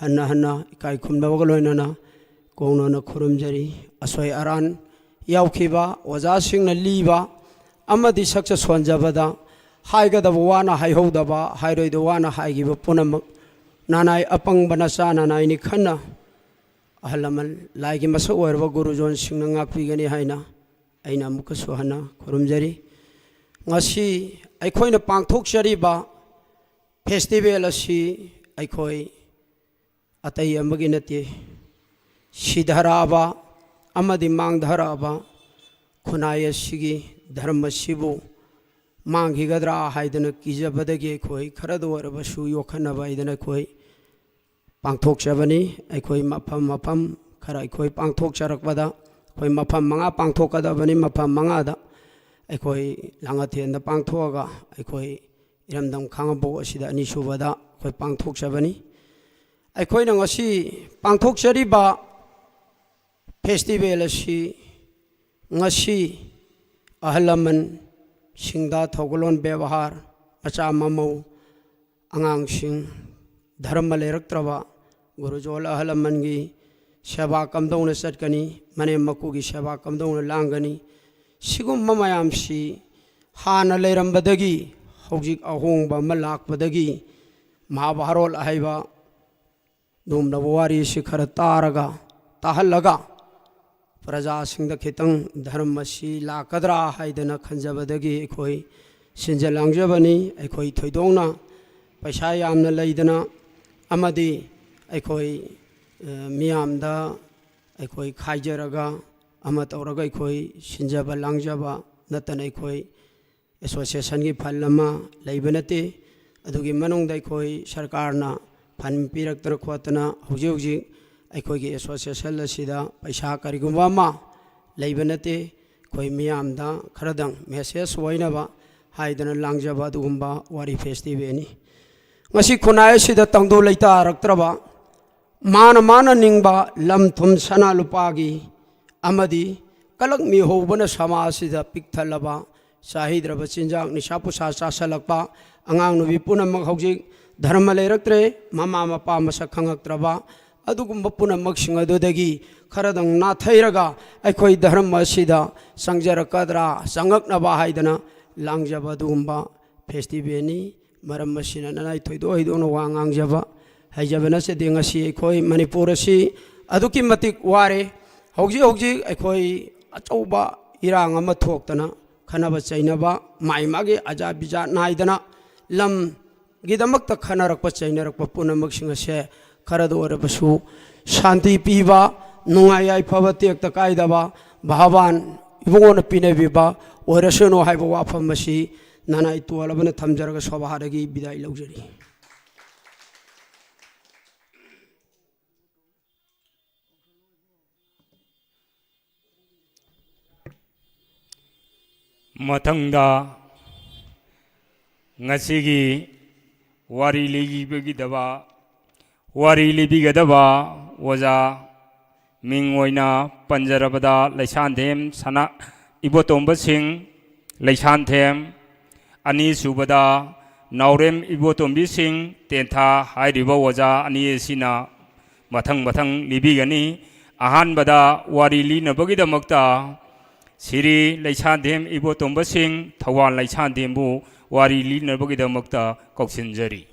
हन्ना हन्ना इकाई खुमनबग लोइनना कोंगनोना खुरुमजरी असोय अरान यावखिबा ओजासिंगना लीबा अमदि सक्सेस सोंजबदा हाइगदब वाना हाइहौदबा हाइरोइद वाना हाइगिबा पुनमक नानाय अपंगबना चानानायनि खन्ना अहलमल लाइगी मसक ओरबा गुरुजोन सिंगना ngakpigani haina aina muka suhana khurumjari ngasi aikhoina pangthokchariba festival asi aikhoi atai amagi nate sidharaba amadi mangdharaba khunai asigi dharma sibu manghigadra haidana kijabadagi aikhoi kharadu orabasu yokhanaba idana khoi pangthokchabani aikhoi mafam khara aikhoi pangthokcharakbada khoi mafam manga pangthokadabani mafam manga da aikhoi langathenda pangthoga aikhoi iramdam khangabo asida ani subada khoi pangthokchabani aikhoi na ngasi pangthokchariba festival asi ngasi ahalaman singda thogolon bewahar acha mamau angang sing dharma leraktraba गुरुजोल अहलमन की सेवा कमदौन चटकनी मने मकू की सेवा कमदौन लांगनी सिगुम मयामसी हान लेरंबदगी हौजिक अहोंबा मलाकपदगी महाभारत अहैबा दुमना वारी शिखर तारगा ताहलगा प्रजा सिंह खितंग धर्म से लाकद्रा हाइदना खंजबदगी अखोई सिंजलांजबनी अखोई थोइदोंना पैसा यामना लैदना अमदी अखोई मियामदा अखोई खाइजरगा अमा तौरगा अखोई सिंजब लांजब नतन अखोई एसोसिएशन की फल अमा लैब नते अदुगी मनुंगदा अखोई सरकारना फन पीरक्तना खोतना हौजिक हौजिक अखोई एसोसिएशन असिदा पैसा करिगुंबा अमा लैब नते अखोई मियामदा खरदंग मेसेज ओइनबा हाइदना लांजब अदुगुंबा वारी फेस्टिवलनी ngasi khunai sida tangdo leita raktraba mana ningba lam thum sana lupagi amadi kalak mi hobana sama sida pikthalaba sahidraba chinjak nisapusa chasalakpa angang nubi punamak hojik dharma leiraktre mama mapa masak khangaktraba adugumba punamak singadodagi kharadang na thairaga aikhoi dharma sida sangjarakadra sangaknaba haidana langjaba adugumba festiveni मरम मसीना ननाई थोइदो हिदोनो वांगांजबा हाइजबना से देंगसी अखोई मणिपुर असि अदुकी मतिक वारे हौजी हौजी अखोई अचौबा इरांग अमा थोक्तना खनबा चैनबा माइ मागे अजा बिजा नाइदना लम गिदमक त खनरक चैनरक पुनमक सिंगसे खरदो ओरबसु शांति पीबा नुंगाय आइफबा तेक त काइदबा भगवान इबोन पिनेबिबा ओरसनो हाइबा वाफम मसी नाना इतुअलबन थमजरग सभारगी विदाई लौजरी मथंगदा ngasiगी वारी लेगिबगी दबा वारी लेबिगदबा वजा मिंग ओइना पंजरबदा लैसानथेम सना इबोतोंबा सिंह लैसानथेम अनि सुबदा नावरेम इबोतोंबी सिंह तेंथा हाइरिबा वजा अनि एसिना मथंग मथंग लिबिगनी अहानबदा वारी लिनबगिदमक्ता सिरी लैसानथेम इबोतोंबा सिंह थवान लैसानथेमबु वारी लिनबगिदमक्ता कौसिनजरी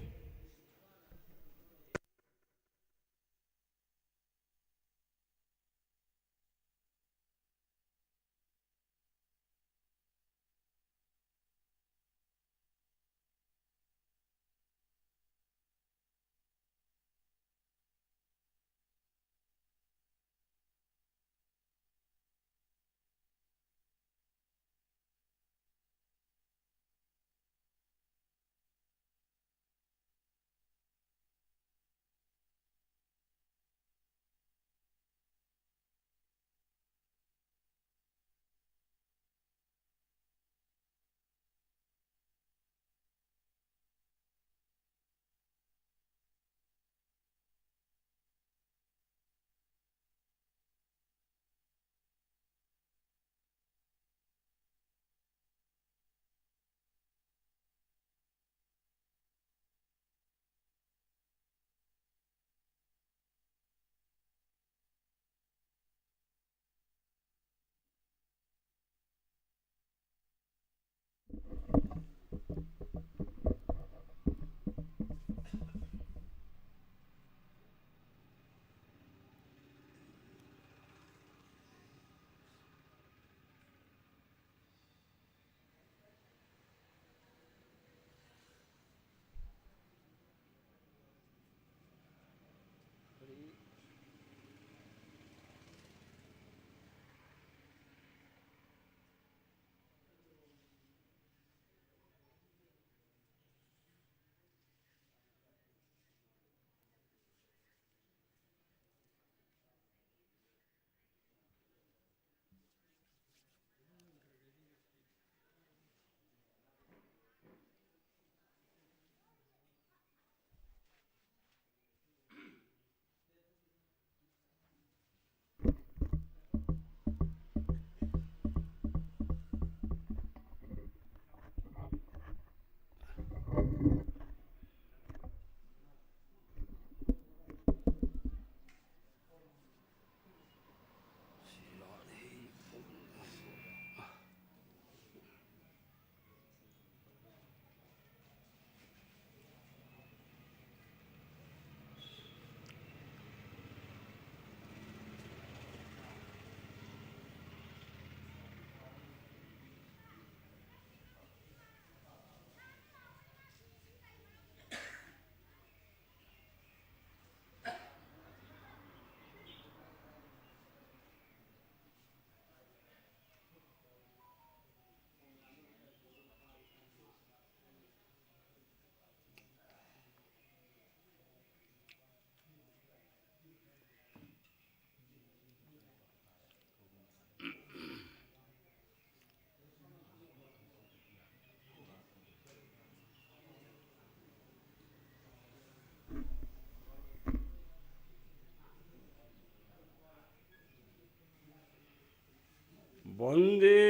वंदे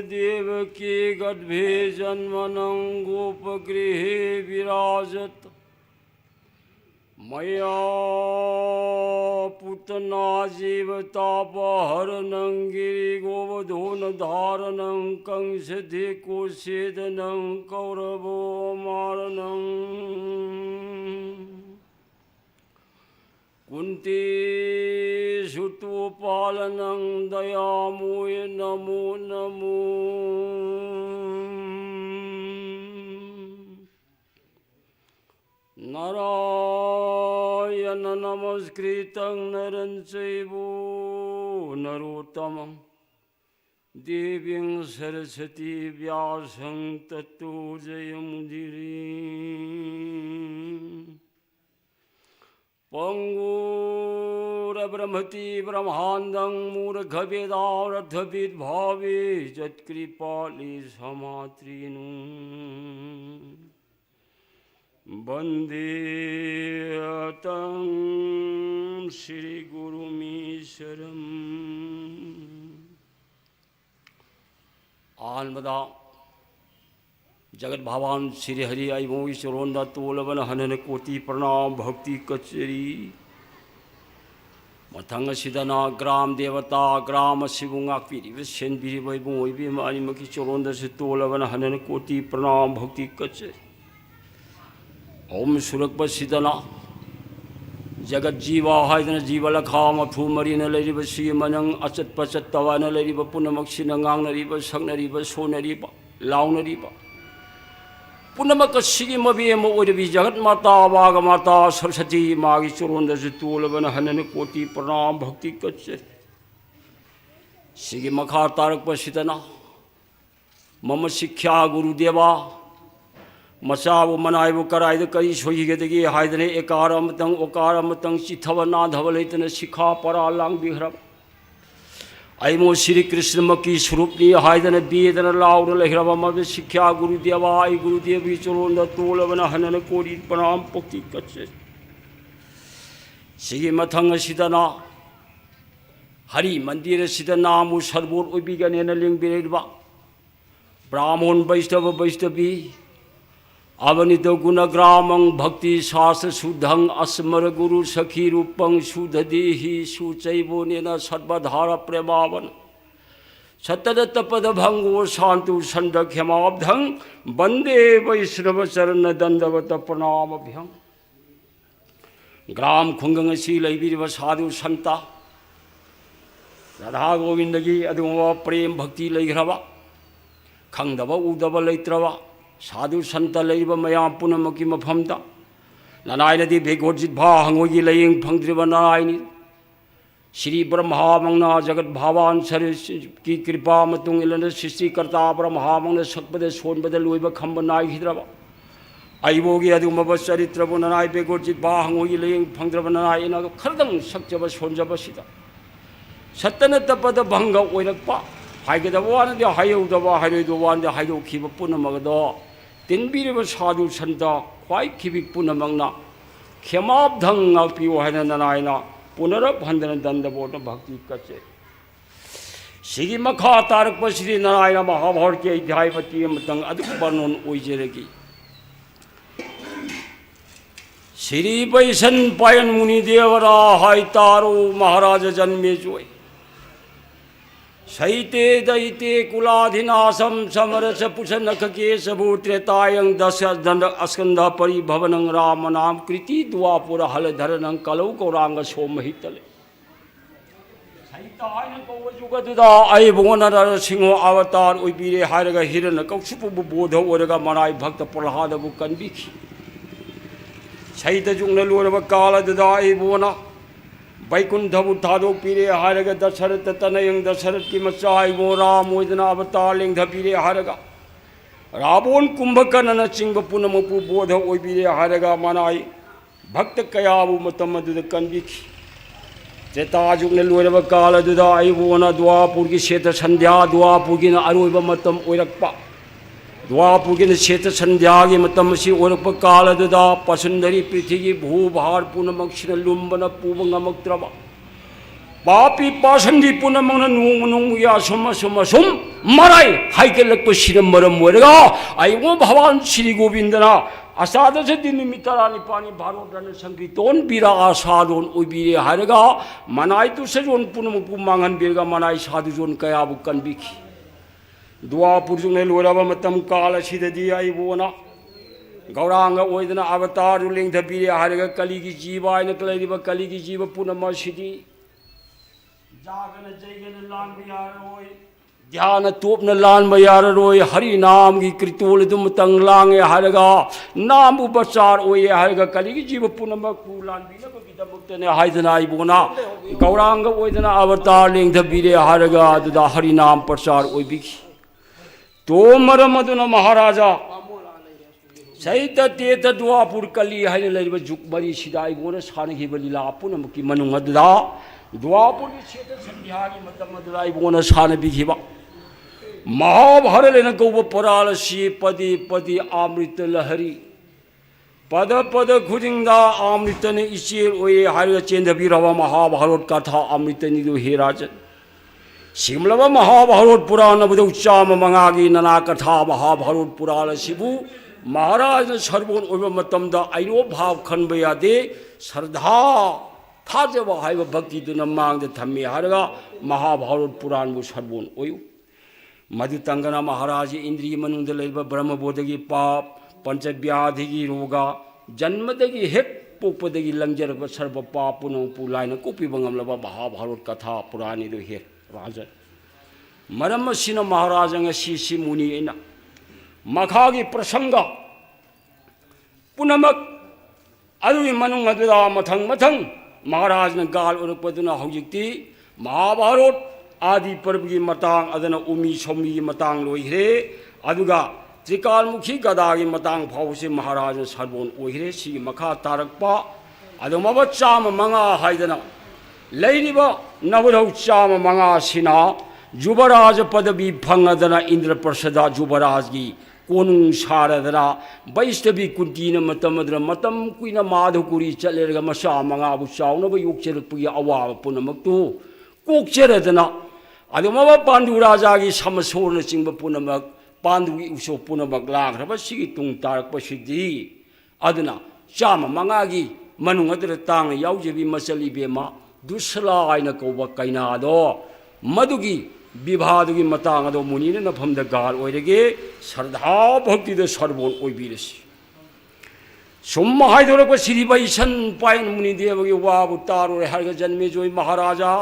देवकी गर्भे जन्मनं गोपगृहे विराजत मया पुतना जीवतापहरणं गिरिगोवधूनधारणं कंसधिकोच्छेदनं कौरवो मारणं कुंती सुतोपालनं दयामोय नमो नमो नारायण नमस्कृतं नरं चैव नरोत्तमं देवीं सरस्वती व्यासं ततो जयमुदीरये पंगुरब्रह्मति ब्रह्मांडं मूर्खवेदार्थविद्भावे यत्कृपाले समात्रिनु वंदे तं श्रीगुरुमीश्वरम् आनंदा जगत भगवान श्री हरि आईमो ईश्वरोंदा तोलवन हनन कोटि प्रणाम भक्ति कचेरी मथंग सिदना ग्राम देवता ग्राम शिवुंगा पीरिब सेनबीरिब इबुंग ओइबी मानिमकी चोरोंदा से तोलवन हनन कोटि प्रणाम भक्ति कचेरी ओम सुरक्ब सिदना जगत जीवा हाइदना जीव लखा मफु मरीन लैरिब सि मनंग अचत पचत तवान लैरिब पुनमक्सिन ngangnariब saknariब sonariब लाउनरिब पुनमक सिगी मबी एमो ओइरबी जगत माता वाग माता सरस्वती मागी चोरोंदसु तोलबन हनन कोटि प्रणाम भक्ति कच्चे सिगी मखा तारक पसिदना मम शिक्षा गुरुदेवा मचाबु मनाइबु कराइद कई सोइगेदगी हाइदने एकार अमतंग ओकार अमतंग चिथव नाधव लेतन शिखा परा लांग बिहरब आईमो श्री कृष्ण मकी स्वरूपनी हाइदन बेदन लाउर लहिरब मब शिक्षा गुरुदेवा आई गुरुदेवी चोरोंद तोलबन हनन कोरि प्रणाम पक्ति कच्चे सिगी मथंग सिदना हरि मंदिर सिदना मु सर्वोर ओबिगनेन लिंगबिरेबा ब्राह्मण वैष्णव वैष्णवी अवनित गुणग्रामं भक्ति शास्त्र शुद्धं अस्मर गुरु सखी रूपं सुधदेहि सुचैवोनेन सर्वधार प्रेमावन सत्तद तपद भंगो शांतु संड क्षमाब्धं वंदे वैष्णव चरण दंडवत प्रणामभ्यं ग्राम खुंगंग असि लैबिरिब साधु संता राधा गोविंद की अदुगुम्बा प्रेम भक्ति लैग्रबा खंगदबा उदबा लैत्रबा साधु संत लैरिब मयाम पुनमकी मफमदा ननायनदी भेगोजित भा हंगोगी लयिंग फंगद्रिब नारायणी श्री ब्रह्मामंगना जगत भावान सर की कृपा मतुंग इलन सृष्टिकर्ता ब्रह्मामंगना सकपद सोनबद लोइब खंब नायहिद्रबा आइबोगी अदुगुम्बा चरित्रबु ननाय भेगोजित भा हंगोगी लयिंग फंगद्रिब नारायण खरदंग सकजब सोनजब सिदा सत्तन तपद भंग ओइरक्पा हाइगदब वानदि हायौदब हायरोइदब वानदि हायदोखिब पुनमगदो तिनबिरिब साधु संत ख्वाइ खिबि पुनमंगना क्षमाब्धं ngakpiu haina nanaina पुनरप हंदन दंडबोट भक्ति कचे सिगी मखा तारक श्री नारायण महाभारत के अध्याय पति मतंग अदुक वर्णन ओइजेरगी श्री बैसन पायन मुनि देवरा हाय तारो महाराज जन्मे जोय सहिते दैते कुलाधिनाशम समरस पुष नख के सबूत्रेतायं दश दंड अस्कंध परिभवनं राम नाम कृति द्वापुर हल धरनं कलौ गौरांग सोमहितले सहितायन कौजुगदुदा आइबोन नरसिंह अवतार ओइबिरे हारगा हिरन कौसुपु बोध ओरगा मनाय भक्त प्रह्लादबु कनबिखि सहित जुंगन लोरब कालदुदा आइबोना वैकुंठबु थादोपीरे हारगा दशरथ तनयं दशरथ की मचा आइबो राम ओइदना अवतार लेंधपीरे हारगा रावण कुंभकर्ण चिंब पुनमपु बोध ओइबिरे हारगा मनाई भक्त कयाबु मतम अदुद कनबिखि त्रेताजुगन लोरब कालदुदा आइबोना द्वापुर की शेत संध्या द्वापुर की अरोइब मतम ओइरक्पा द्वापुर की शेत संध्या की मतम से ओरप कालदुदा पसुंदरी पृथ्वी भूभार पुनमक्षिण लुंबन पूबंगमक्त्रबा पापी पासंदी पुनमंगन नुंग या सुम सुम सुम मराई हाइकेलक सिरम मरम ओरगा आइबो भगवान श्री गोविंदना आसाद से दिन मितरानी पानी भारत रन संकीर्तन बीरा आसादोन ओइबिरे हारगा मनाई तु सजोन पुनमपु मांगन बिरगा मनाई साधु जोन कयाबु कनबिखि द्वापुर जुगने लोरब मतम काल सिददी आइबोना गौरांग ओइदना अवतार लेंधपीरे हारगा कलिगी जीव आइना कलैरिब कलिगी जीव पुनमसिदी जागन जैगन लान बियारोय ध्यान तोपन लान बियारोय हरि नाम की कृतोल दुम तंग लांगे हारगा नाम उपचार ओये हारगा कलिगी जीव पुनमकु लान बिना को बिदमुक्तने हाइदना आइबोना गौरांग ओइदना अवतार लेंधपीरे हारगा दुदा हरि नाम प्रचार ओइबिखि तो मरम अदुना महाराजा सहित तेत द्वापुर कली हाइने लैरिब जुग मरी सिदा आइबोना सानगिब लीला पुनमकि मनुंग अदुदा द्वापुर की क्षेत्र संध्या की मतम अदुदा आइबोना सानबिखिबा महाभारत लेना कौब पराल सी पदी पदी अमृत लहरी पद पद खुदिंगदा अमृत ने इचेर ओये हारगा चेंदबिरबा महाभारत कथा अमृत निदु हे राजन सिमलब महाभारत पुराण बदौ चाम मंगागी नना कथा महाभारत पुराण सिबु महाराज सर्वोन ओइब मतमदा आइरो भाव खनब यादे श्रद्धा थाजब हाइब भक्ति दुना मांग थम्मे हारगा महाभारत पुराण बु सर्वोन ओयु मधु तंगना महाराज इंद्रिय मनुंद लैब ब्रह्मबोधगी पाप पंचव्याधिगी रोगा जन्मदगी हेक पोपदगी लंजरब सर्व पाप पुनपु लाइन कोपि बंगमलब महाभारत कथा पुराण दु हे राजन मरम सिन महाराज ngasi मुनि एना मखागी प्रसंग पुनमक अदुई मनुंग अदुदा मथंग मथंग महाराज ने गाल उरपदुना हौजिक्ति महाभारत आदि पर्व की मतंग अदना उमी सोमी की मतंग लोइरे अदुगा त्रिकालमुखी गदा की मतंग फावसे महाराज सर्वोन ओइरे सी मखा तारकपा अदुमब चाम मंगा हाइदना लैरिब नवरौ चाम मंगा सिना युवराज पदवी फंगदना इंद्रप्रसदा युवराज की कोनुंग सारदना वैष्णवी कुंतीन मतम कुइना माधुकुरी चलेरगा मसा मंगाबु चाउनब योक्चरपगी अवाब पुनमक्तु कोक्चरदना अदुमब पांडु राजा की समसोरन चिंब पुनमक पांडु की उसो पुनमक लाग्रब सिगी तुंग तारकपसिदी अदना चाम मंगागी मनुंग अदर तांग याउजेबी मचली बेमा दुसला आइना कौब कैनादो मधुगी विवाहदुगी मतांग अदो मुनिने नफमदा गाल ओइरगे श्रद्धा भक्तिद सर्वोन ओइबिरसि सुम हाइदोरक सिरिबा इसन पाइन मुनि देवगी वाबु तारो हरग जन्मे जोई महाराजा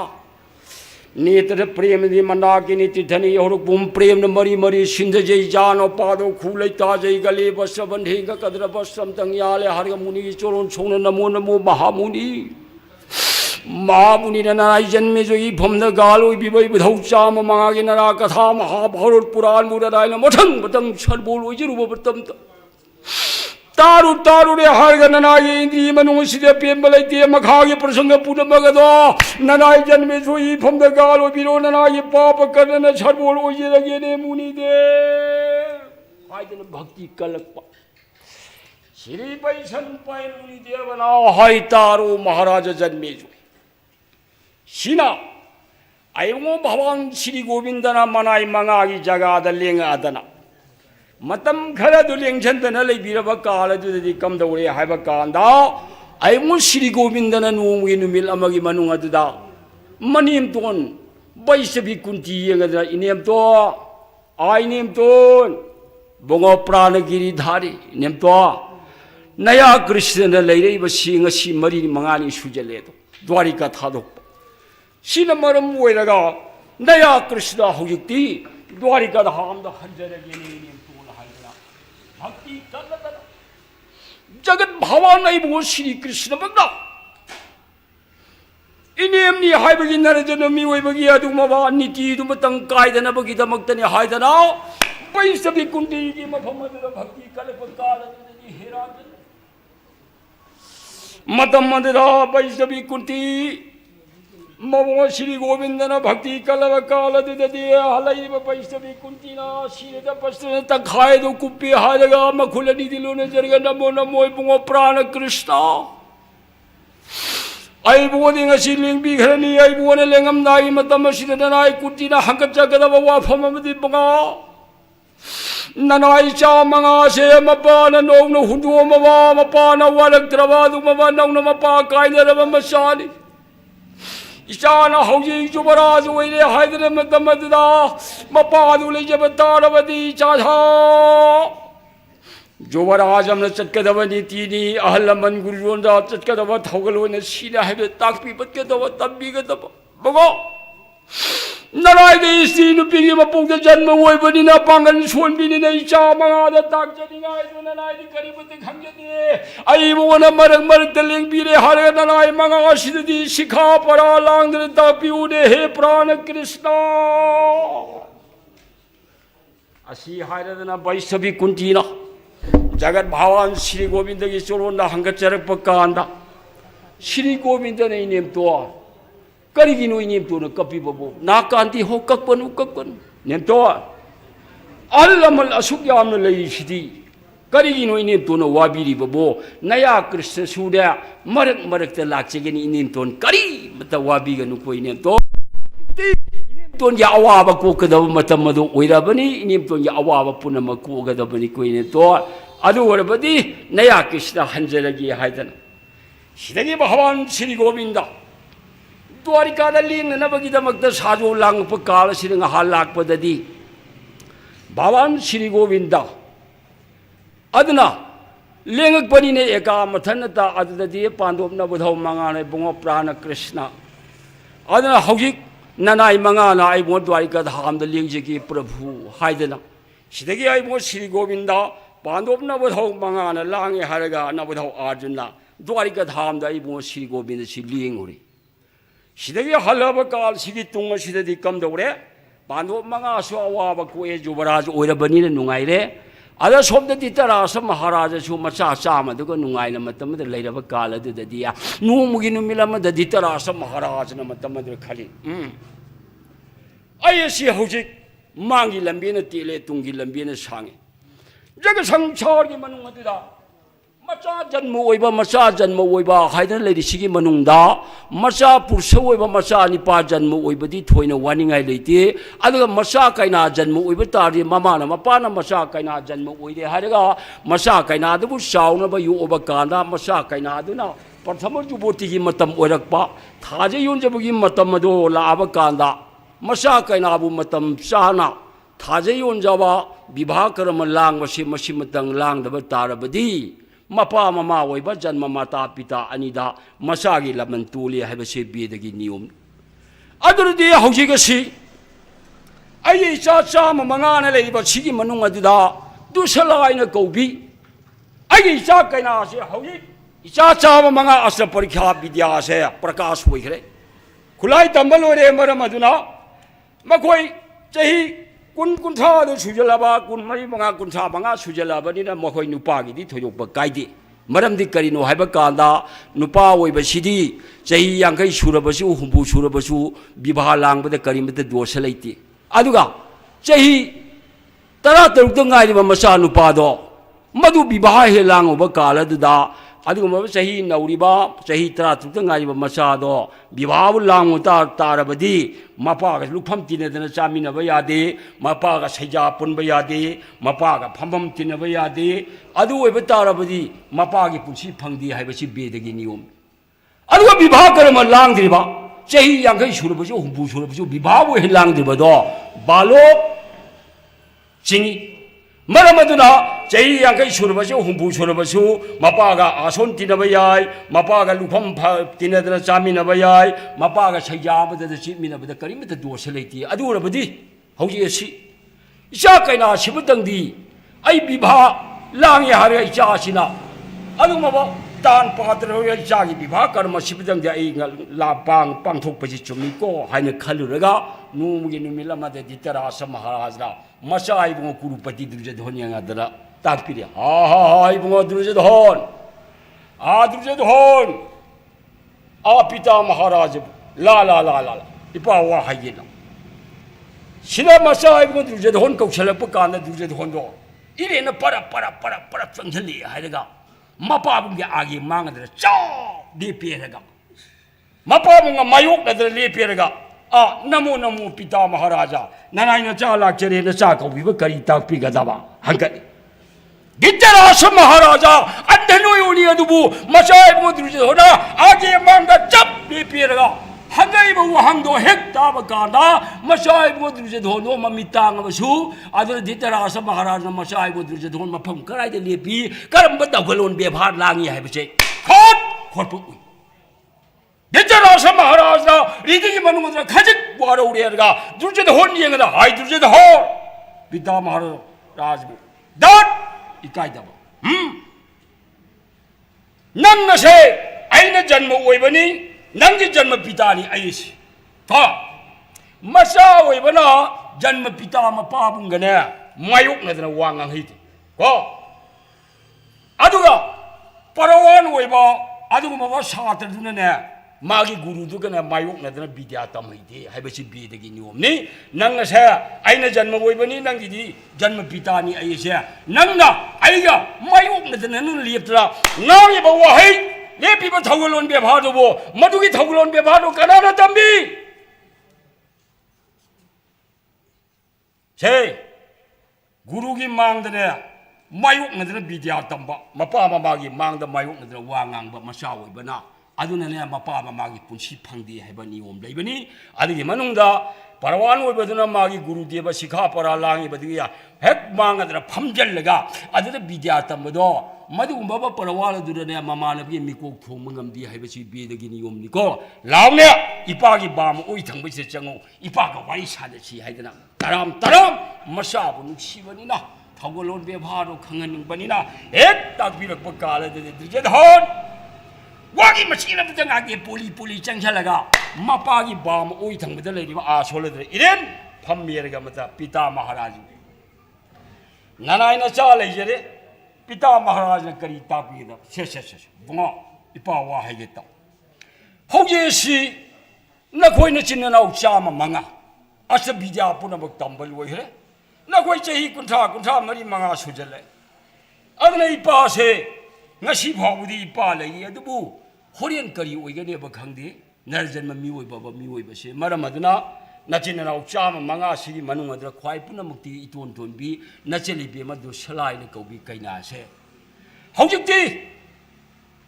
नेत्र प्रेम दि मना की नीति धनी और बुम प्रेम न मरी मरी सिंध जय जानो पादो खुलै ता जय गले बस बंधे ग कद्र बसम तंग्याले हरग मुनि चोरोन छोन नमो नमो महामुनि महामुनि नाराय जन्मे जो ई भमद गालो बिबै बधौ चाम मागे नरा कथा महाभारत पुराण मुराय न मथंग मथंग छरबोल ओजिरुब बतम तारु तारु रे हरग ननाय इंद्री मनु सिदे पेम लैते मखागे प्रसंग पुन मगदो ननाय जन्मे जो ई भमद गालो बिरो ननाय पाप करन छरबोल ओजिरगे ने मुनि दे हायदन भक्ति कलक श्री बैसन पाइन मुनि देवना हाय तारो महाराज जन्मे जो सिना आयमो भगवान श्री गोविंदना मनाई मंगागी जगह लेंगादना मतम खरदु लेंझंदना लेबिरब कालदुदि कमदौरे हायब कांदा आयमो श्री गोविंदना नोंगी नुमिल अमगी मनुंग अदुदा मनिम तोन बैसबि कुंती यंगदा इनेम तो आइनेम तोन बोंगो प्राणगिरी धारी नेम तो नया कृष्ण लेरेब सिंग सि मरि मंगानी सुजले तो द्वारिका थादो सिन मरम ओइरगा नया कृष्ण हुजिक्ति द्वारिका धामदा हंजरगे नेम तोन हाइदना भक्ति कलदना जगत भगवान आइबो श्री कृष्ण बगदा इनेमनी हाइबगी नरजनमी ओइबगी अदुमबा नीति दुमतंग कायदनबगी दमक्तनि हाइदना पैसबि कुंडीगी मफमदुदा भक्ति कलप कालदनि हेराद मतम मददा पैसबि कुंती ममो श्री गोविंदन भक्ति कलव कालदि हलैब पैसबि कुंतीना शिरद पस्त्र तखाय दो कुप्पी हारगा मखुलनि दिलोने जरग नमो नमो बुंगो प्राण कृष्ण आइबोनि ngasi लेंबि घरनि आइबोने लेंगम नाई मतम सिदनाय कुंतीना हंकचगदब वाफम अमदि बंगा ननाई चा मंगा से मपान नौन हुदो मवा मपान वालक्त्रवादु मवा नौन मपा कायदरब मसानी इचाना हौजी जुबराज ओइरे हायदर मतमददा मपादु लेजब तारवदी चाधा जुबराज हमने चटकदब नीतिनी अहलमन गुरुजोंदा चटकदब थौगलोने सीना है ताकपी बतकदब तब्बीगदब बगो नराय दे इसी नुपीगी मपुग दे जन्म ओइबनिना पांगन सोनबिनिना इचा मंगादा ताकजनिगाय दो नराय दि करिबते खंगजदे आइबोना मरग मरग ते लेंबिरे हारे नराय मंगा सिदि शिखा परा लांगदे तापिउने हे प्राण कृष्ण असी हायरदना बैसबि कुंतीना जगत भगवान श्री गोविंद की चोरोंदा हंगचरप कांदा श्री गोविंद ने नेम तो करिगिनो इनेम तो न कपिबबो ना कांति हो ककपनु ककपनु नेम तो अल्लमल असुक यामन लई सिदि करिगिनो इनेम तो न वाबिरिबबो नया कृष्ण सुदा मरक मरक त लाचेगनि इनेम तो करि मत वाबिगनु को इनेम तो तो या अवाब कोकदब मतम मदो ओइराबनि इनेम तो या अवाब पुनम कोगदबनि को इनेम तो अदु वरबदि नया कृष्ण हंजरगी हायदन सिदगी भगवान श्री गोविंद द्वारिका लेंगनबगीदमक साजो लांगप काल सिंह हाल लापदी भगवान श्री गोविंद अदना लेंगपनीने एका मथनता अददि पांडवनबधौ मंगाने बुंगो प्राण कृष्ण अदना हौजिक ननाई मंगाना आइबो द्वारिका धाम द लेंजगी प्रभु हायदना सिदगी आइबो श्री गोविंद पांडवनबधौ मंगाना लांगे हरगा नबधौ अर्जुना द्वारिका धाम द आइबो श्री गोविंद सि लेंगुरी सिदगी हलब काल सिगी तुंग सिददी कमदौरे पांडव मंगासु अवाब कोए जुबराज ओइरबनिने नुंगाइरे अदा सोमददी तरास महाराज सु मचा चामदुग नुंगाइना मतमद लैरब काल अदुददी नोमुगी नुमिलमददी तरास महाराज न मतमद खली अयसि हौजिक मांगी लंबीने तेले तुंगी लंबीने सांगे जग संसार की मनुंग अदुदा मचा जन्म ओइबा मचा जन्म ओइबा हाइदन लेरिसिगी मनुंगदा मचा पुरुष ओइबा मचा निपा जन्म ओइबदी थोइना वानिंगाइ लेते अदुगा मचा काइना जन्म ओइबा तारि ममाना मपाना मचा काइना जन्म ओइरे हारगा मचा काइना दुबु चाउनबा योबा कांदा मचा काइना दुना प्रथम जुबोतिगी मतम ओइरकपा थाजे योनजबगी मतम अदो लाबा कांदा मचा कनाबू मतम चाना थाजयोनजबा विवाह कर्म लांगबसे मसिमतंग लांगदब तारबदी मपा ममा ओइबा जन्म माता पिता अनिदा मचागी लमन तोले हाइबसे बेदगी नियम अदुरदी हौजिगसी आई इचा चाम मंगाना लेबा सिगी मनुंग अदुदा दुसलाइना कौबी आई इचा कना से हौजि इचा चाम मंगा अस परीक्षा विद्या से प्रकाश होइखरे खुलाई तंबल ओरे मरम अदुना मखोई चही कुन कुंथा सुजलाबा कुन मरी मंगा कुंथा मंगा सुजलाबनिना मखोई नुपागिदी थोयोप कायदे मरमदी करिनो हाइबा कांदा नुपा ओइबसिदी चही यांखै सुरबसु हुंबु सुरबसु विवाह लांगबदे करिमदे दोष लैते अदुगा चही 13 ngairiba macha nupado madu विवाह हे लांगोबा कालदुदा अदुगुम चही नौरिबा चही 13 ngairiba macha दो विवाह लांगो तारबदी मपागा लुफम तिनेदना चामिनबा यादे मपागा सैजा पुनबा यादे मपागा फमम तिनबा यादे अदु ओइबा तारबदी मपागी पुंसी फंगदी हाइबसी बेदगी नियम अदुगा विवाह कर्म लांगद्रिबा चही यांखै सुरबसु हुंबु सुरबसु विवाह हे लांगद्रिबदो बालो चिंगी मरमदुना चही यांखै सुरबसु हुंबु सुरबसु मपागा आसोन तिनबा याय मपागा लुफम तिनदना चामिनबा याय मपागा सैजाबददा चिमिनबदा करिमता दोष लैति अदुरबदी हौजि असि इचा कैना सिबदंगदी आई विवाह लांगे हारे इचा असिना अदुमबा तान पात्र इचागी विवाह कर्म सिबदंगदी आई ला पांगथोकपसि चुमिको हाइना खलुरगा नोमगी नुमिलमददि तरास महाराजना मचा इबुंगो कुरुपति दुर्योधन यांगादरा ताकपिरे हा हा हा इबुंगो दुर्योधन दुर्योधन पिता महाराज ला ला ला ला इपा वा हाइना सिदा मचा इबुंगो दुर्योधन कौशलप कांदा दुर्योधन दो इरेना परा परा परा परा चंगली हाइरगा मपाबुंगे आगे मांगदरा चा लेपेरगा मपाबुंगा मायोकदरा लेपेरगा नमो नमो पिता महाराजा ननाई नचा लाचरे नचा कौबीब करी ताकपीगदबा हंकत गिद्धराज महाराजा अंधनोयोनी अदुबु मचाइबु दुर्योधन आगे मांगा जब लेपेरगा हंगैब वहंदो हेक ताब कांदा मचाइबु दुर्योधन ममितांगबसु अदुर गिद्धराज महाराजा मचाइबु दुर्योधन मफम कराइदे लेपी करम दगलोन व्यवहार लांगी हाइबसे खोट खोटपु गिद्धराज महाराज रीति मनुमद्र खजिक वारौरेरगा दुर्योधन येंगदा हाय दुर्योधन पिता महाराज दट इकाइदब नंगसे आइना जन्म ओइबनी नंगी जन्म पितानी आइसी था मसा ओइबना जन्म पिता मपाबुंगने मायोकनदना वांगां हिति को अदुगा परवान ओइबा अदुगा मबा सात्रदुनने मागी गुरुदुगना मायोकनदना विद्या तमहैदे हाइबसि बेदगी नियमनि नंगसे आइना जन्म ओइबनी नंगिदी जन्म पितानी आइसे नंगा आइगा मायोकनदना न लेप्तरा नारिबा वहै लेपिबा थौगलोन व्यवहारदबो मदुगी थौगलोन व्यवहारदो कनाना तंबी छे गुरुगी मांगदने मायोकनदना विद्या तंबा मपा ममागी मांगदा मायोकनदना वांगांबा मसा ओइबना अदुनने मपा ममागी पुंसी फंगदे हाइबा नियम लैबनी अदिगी मनुंगदा परवान ओइबदुना मागी गुरुदेव शिखा परा लांगी बदुगी हेक मांगदना फमजलगा अदुदा विद्या तंबदो मदुगुंबा परवाल दुरने ममानबी मिकोक थोमंगमदी हाइबसी बेदगी नियमनिको लावने इपागी बाम ओइ थंबसे चंगो इपागा वारी सादसी हाइदना तराम तराम मसाबु नुक्सिबनिना थौगलोन व्यवहार खंगनिंगबनिना हेक ताकबिरक कालदे दुर्योधन वागी मसीना बदंगागे पोली पोली चंगलगा मपागी बाम ओइ थंबदा लेरिबा आसोलदे इरेन फममेरगा मता पिता महाराज ननाइना चा लेजरे पिता महाराज ने करी तापीद से बुंगो इपा वा हाइगे ताउ हौजेसी नखोइ न चिन्ननाउ चामा मंगा अस विद्या पुनमक तंबल ओइरे नखोइ चही कुंठा मरी मंगा सुजले अदने इपा से ngasi phawdi ipa lei adubu horen kari oigane ba khangde narjanma mioi ba se maramaduna nachina rau chama manga sigi manung adra khwai puna mukti iton tonbi nacheli be madu salai ne kobi kaina se haujikti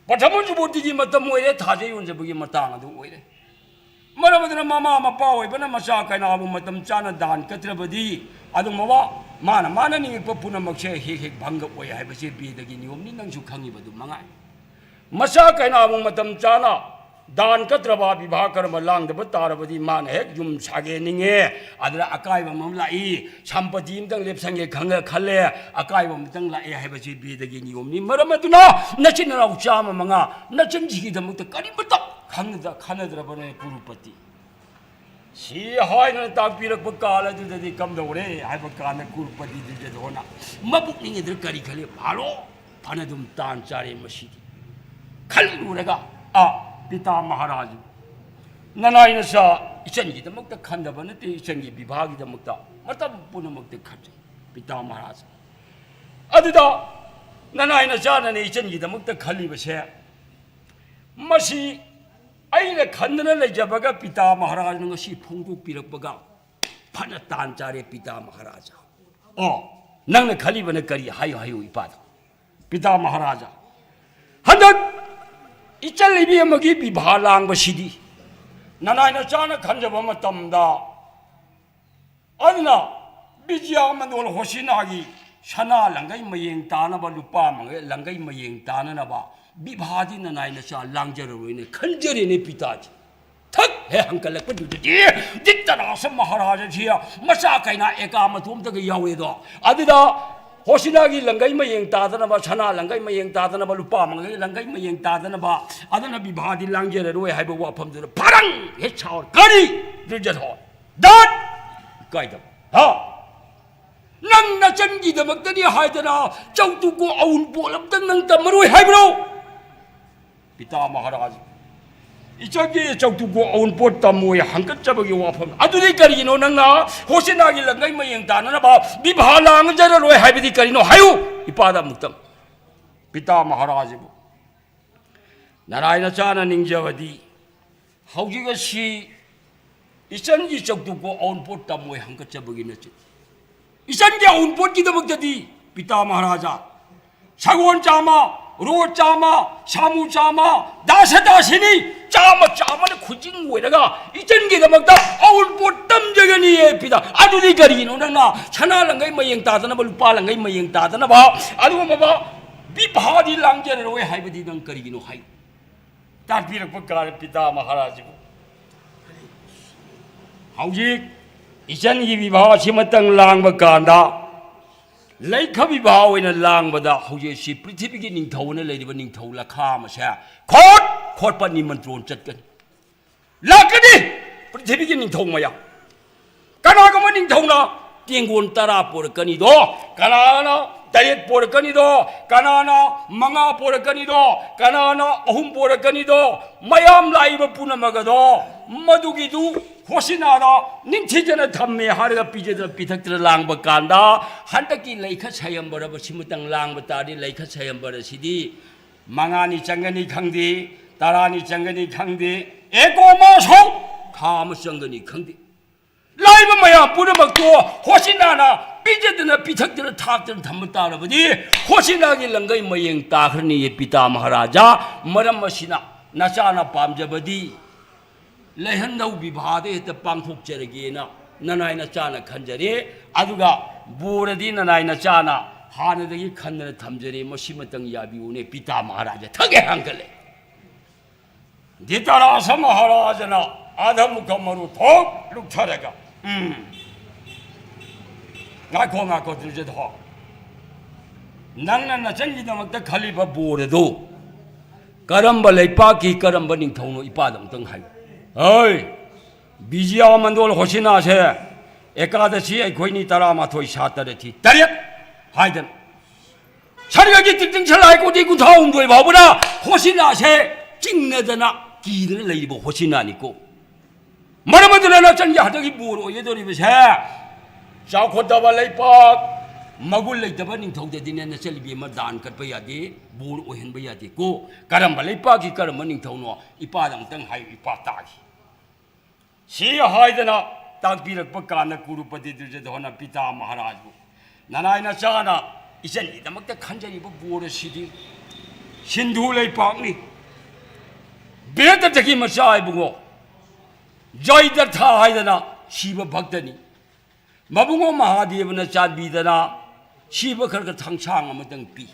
pathamu juboti gi matam oire thaje yonjabugi matang adu oire मरमदना ममा मपा होइबना मचा कायनाबु मतम चाना दान कत्रबदी अदु मवा माना निंगप पुनमक्से हे भंग ओय हाइबसे बेदगी नियमनि नंगसु खंगिबदु मंगाय मचा कायनाबु मतम चाना दान कत्रबा विवाह कर्म लांगदब तारबदी मान हेक युम सागे निंगे अदरा अकायब मम लाई संपत्ति मतंग लेपसंगे खंग खले अकायब मतंग लाए हाइबसे बेदगी नियमनि मरमदुना नचिन राव चामा मंगा नचिन जिगी दमक करिबता खंगदा खनद्रबने कुरुपति सी हायन ताकपिरक काल अदुददी कमदौरे हाइब कान कुरुपति दिजदोना मबुक निंगद्र करी खले भालो फनदुम तान चारे मसीदी खलुरगा आ पिता महाराज ननायन सा इचनगी दमक खंदब नते इचनगी विभागी दमक मतम पुनमक खज पिता महाराज अदुदा ननायन सा नने इचनगी दमक खलिबसे मसी अने खंदन लेजबगा पिता महाराज नसी फोंदोकपिरकबगा फन तान चारे पिता महाराज ओ नंग खलीबन करी हायो हायो इपाद पिता महाराज हंदक इचलिबी अमगी विवाह लांगबसिदी ननायन चाना खंजब मतमदा अदना बिजिया मनोल होसिनागी सना लंगई मयेंग तानब लुपा मंगे लंगई मयेंग ताननबा विभादी ननायन चा लांगजररोइने खंजरेने पिताजी थक हे हंकलकपदुदि दित्तरास महाराज जिया मचा कायना एका मतोमतग यावेदो अदुदा होसिनागी लंगई मयेंग तादनबा सना लंगई मयेंग तादनबा लुपा मंगई लंगई मयेंग तादनबा अदना विभादी लांगजररोइ हाइबो वाफमदुर फरंग हे छावर करी दुजहो दट कायदम हा नंग नचनगी दमक्तनी हायदना चौतुको औन पोलमतंग नंग तमरोइ हाइब्रो पिता महाराज इचगे चौतुको औन पोट तमोय हंकचबगी वाफम अदुदि करिनो नंगा होसिनागी लंगई मयेंग ताननबा विवाह लांगजररोइ हाइबदि करिनो हायु इपादा मुक्तम पिता महाराज नारायण चाना निंगजवदी हौजिगसी इचनगी चौतुको औन पोट तमोय हंकचबगी नचि इचनगी औन पोट की दमक्तदी पिता महाराजा सगोन चामा रो चामा सामू चामा दास दासिनी चामा चामा खुजिंग ओइरगा इचनगी दमक्ता औन पोट तमजगनी ए पिता अदुदि करिनो नंगा सना लंगई मयेंग तादनबा लुपा लंगई मयेंग तादनबा अदुमबा विभादी लांगजररोइ हाइबदि नंग करिगिनो हाइ तापिरक कार पिता महाराज हौजिक इचनगी विवाह सिमतंग लांग कांदा लैख विवाह ओइना लांगबदा हौजिसी पृथ्वी की निंगथौना लेरिबा निंगथौ लखा मसे खोट खोटपा निमंत्रण चटकन लाकनी पृथ्वी की निंगथौ मया कनागम निंगथौना तेंगोन तरा पोरकनी दो कनाना तरेत पोरकनी दो कनाना मंगा पोरकनी दो कनाना अहुम पोरकनी दो मयाम लाइबा पुनमगदो मदुगिदु होसिनादा निंथिजना थम्मे हारगा पिजेदा पिथक्तर लांगबा कांदा हंतकी लैखा छयंबरब सिमुतंग लांगबा तादि लैखा छयंबर सिदी मंगानी चंगनी खंगदी तारानी चंगनी खंगदी एको मासो खाम चंगनी खंगदी लाइबा मया पुनमक्तो होसिनाना पिजेदना पिथक्तर थाक्तर थम्म तारबदी होसिनागी लंगई मयेंग ताखरनी ये पिता महाराजा मरम मसिना नचाना पामजबदी लहनदौ विवादे हेत पांथोकचरगेना ननायन चाना खंजरे अदुगा बोरदी ननायन चाना हानदगी खंदन थमजरे मसिमतंग याबिउने पिता महाराज थगे हंगले दितरास महाराजना आधमुख मरु थोक लुकथरगा नाखो दुजद हो नंगना नचनगिदमक्त खलिबा बोरदो करंब लैपाकी करंब निंगथौनो इपादमतंग हाय ओय बिजिया मंडोल होसिना से एकादशी अखोइनी तरामाथोय सातरथी तरेत हाइदन सरगगी तिटिंग छलाय कोदि गुथाउंदोय बाबुना होसिना से चिंगनदना कीदन लैबो होसिना निको मरमदुना नचनगी हदगी बोर ओयदोरिबसे चाखोदबा लैपाक मगुल लेतबा निंगथौददिने नचलिबी म दान कटबा यादे बोर ओहनबा यादे को करंब लैपाकी करम निंगथौनो इपादमतंग हाय इपा तागी सी हायदना ताकपिरक कान कुरुपति दुर्जधोना पिता महाराज ननायन चाना इचनगिदमक्ता खंजरिबा बोर सिदी सिंधु लैपाकनी बेदतगी मचा आइबुगो जयदत्था हाइदना शिव भक्तनी मबुंगो महादेवना चाबीदना शिव खरग थांसांग अमतंग पी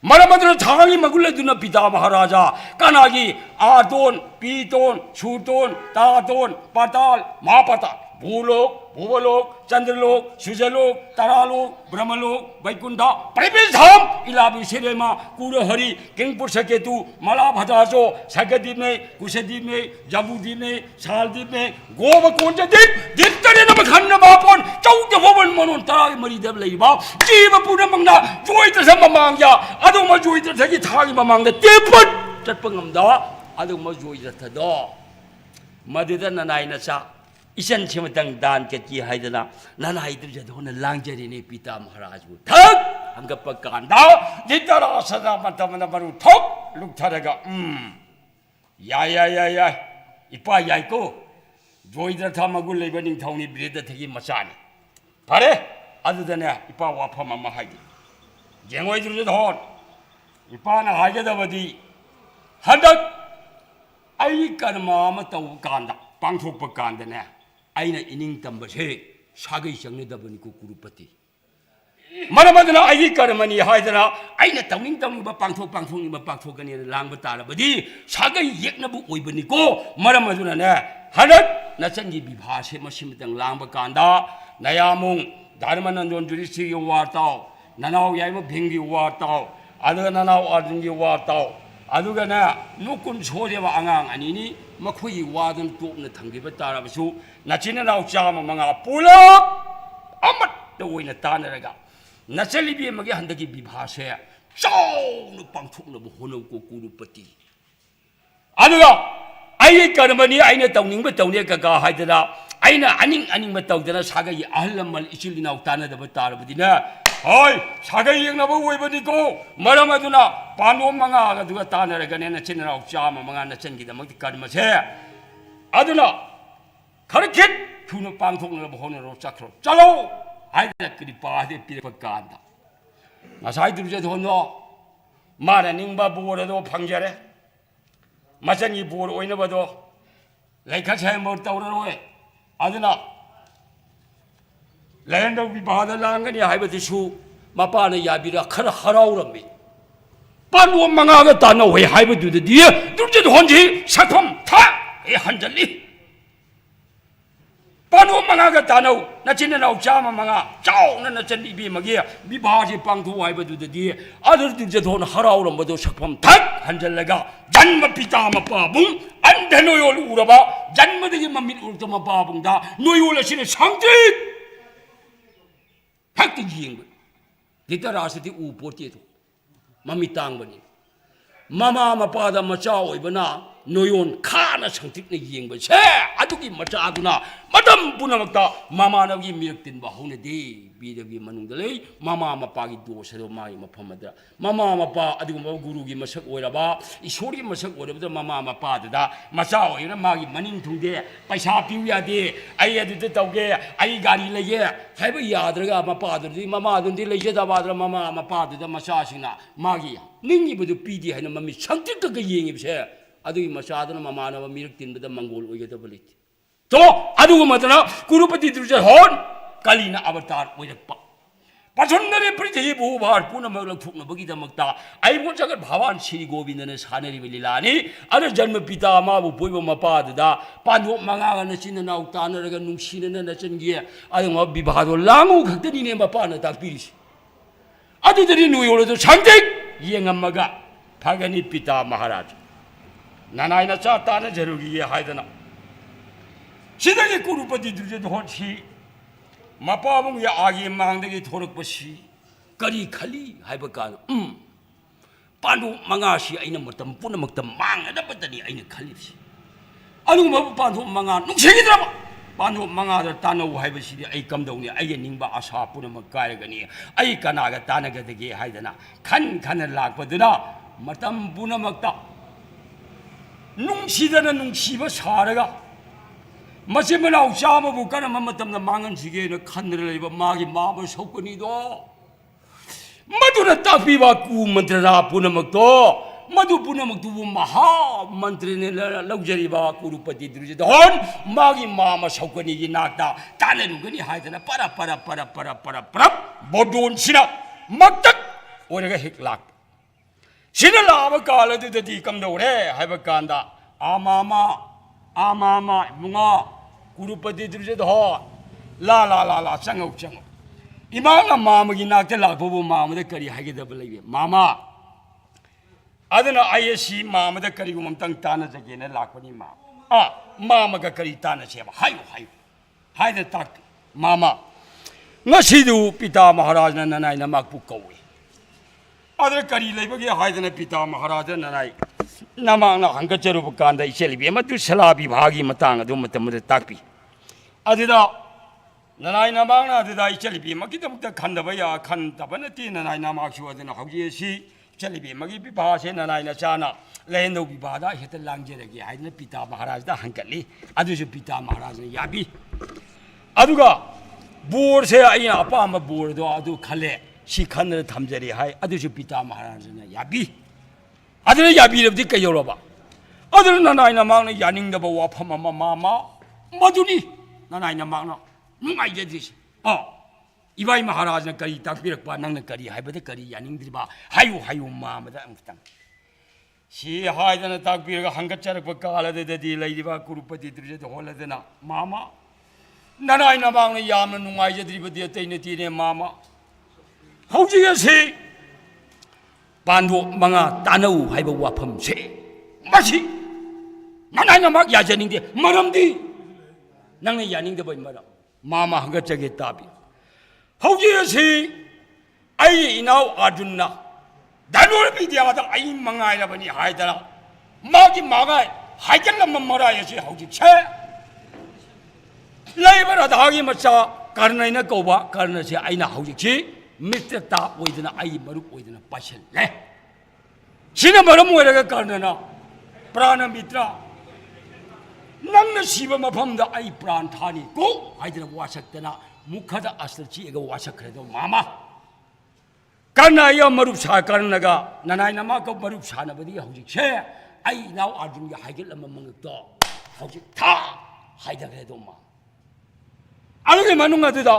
मरमदर थांगी मगुलदुना पिता महाराजा कनागी आतोन पीतोन छूतोन तातोन पाताल महापाताल भूलोक भूवलोक चंद्रलोक सूर्यलोक तारालोक ब्रह्मलोक वैकुंठ परिवेशधाम इलाबी सिरेमा कुरहरि किंगपुर सकेतु मलाभदासो सगदीप में कुशदीप में जम्बूदीप में शालदीप में गोवकोंज दीप दित्तरे नम खन्न बापोन चौद भवन मनोन तराई मरीदब लेबा जीव पुन मंगना जोइत सममांगया अदुम जोइत थगी थागी ममांगदा तेपट चटपंगमदा अदुम जोइत थदो मदुदा ननाइना चा इसन छिमतंग दान के की हाइदना ननाई दुजदोन लांगजरिने पिता महाराज बु थक हंगप कांदा जितरा सदा मतमन बरु ठोक लुकथरगा या इपा याइको जोइदर था मगुल लेबा निंथौनी ब्रेद थगी मचानी फरे अदुदने इपा वाफम अमा हाइदि जेंगोय दुजदोन इपा ना हाइगदबदी हंदक आई कर्मा म तौ कांदा पांथोप कांदने आइना इनिंग तंबसे सागै चंगदबनी को कुरुपति मरमदना आई कर्मनी हाइदना आइना तंगिंग तंगिबा पांथोनिबा पांथोगनी लांगबा तारबदी सागै येकनबु ओइबनी को मरमदना ने हनक नचंगी विभासे मसिमतंग लांगबा कांदा नयामुंग धर्मनंदन जुरिसी की वार्ताव ननाव याइम भिंगी वार्ताव अदुगा ननाव अर्जुनगी वार्ताव अदुगना नुकुन सोरेबा आंगांग अनिनी मखोई वादन तोपना थंगिबा तारबसु नचिननाव चाम मंगा पुलप अमत ओइना तानरगा नचलिबी मगे हंदगी विभासे चाउनु पांथोकनबो होनौको कुरुपति अदुगा आई कर्मनी आइना तौनिंगबा तौने कका हाइदना आइना अनिंग तौदना सागै अहलमल इचिलिनाव तानदबा तारबदिना होय सागै येंगनबो ओइबनिको मरमदुना पानो मंगा अदुगा तानरगने नचिननाव चाम मंगा नचनगिदमक्ति कर्मसे अदुना खरखित थुनो पांथोकनबो होनरो चक्रो चलो हाइदना कृपादे पिरप कांदा मसाइ दुजदोनो माना निंबा बोरदो फंजरे मचंगी बोर ओइनबदो लेखा सेमबो तौररोय अदुना लैंडो विवाद लांगनी हाइबदिसु मपाना याबिरा खर हराउरमी पानो मंगागा तानो हे हाइबदुदि दुर्जद होंजी सखम था ए हंजली पानो मंगागा तानो नचिननाव चाम मंगा चाउना नचनिबी मगे विवाहजे पांथो हाइबदुदि अदर दुर्जद होन हराउरमबदो सखम था हंजलगा जन्म पिता मपाबुं अंध नोयोल उरबा जन्मदगी ममिन उरत मपाबुंदा नोयोल असिने सांगति हक्ति जिंग दितरासति उ पोतेतो ममी तांगबनी ममा मपादा मचा ओइबना नोयोन खाना संतिकने येंग छे अदुगी मचा अदुना मदम पुनमक्ता ममानगी मिरक्तिनबा होनेदे बीदगी मनुंगदले ममा मपागी दोसरो माई मफमदा ममा मपा अदुगम गुरुगी मसक ओइरबा ईश्वरगी मसक ओइरबदा ममा मपाददा मचा ओइना मागी मनिंग थुंगदे पैसा पिउ यादे आई अदुदे तौगे आई गाड़ी लैगे हाइबा याद्रगा मपादुदि ममादुदि लैजेदाबाद्र ममा मपाददा मचासिना मागी निंगिबदु पीदि हाइना ममी संतिकग येंगिबसे अदुगी मचादना ममानव मिरक तिनबदा मंगोल ओइगदबलि तो अदुगु मतना कुरुपति दुर्जय होन कलिना अवतार ओइरक्पा पछन्नरे पृथ्वी भूभार पुनमक लौथोकनबगिदमक्ता आइबो जगत भगवान श्री गोविंदने सानरिबि लीलानि अर जन्म पिता माबु पोइबो मपाददा पांदो मंगागन चिननाव तानरगा नुंसिनना नचनगी अदुग विवाहदो लांगु खक्तनिने मपाना ताकपिरिसि अदुदरि नुयोलदो सांतिक येंगमगा फगनि पिता महाराज ननाइना चा ताना जरुगी हाइदना सिदगी कुरुपति दुर्जद होछि मपाबुंग या आगे मांगदगी थोरकपसि करी खली हाइबा कान पांडु मंगासि आइना मतम पुनमक्ता मांगदबतनि आइना खलिसि अदुगम पांडु मंगा नुंसिगिद्रबा पांडु मंगाद तानौ हाइबसिदि आइ कमदौनि आइगे निंबा आशा पुनमक कायगनि आइ कनागा तानगदगे हाइदना खन लाकपदुना मतम पुनमक्ता नुंसिदना नुंसिबा सारगा मचे मनाव चाबबु करम मतमना मांगनसिगेन खनर लेबा मागी माबा सौकनिदो मदुना तापीबा कु मंत्ररा पुनमक्तो मधु पुनमक्तुबु महा मंत्रिने लौजरिबा कुरुपति दुर्योधन मागी मामा सौकनीगी नाक्ता तानेरुगनी हायदना para बोडोन सिना मक्तक ओरगा हेक लाक सिना लाब कालदुददी कमदौरे हायबा कांदा आमामा मुंगा कुरुपति दुर्योधन ला चंगौ इमांगा मामगी नाक्ता लाकबु मामदा करी हायगदब लैबे मामा अदना आईएसी मामदा करीगुमतंग ताना जगेना लाकपनी मामगा करी ताना सेबा हायो हायद ताक मामा ngasidu पिता महाराज ननाई नमाकपु कौवे अदर करी लेबगे हायदना पिता महाराज ननाई नमांगना हंगचरुब कांदा इचेलिबे मतु सला विभागी मतांग अदु मतमद ताकपि अदिदा ननाई नमांगना अदिदा इचेलिबे मकिदमुक्ता खंदबा या खंदबनति ननाई नमाकसु अदना हौजिएसी चलिबे मगी विवाह ननाई नचाना लेन्दौ विवाहदा हेत लांगजेरगे हायदना पिता महाराज दा हंकली अदुसु पिता महाराज ने याबी अदुगा बोर से अइना अपाम बोर दो अदु खले सि खनर थमजरी हाय अदुसु पिता महाराज ने याबी अदुना याबी रबदि कयौरबा अदुना ननाई नमांगना यानिंगदबा वाफम मामा मदुनी ननाई नमांगना नुंगाइजेदिसि इबाई महाराज ने करी ताकबिरकपा नंगना करी हायबदा करी यानिंगद्रिबा हायु मामदा अंगतंग सी हायदना ताकबिरगा हंगचरकपा कालददि लैदिबा कुरुपति दुर्योधन होलदना मामा ननाई नमांगना यामना नुंगाइजेद्रिबदि अतैनतिने मामा हौजिगसे पांडो मंगा तानौ हायबा वाफम से मसी ननाई नमाग याजनिंगदे मरमदि नंगना यानिंगदबा मरम मामा हंगचगे ताबि हौजिएसी आई इनाव अर्जुनना दानोर बिदियादा आई मंगाइरबनी हायदना मागी मागाय हायगलम मरायसी हौजि छे लेबर अधागी मचा कर्णैना कौबा कर्णसे आइना हौजिछि मित्रता ओइदना आई मरुप ओइदना पाछले सिना मरम ओइरगा कर्णना प्राण मित्र नंगना सिबा मफमदा आई प्राण थानी को हायदना वासक्तना मुखदा अस्त्र चीगा वासखरेदो मामा कर्णा या मरुप सा कर्णगा ननाई नमा को मरुप सानबदी हौजिक छे आई नाव अर्जुन या हाइगल अम मंगतो हौजिक था हाइदखरेदो मा अलगे मनुंग अदुदा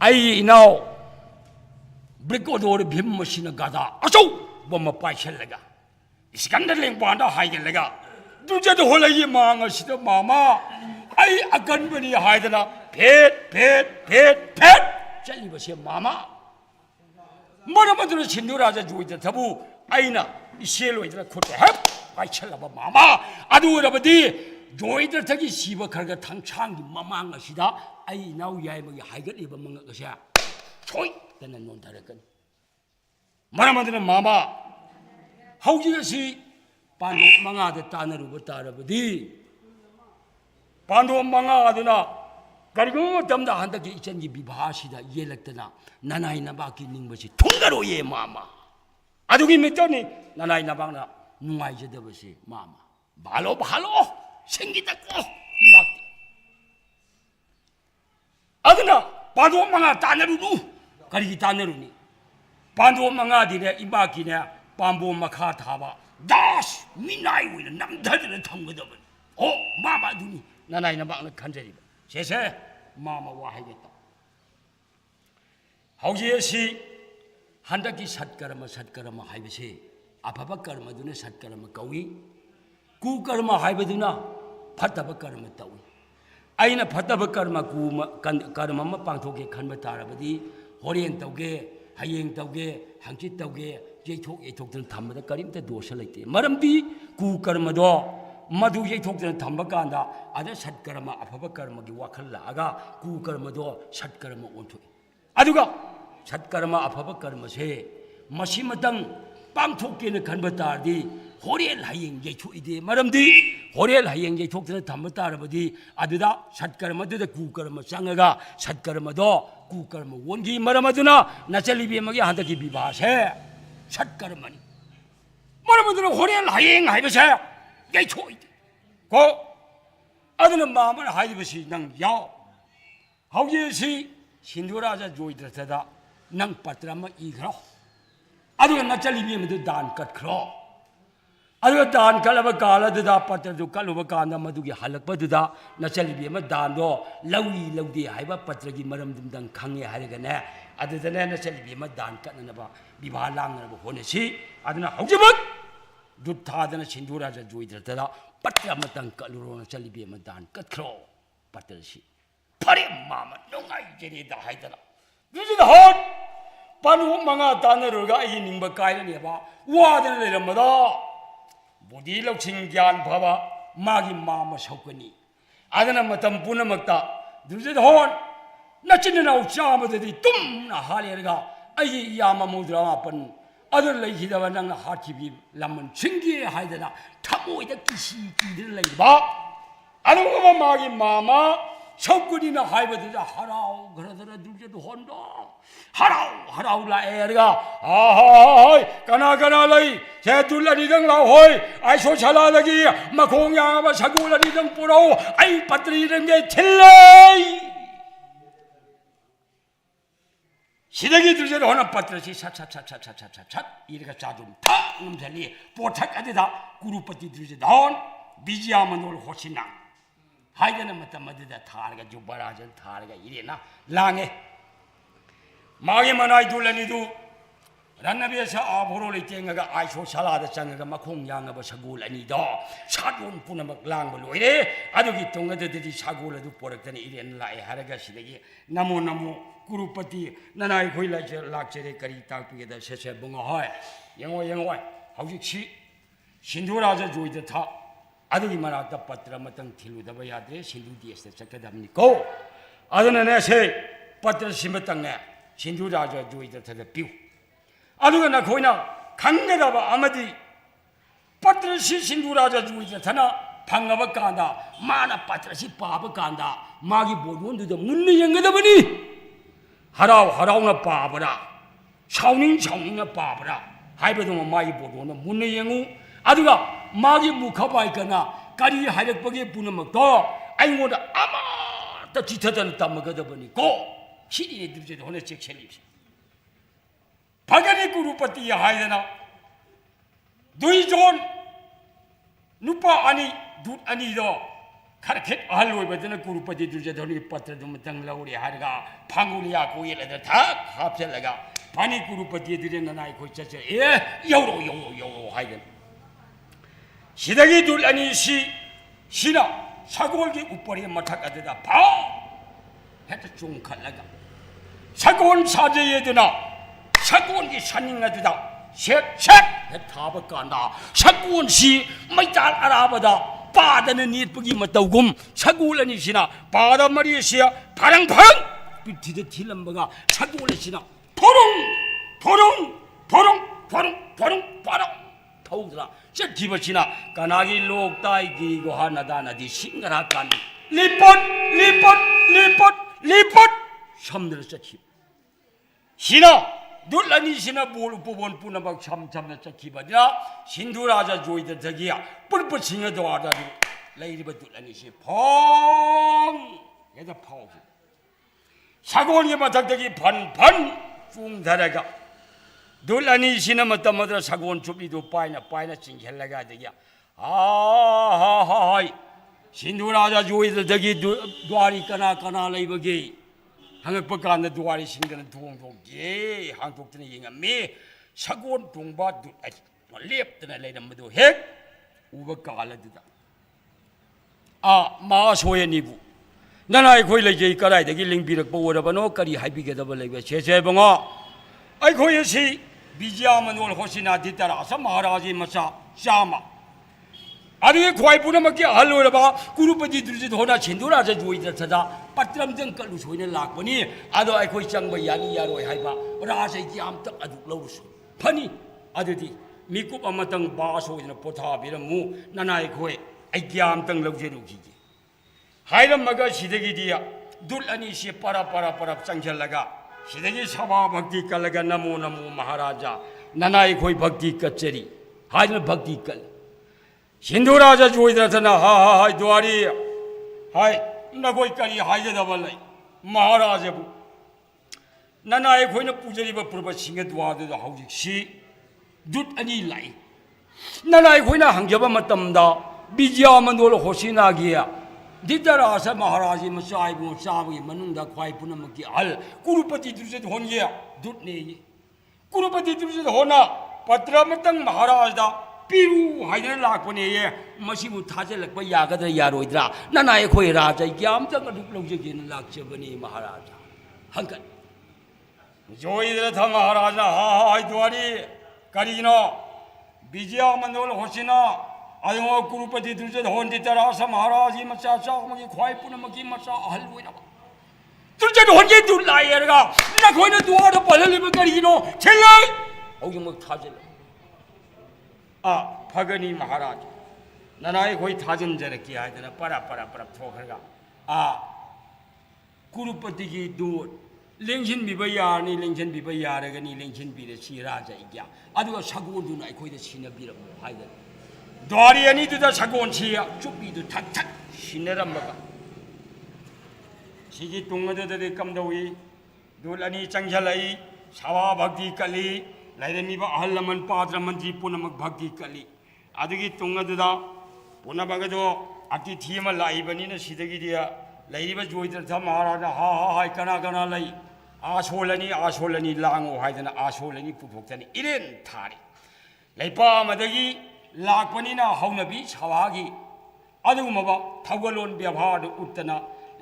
आई नाव ब्रिकोदोर भीम मसिना गदा अचौ बम पाइछलगा स्कंदर लेंग पांडा हाइगलगा दुजद होलई मांग सिद मामा आई अगनबनी हाइदना फेट चलिबसे मामा मरमदुन सिंधु राजा जोइद थबु आइना इसेलोइदना खुट हेप पाइछलबा मामा अदुरबदी जोइद थगी सिब खरगा थंगछांगी ममांग असिदा आई नाउ याइमगी हाइगलिबा मंगगसे छोइ तने नोंधरकन मरमदुन मामा हौजिगसी पांडो मंगाद तानरुबा तारबदी पांडो मंगादुना करिगुम तमदा हंदकी इचनगी विवाहसिदा येलक्तना ननाई नबाकी निंगबसी थुंगरोये मामा अदुगी मितोनी ननाई नबांगना नुंगाइजदबसी मामा भालो संगीतको इमाक्ति अदुना पांडो मंगा तानरुनु करिगी तानरुनी पांडो मंगादिने इमाकीने पांबो मखा थाबा दास मिनाई ओइना नमधदना थंगदबन ओ मामा दुनी ननाई नबांगना खंजरिबा सेसे मामा वाहाइगता हौजिएसी हंदकी सत्कर्म हाइबसे अफब कर्मदुना सत्कर्म कौई कुकर्म हाइबदुना फतब कर्म तौई आइना फतब कर्म कर्म अमा पांथोके खनब तारबदी होरेन तौगे हयेंग तौगे हंचित तौगे येथोक्तन थंबदा करिमता दोष लैते मरमदी कुकर्मदो मधु येथोक्तन थंब कांदा अदा सत्कर्म अफब कर्मगी वाखल लागा कुकर्मदो सत्कर्म ओंथोई अदुगा सत्कर्म अफब कर्म से मसिमतंग पांथोकेन खनब तारदी होरेल हयेंग येथोइदे मरमदी होरेल हयेंग येथोक्तन थंब तारबदी अदुदा सत्कर्मदुदा कुकर्म चंगगा सत्कर्मदो कुकर्म वोंगी मरमदुना नचलिबे मगी हंदकी विवाह से सत्कर्मनी मरमदुना होरेल हयेंग हाइबसे येथोइदे को अदुना मामन हाइबसी नंग याव हौजेसी सिंधु राजा जोइद्रथदा नंग पत्र अमा इग्रो अदुगा नचलिबी मदु दान कटख्रो अदुगा दान कलब कालदुदा पत्रदु कलुब कांदा मदुगी हलकपदुदा नचलिबी म दानो लौई लौदे हाइबा पत्रगी मरमदुमदंग खंगे हाइरगने अदुदने नचलिबी म दान कटनबा विवाह लांगनबा होनेसी अदुना हौजिबक दुध थादना सिंधुराजा जोइदरतदा पत्र मतंग कलुरो नचलिबी म दान कटख्रो पत्रसी फरे मामा नोंगाइ जेरेदा हाइदना दुजिद हॉट पानु मंगा तानरुगा इ निंबा कायनेबा वादना लेरमदा बुद्धि लौसिंग ज्ञान भवा मागी मामा सौकनी आदना मतम पुनमक्ता दुजिद हॉट नचिननाउ चामददी तुमना हालेरगा अइ यामा मुद्रापन अदर लैखिदबा नंग हाथिबी लमन सिंगे हाइदना थमोइदा किसी किदर लैबा अदुगा मागी मामा सौकनीना हाइबदुदा हराउ घरदरा दुजिद होंडो हराउ हराउ लाएरगा हाय कना कना लई से दुलनीदंग लाउ होय आइसो छलादगी मखोंग यांगबा सगुलनीदंग पुरौ आई पत्री रंगे छिल्लै सिदगी दुजिद होना पत्रसी सट सट सट सट सट सट सट इरगा चाजुम था नमझली पोथक अदिदा गुरुपति दुजिद होन बिजिया मनोल होसिना हाइदना मतम मददा थारगा जुबराजन थारगा इरेना लांगे मागे मनाई दुलनीदु रन्नबेसा आभोरो लेतेंगा आइसो सलादा चंगा मखोंग यांगबा सगुल अनिदो सादोन पुनमक लांग लोइरे अदुगी तोंगददि सगुल अदु पोरक्तने इरेन लाए हारगा सिदगी नमो नमो गुरुपति ननाई खोइ लाक्चरे करी ताकपिगदा सेसे बुंगो होय यंगो यंगो हौजिक्सी सिंधुराजा जोइदा था अदुगी मनाक्ता पत्र मतंग थिलुदबा यादे सिंधु देशदा चक्कदमनि को अदुनने से पत्र सिमतंगे सिंधुराजा जोइदा था पिउ अदुगा नखोइना खंगदबा अमदि पत्र सि सिंधुराजा जोइदा थना फंगबा कांदा माना पत्र सि पाबा कांदा मागी बोदोंदुदा मुन्न यंगदबनि हराव हरावना पाबरा साउनिंग साउनिंग पाबरा हाइबदो मागी बोदोंना मुन्न यंगु अदुगा मागी मुखबाइकना करी हाइरकपगे पुनमक्तो आइंगोदा अमाता चिथदन तमगदबनि को सिनि दुजिद होने चेक्सेलिबि भगनी गुरुपति हाइदना दुई जोन नुपा अनि दूत अनि दो खरखेत अहल होइबदना गुरुपति दुजिद होने पत्र दुमतंग लौरे हारगा फांगुलिया को येलदा था हापसेलगा पानी गुरुपति दुजिद ननाई को चचे ए यौरो यौरो यौरो हाइदन सिदगी दूत अनि सिना सगोलगी ऊपर मथक अददा भा हेता चुंखलगा सगोन साजेयदना सगोन की सनिंग अददा सेट सेट हे थाब कांदा सगोन सी मैताल अराबदा पादन नीतपगी मतौगुम सगोल अनि सिना पाद मरिसिया फरंग फरंग पिथिद थिलंबगा सगोल सिना फोरुंग फोरुंग फोरुंग फोरुंग फोरुंग पारा थौदरा चथिबसिना कनागी लोकताई गी गोहा नदा नदी सिंगरा कान लिपट लिपट लिपट लिपट समुद्र चखि सिना दुलनी सिना बोल उपवन पुनबक सम समना चखिबदिना सिंधुराजा जोइद जगिया पुरप सिंह द्वारा लैरिब दुलनी से फोंग एदा फाउ सगोन ये मथकदगी फन फन चुंग धरगा दुलनी सिना मतमद्र सगोन चुपीदो पाइना पाइना चिंखेलगा दगिया हाय सिंधुराजा जोइद जगी द्वारी कना कना लैबगे हंगप कान द्वारी सिंगन थोंग थोंग ये हांगतोक्तने यंगमे सगोन तुंगबा लेप्तना लेरमदो हेक उब कालदुदा मा सोयनिबु ननाय खोइ लैजे कराइदगी लिंबिरकपो ओरबनो करी हाइबिगदब लैबे सेसे बंगो आई खोइ सि बिजिया मनोल होसिना दितरा असम महाराजी मचा चामा अरे खोई पुनमकी अहल होरबा गुरुपति दुजिद होना सिंधुराजा जोइद थदा पत्रमजंग कलु सोइना लाकपनि अदो आइखोइ चंगबा यानी यारोय हाइबा राजै कि आमतक अदुक लौरुसु फनी अदुदि मिकुप अमतंग बास होइना पोथा बिरमु ननाय खोइ आइग्यामतंग लौजेरुगी हाइरमगा सिदगिदिया दुल अनि से परा परा परा चंगलगा सिदगी सभा भक्ति कलगा नमो नमो महाराजा ननाय खोइ भक्ति कचरी हाइना भक्ति कल सिंधुराजा जोइदरथना हाय द्वारी हाय नगोई करी हाइजदब लै महाराजबु ननाय खोइना पुजरिब पुरब सिंह द्वारदुदा हौजिक सि दुट अनि लाई ननाई खोइना हंजबा मतमदा बिजिया मंदोल होसिनागिया दितरासा महाराजी मचाइबु चाबगी मनुंदा ख्वाइ पुनमकी हल कुरुपति दुर्जत होनगे दुटने कुरुपति दुर्जत होना पत्र मतंग महाराजदा पिरु हाइदर लाखपने ये मसिबु थाजलकप यागदर यारोइद्रा ननाई खोइ राजा ग्यामतंग दुक लौजगेन लाखचबनी महाराजा हंकन जोइद्र थ महाराजा हाय द्वारी करिनो बिजिया मंदोल होसिना अदो कुरुपति दुर्जत होन्दी तरासा महाराजी मचा चामगी ख्वाइ पुनमकी मचा अहल होइना दुर्जत होन्गे दुलायरगा नखोइना दुआर पललिब करिनो छेलै औजमक थाजल फगनी महाराज ननाई खोइ थाजन जरकी हाइदना परा परा परा थोखरगा कुरुपति की दूर लेंजन बिबा यारनी लेंजन बिबा यारगनी लेंजन बिरे सी राजा इग्या अदुगा सगोनदुना अखोइदा सिनबिरम हाइदना द्वारी अनि दुदा सगोन सिया चुपीदु थक थक सिनरमगा सिगी तुंगददे कमदवी दुल अनि चंगजलै सवा भक्ति कली लाइरमीबा अहल लमन पात्र मंत्री पुनमक भक्ति कली अदुगी तुंगदुदा पुनमगदो अतिथि अमा लाइबनिना सिदगिदिया लाइरिबा जोइद्रथ महाराजा हा हा हाय कना कना लई आसोलनी लांगो हाइदना आसोलनी पुथोक्तनी इरेन थारी लैपा मदगी लाखपनिना हौनबी सवागी अदुगुमबा थगलोन व्यवहार उत्तना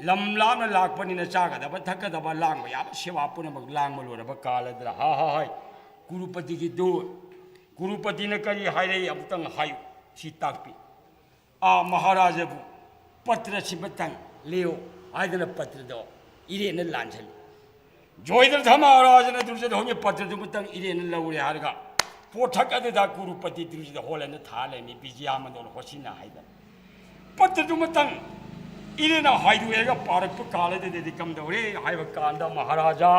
लमलाना लाखपनिना चागदबा थकदबा लांगबा याब सेवा पुनमक लांगबा लोरबा कालदरा हा हा हाय कुरुपति की दूर कुरुपति ने करी हायरे अमुतंग हायु सी ताकपी महाराजबु पत्र सिबतंग लेओ आयदना पत्र दो इरेन लांछल जोइदर थ महाराजना दुर्जत होंगे पत्र दुमतंग इरेन लौरे हारगा पोठक अदुदा कुरुपति दुर्जत होलन थालेनी बिजिया मंदोल होसिना हायदा पत्र दुमतंग इरेन हायदुएगा पारक कालदे कमदौरे हायब कांदा महाराजा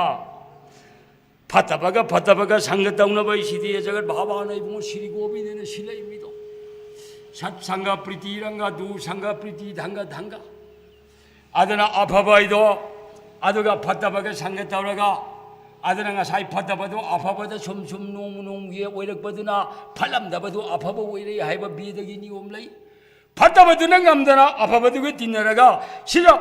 फतबगा संग तौनबै सिदि जगत भावान इबुंग श्री गोविंदन सिलै मिदो सत्संग प्रीति रंग दू संग प्रीति धंग धंग अदना अफबैदो अदुगा फतबगा संग तौरगा अदना ngasai फतबदो अफबदा सुम सुम नोंग नोंगे ओइरकबदुना फलमदबदो अफब ओइरै हायबा बिदगी नियम लै फतबदुना ngamदना अफबदुगे तिनरगा सिदा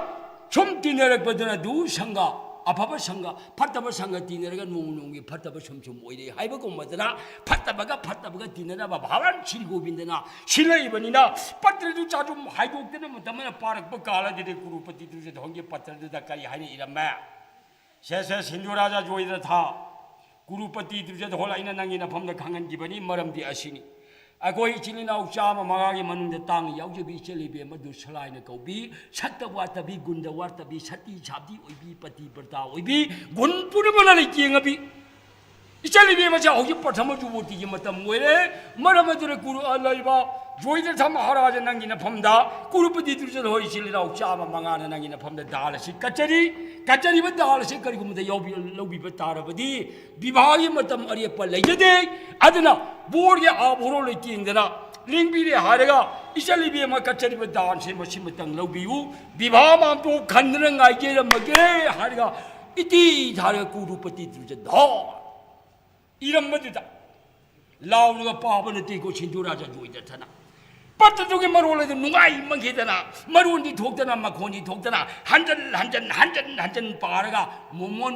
सुम तिनरकबदुना दू संग अफब संग फतब संग तीनरगा नोंग नोंगे फतब सुम सुम ओइरै हायबगुमदना फतबगा तीनरबा भावान श्री गोविंदना सिलैबनिना पत्रदु चाजुम हायदोक्तना मतमना पारकब कालदे कुरुपति दुजे धोंगे पत्रदुदा करी हायने इरम्मा से सिंधु राजा जोइद्र था कुरुपति दुजे धोलाइना नंगी नफमदा खांगनगिबनी मरमदि असिनी अगोई चिलिनाउ चाम मगागी मनुंद तांग याउजबी चलिबे मदु सलाइना कौबी सत्ता वातबी गुंदा वातबी सती छाबदी ओइबी पति बर्ता ओइबी गुन पुरमना लेकिंगबी इचलिबे मचा होजि प्रथम जुबोती की मतम मोइरे मरमदुरे कुरु अलैबा जोइद्र था महाराज नंगी नफमदा कुरुपति दुजे होई चिलिनाउ चाम मंगाना नंगी नफमदा दालसी कचरी दालसी करिगुमदा याउबी लौबी तारबदी विवाही मतम अरेप लैजदे अदना बोर्गे आभोरो लेकिंगदना लिंगबीरे हारगा इचलिबे म कचरी दान से मसिमतंग लौबियु विवाह मामतो खंद्रंगाई गेरमगे हारगा इति धार कुरुपति दुजे धा इरमबदुदा लाउनुगा पाबनति को सिंधु राजा जोइद्र थना पत्तुगे मरोले नुगाई मंगेदना मरोंदी थोक्तना मखोनी थोक्तना हंजन पारगा मोमोन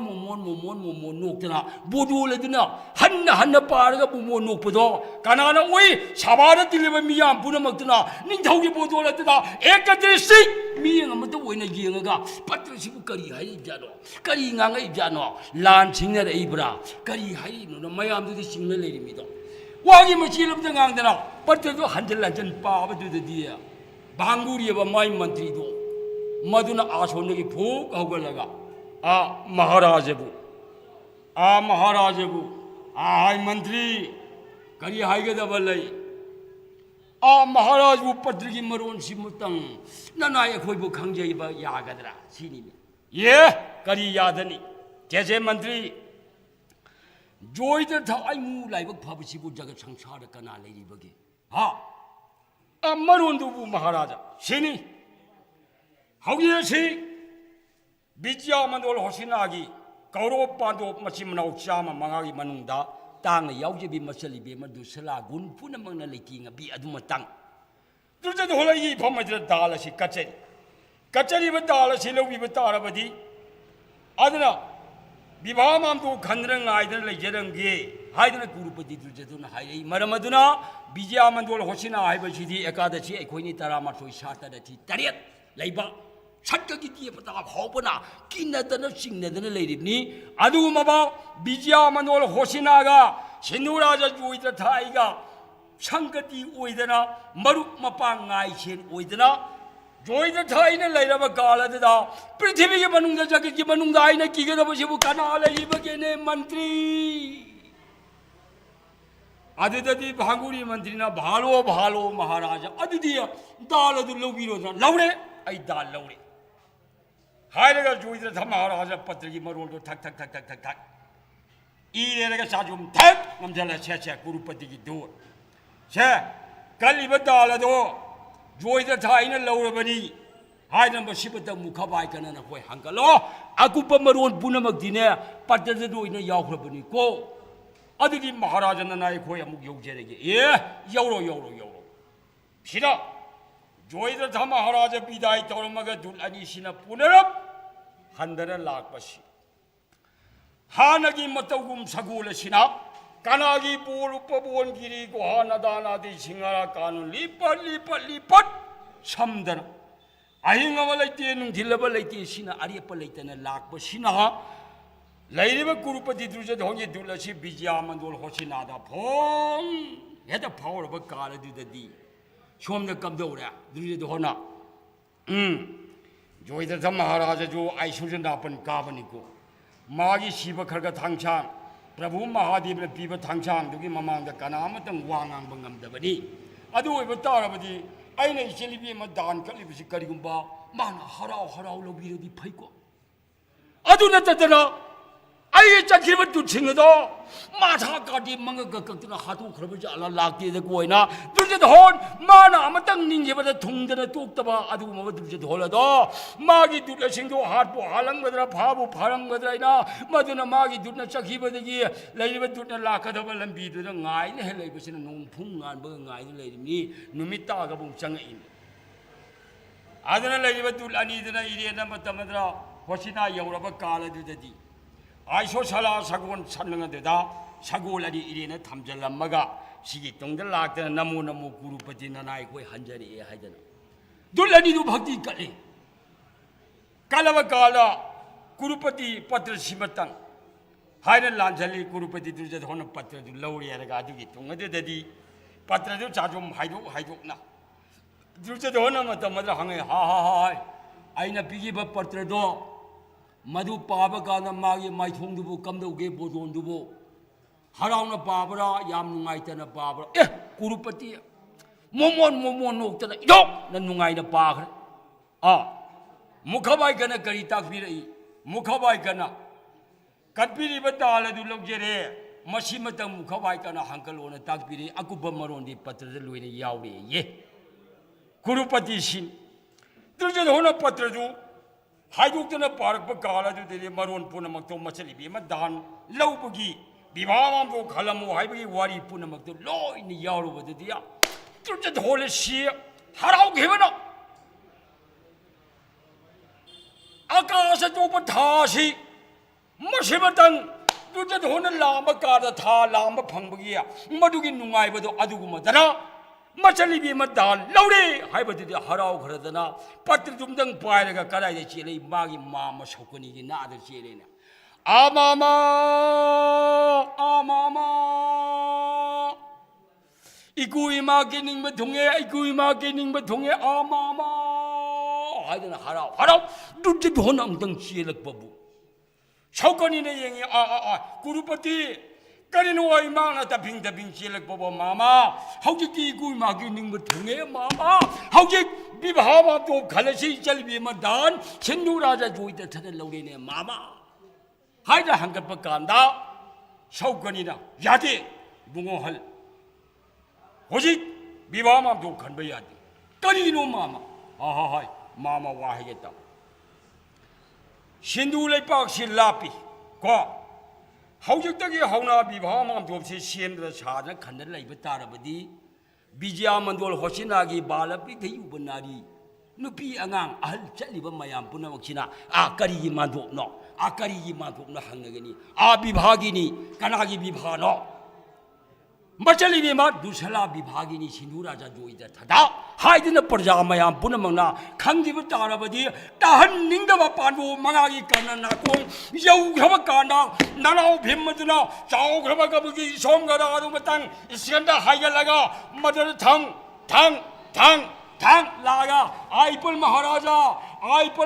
नोक्तना बोदोलदना हन्न पारगा मोमोन नोकपदो कनाना ओई सबादा तिलिब मियाम पुनमक्तना निंथौगी बोदोलदना एकदृष्टि मियंग अमत ओइना येंगगा पत्रसिबु करी हाई जानो करी ngangai जानो लान सिंगरे इब्रा करी हाई नो मयामदुदि सिंगले लेरिमिदो वागी मचीलमदा nganगदना पत्रदो हंजन पाबदुदि बांगुरियब माई मंत्रीदो मदुना आसोनगी फूक हौगलगा महाराजबु हाय मंत्री करी हाइगदब लई महाराजबु पत्रगी मरोन सिमुतंग ननाय खोइबु खंगजैबा यागदरा सिनिमे ये करी यादनी जैसे मंत्री जोइद्र था आइमु लाइबक फबसिबु जगत संसार कना लेरिबगे मरोंदुबु महाराजा सिनी हौगियसी Bijiya मंदोल होसिनागी Kaurava Pandav मचिमनाउ Chama मंगागी मनुंगदा tang yauje bi masali bi madu sala gun puna mang na leitinga bi aduma tang tu je hola yi phama je dala si kachari ba dala si lo bi ba tara badi adna bibha mam tu khandrang aidan leijerang ge haidana kurupati tu je tu na hai maramaduna bijya mandol hosina hai ba sidi ekadachi ekhoini tarama thoi sata da thi tariat leiba sakka gi ti pata hobana kinadana singnadana leiribni adu maba bijya mandol hosina ga sinuraja juida thaiga sankati oidana marup mapang ngai chen oidana joida thaina leiraba kaladada prithvi ge manungda jagat ge manungda aina kigada basibu kana leiba ge ne mantri adidadi bhaguri mantri na bhalo maharaja adidi daladu lobiro laure ai dal laure hairaga joida tha maharaja patra gi marol do thak ire raga sajum thak namjala che kurupati gi dur che kaliba dalado joida thaina laurabani haina basibata mukhabai kana na koi hangalo akupa maron punamak dine patra do ina yauhrabani ko adidi maharaja na nai koi amuk yaujerege yauro sida joida tha maharaja bidai tawramaga dul ani sina punarap handara lakpasi hanagi matagum sagula sina kanagi bolu pabon giri ko hanadana di singara kanu lipat samdana ahinga malaite nung dilaba laite sina ariapa laitana lakpa sina lairiba kurupati druje dhonge dulasi bijya mandol hosina da phong heta phawraba kala dudadi somna kamdora druje dhona joida tha maharaja jo aisujana pan kabani ko magi siba kharga thangchang प्रभु महादेव पीब थांगसांग दुगी ममांग कनामतंग वांगांग बंगम दबनी अदु ओइब तारबदी आइना इसेलिबी म दान कलिबसि करिगुंबा माना हराव लोबिरदि phaco अदु नतदना आई चखिब तुछिंगदो माथा कादि मंग गकतना हातु खरब जाला लाक्ते द कोइना दुजे धोन माना अमतंग निंगेबदा थुंगदना तोक्तबा अदु मब दुजे धोलदो मागी दुलसिंगो हातबो हालंगदरा फाबो फारंगदराइना मदुना मागी दुना चखिबदगी लैरिब दुना लाकदबा लंबीदुदा ngaine he leibसिना नोंफुंग nganba ngaine leirimi numita ga bung changai adana lैरिब दुल अनिदना इरेना मतमदरा होसिना यौरबा कालदुददी आइसो सला सगोन सन्नगददा सगोलदि इरेना थमजलमगा सिगी तोंगदा लाक्तना नमो गुरुपति ननाय कोइ हंजरी हाइदना दुलनी दु भक्ति कले कलवा काला गुरुपति पत्र सिमतंग हाइना लांजली गुरुपति दुजद होन पत्र दु लौरी रगा दुगी तोंगददि पत्र दु चाजुम हाइदोना दुजद होन मतमदरा हंगे हा आइना पिगिबा पत्र दो मधु पाब काना मागी माइथोंदुबु कमदौगे बोदोंदुबु हराउना पाबरा याम नुंगाइतना पाबरा गुरुपति मोमोन नोक्तना इदो न नुंगाइना पाखरे मुखबाई गना करी ताकबिरई मुखबाई गना कटबिरिबा तालदु लौजेरे मसिमत मुखबाई गना हंकलोना ताकबिरि अकुब मरोंदि पत्रदे लोइना यावरे ये गुरुपति सिन दुजे होना पत्रदु हाइदोक्तना पारक कालदुदे मरोन पुनमक्तो मचलिबि म दान लौबगी विवाहम को खलमो हाइबगी वारी पुनमक्तो लोइन यावरुबदुदिया तुजे धोले सि हराउ घेबनो आकाश तोप थासी मसिमतंग तुजे धोना लाम कादा था लाम फंगबगी मदुगी नुंगाइबदो अदुगुमदना मचलिबी मदान लौरे हाइबदुदि हराउ खरदना पत्र जुमदंग पायरगा कदाइदे चेले मागी मामा सौकनी गी नाद चेलेना आमामा इकुइमा के निंग धुंगे आमामा हाइदना हराउ दुजे धोन अमदंग चेलकबबु सौकनी ने येंगे गुरुपति करिनो इमाना तबिंग चेलक बबो मामा हौजिकी गुइमा की निंग थुंगे मामा हौजिक विवाह तो खलसी चलबी मदान सिंधु राजा जोइद थन लौरेने मामा हाइदा हंगप कांदा सौगनीना यादे बुंगो हल हौजिक विवाह तो खनब यादे करिनो मामा हाय मामा वाहेता सिंधु लेपाक सि लापी को हौजिक्तगी हौना विवाह मामदोबसे सेमद्र सादना खन्ना लैब तारबदी बिजया मंडोल होसिनागी बालपि थयुब नारी नुपी आंगांग अहल चलिबा मयाम पुनमक्सिना आ करिगी मांदोबनो आ करिगी मांदोबनो हंगगनी आ विभागिनी कनागी विभानो मचली बेमा दुसला विभागिनी सिंधु राजा जोइदा थदा हाइदना प्रजा मयाम पुनमंगना खंगिब तारबदी ताहन निंगदब पांडु मंगागी कना नाकों यौघब काना ननाव भीमदुना चाउघब गबगी सोमगरा अदु मतंग इसगंदा हाइगलगा मदर थंग लागा आइपल